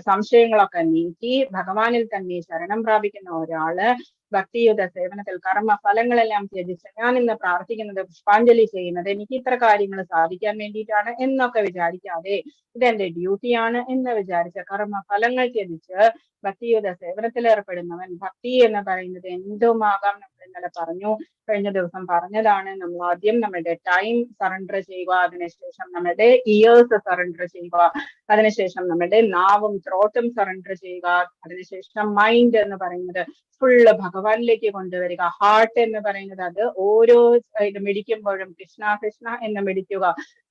സംശയങ്ങളൊക്കെ നീക്കി ഭഗവാനിൽ തന്നെ ശരണം പ്രാപിക്കുന്ന ഒരാള് ഭക്തിയുത സേവനത്തിൽ കർമ്മഫലങ്ങളെല്ലാം ത്യജിച്ച്, ഞാൻ ഇന്ന് പ്രാർത്ഥിക്കുന്നത്, പുഷ്പാഞ്ജലി ചെയ്യുന്നത് എനിക്ക് ഇത്ര കാര്യങ്ങൾ സാധിക്കാൻ വേണ്ടിയിട്ടാണ് എന്നൊക്കെ വിചാരിക്കാതെ ഇതെന്റെ ഡ്യൂട്ടിയാണ് എന്ന് വിചാരിച്ച കർമ്മഫലങ്ങൾ ത്യജിച്ച് ഭക്തിയുത സേവനത്തിൽ ഏർപ്പെടുന്നവൻ. ഭക്തി എന്ന് പറയുന്നത് എന്തുമാകാം. നമ്മൾ ഇന്നലെ പറഞ്ഞു, കഴിഞ്ഞ ദിവസം പറഞ്ഞതാണ്. നമ്മൾ ആദ്യം നമ്മുടെ ടൈം സറണ്ടർ ചെയ്യുക, അതിനുശേഷം നമ്മുടെ ഇയേഴ്സ് സറണ്ടർ ചെയ്യുക, അതിനുശേഷം നമ്മുടെ നാവും ത്രോട്ടും സറണ്ടർ ചെയ്യുക, അതിനുശേഷം മൈൻഡ് എന്ന് പറയുന്നത് ഫുള്ള് ഭഗവാനിലേക്ക് കൊണ്ടുവരിക. ഹാർട്ട് എന്ന് പറയുന്നത് അത് ഓരോ ഇത് മിടിക്കുമ്പോഴും കൃഷ്ണ കൃഷ്ണ എന്ന് മിടിക്കുക.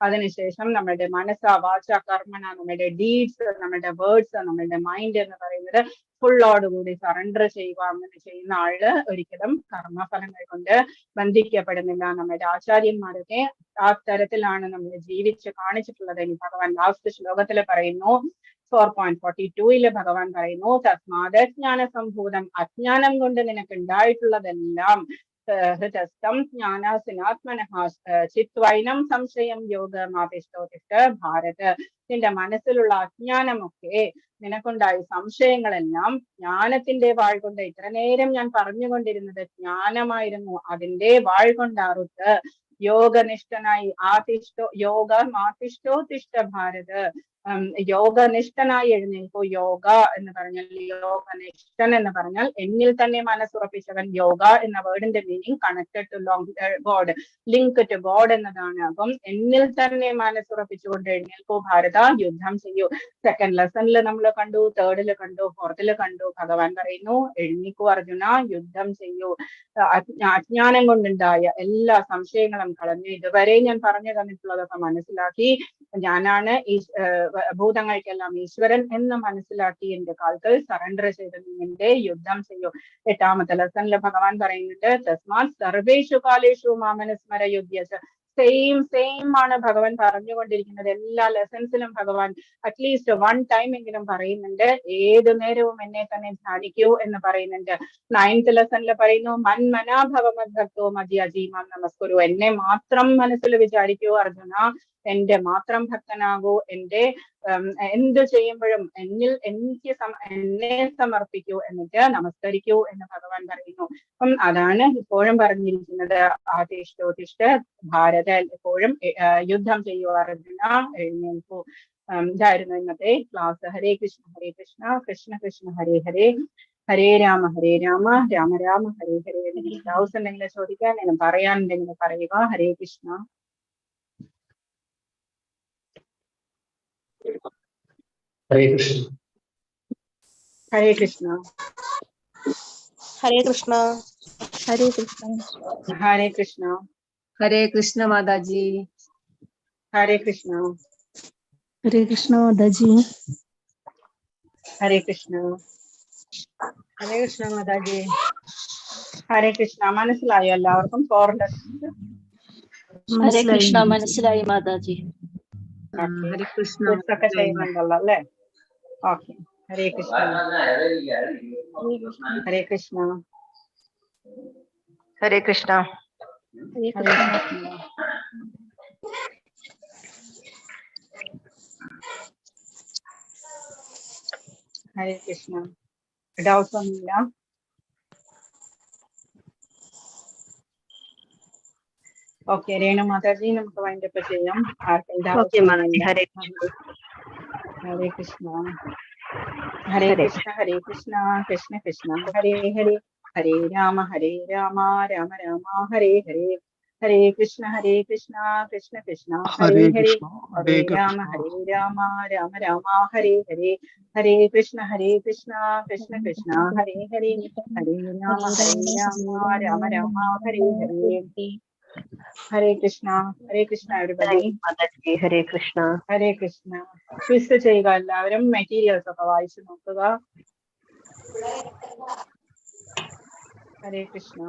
അതിനുശേഷം നമ്മുടെ മനസ്സ വാച കർമ്മണ, നമ്മുടെ ഡീഡ്സ്, നമ്മുടെ വേർഡ്സ്, നമ്മുടെ മൈൻഡ് എന്ന് പറയുന്നത് ഫുള്ളോടുകൂടി സറണ്ടർ ചെയ്യുക. അങ്ങനെ ചെയ്യുന്ന ആള് ഒരിക്കലും കർമ്മഫലങ്ങൾ കൊണ്ട് ബന്ധിക്കപ്പെടുന്നില്ല. നമ്മുടെ ആചാര്യന്മാരൊക്കെ ആ തരത്തിലാണ് നമ്മൾ ജീവിച്ച് കാണിച്ചിട്ടുള്ളത്. ഇനി ഭഗവാൻ ലാസ്റ്റ് ശ്ലോകത്തിൽ പറയുന്നു, 4.42 ഭഗവാൻ പറയുന്നു, തസ്മാത് ജ്ഞാന സംഭൂതം, അജ്ഞാനം കൊണ്ട് നിനക്ക് ഉണ്ടായിട്ടുള്ളതെല്ലാം ഹൃദസ്ഥം ജ്ഞാനാസിനാത്മനഃ ചിത്വൈനം സംശയം യോഗമാതിഷ്ഠോതിഷ്ഠ ഭാരത്. നിന്റെ മനസ്സിലുള്ള അജ്ഞാനമൊക്കെ, നിനക്കുണ്ടായ സംശയങ്ങളെല്ലാം ജ്ഞാനത്തിന്റെ വാൾ കൊണ്ട്, ഇത്ര നേരം ഞാൻ പറഞ്ഞുകൊണ്ടിരുന്നത് ജ്ഞാനമായിരുന്നു, അതിന്റെ വാൾ കൊണ്ട് അറുത്ത് യോഗനിഷ്ഠനായി യോഗമാതിഷ്ഠോതിഷ്ഠ ഭാരത്, യോഗനിഷ്ഠനായി എഴുന്നേൽക്കൂ. യോഗ എന്ന് പറഞ്ഞാൽ, യോഗനിഷ്ഠൻ എന്ന് പറഞ്ഞാൽ എന്നിൽ തന്നെ മനസ്സുറപ്പിച്ചവൻ. യോഗ എന്ന വേർഡിന്റെ meaning connected to God, link to God എന്നതാണ്. അപ്പം എന്നിൽ തന്നെ മനസ്സുറപ്പിച്ചുകൊണ്ട് എഴുന്നേൽക്കൂ ഭാരത, യുദ്ധം ചെയ്യൂ. സെക്കൻഡ് ലെസണിൽ നമ്മൾ കണ്ടു, തേർഡില് കണ്ടു, ഫോർത്തില് കണ്ടു. ഭഗവാൻ പറയുന്നു എഴുന്നേൽക്കൂ അർജുന, യുദ്ധം ചെയ്യൂ. അജ്ഞാനം കൊണ്ടുണ്ടായ എല്ലാ സംശയങ്ങളും കളഞ്ഞ് ഇതുവരെ ഞാൻ പറഞ്ഞു തന്നിട്ടുള്ളതൊക്കെ മനസ്സിലാക്കി, ഞാനാണ് ഈ ഭൂതങ്ങൾക്കെല്ലാം ഈശ്വരൻ എന്ന് മനസ്സിലാക്കി എന്റെ കാൽക്കൽ സറണ്ടർ ചെയ്ത് നിന്റെ യുദ്ധം ചെയ്യൂ. 8ാമത്തെ ലെസണില് ഭഗവാൻ പറയുന്നുണ്ട് തസ്മാത് സർവേഷു കാലേഷു മാമനുസ്മര യുദ്ധ്യസ. സെയിം ആണ് ഭഗവാൻ പറഞ്ഞുകൊണ്ടിരിക്കുന്നത്. എല്ലാ ലെസൺസിലും ഭഗവാൻ അറ്റ്ലീസ്റ്റ് 1 ടൈം എങ്കിലും പറയുന്നുണ്ട് ഏതു നേരവും എന്നെ തന്നെ ധ്യാനിക്കൂ എന്ന് പറയുന്നുണ്ട്. 9th ലെസണിൽ പറയുന്നു മന്മനാഭവമദ്ഭക്തോ മദ്യാജീമാം നമസ്കുരു. എന്നെ മാത്രം മനസ്സിൽ വിചാരിക്കൂ അർജുന, എന്റെ മാത്രം ഭക്തനാകൂ, എന്റെ എന്ത് ചെയ്യുമ്പോഴും എന്നെ സമർപ്പിക്കൂ, എന്നിട്ട് നമസ്കരിക്കൂ എന്ന് ഭഗവാൻ പറയുന്നു. അപ്പം അതാണ് ഇപ്പോഴും പറഞ്ഞിരിക്കുന്നത്. ആതിഷ്ഠോതിഷ്ഠ ഭാരത, എപ്പോഴും യുദ്ധം ചെയ്യൂ അർജുന, എഴുന്നേൽക്കൂ. ഇതായിരുന്നു ഇന്നത്തെ ക്ലാസ്. ഹരേ കൃഷ്ണ കൃഷ്ണ കൃഷ്ണ ഹരേ ഹരേ, ഹരേ രാമ രാമ രാമ ഹരേ ഹരേ. ഡൗട്ട്സ് എന്തെങ്കിലും ചോദിക്കാൻ, പറയാനുണ്ടെങ്കിലും പറയുക. ഹരേ കൃഷ്ണ. ഹരേ കൃഷ്ണ. ഹരേ കൃഷ്ണ. ഹരേ കൃഷ്ണ. ഹരേ കൃഷ്ണ. ഹരേ കൃഷ്ണ. ഹരേ കൃഷ്ണ മാതാജി. ഹരേ കൃഷ്ണ. ഹരേ കൃഷ്ണ മാതാജി. ഹരേ കൃഷ്ണ. ഹരേ കൃഷ്ണ മാതാജി. ഹരേ കൃഷ്ണ. മനസ്സിലായോ എല്ലാവർക്കും? 4 ലെസൺസ് ഹരേ കൃഷ്ണ മനസ്സിലായി മാതാജി. ഹരേ കൃഷ്ണ ഒക്കെ ചെയ്യുന്നുണ്ടല്ലോ അല്ലേ? ഓക്കെ. ഹരേ കൃഷ്ണ. ഹരേ കൃഷ്ണ. ഹരേ കൃഷ്ണ. ഹരേ ഹരേ കൃഷ്ണ. കൃഷ്ണ. ഹരേ കൃഷ്ണ. ഡൗട്ട്സ് ഒന്നുമില്ല? ഓക്കെ രേണു മാതാജി, നമുക്ക് വൈൻഡപ്പ് ചെയ്യാം. ഹരേ ഹരേ കൃഷ്ണ. ഹരേ കൃഷ്ണ. ഹരേ കൃഷ്ണ കൃഷ്ണ കൃഷ്ണ ഹരേ ഹരേ, ഹരേ രാമ രാമ രാമ ഹരേ ഹരേ. ഹരേ കൃഷ്ണ കൃഷ്ണ കൃഷ്ണ ഹരേ ഹരേ, ഹരേ രാമ രാമ രാമ ഹരേ ഹരേ. ഹരേ കൃഷ്ണ കൃഷ്ണ കൃഷ്ണ ഹരേ ഹരേ, ഹരേ രാമ രാമ രാമ ഹരേ ഹരേ. ഹരേ കൃഷ്ണ എവരിബഡി. ഹരേ കൃഷ്ണ. ഹരേ കൃഷ്ണ. ക്വിസ് ചെയ്യുക എല്ലാവരും, മെറ്റീരിയൽസ് ഒക്കെ വായിച്ചു നോക്കുക. ഹരേ കൃഷ്ണ.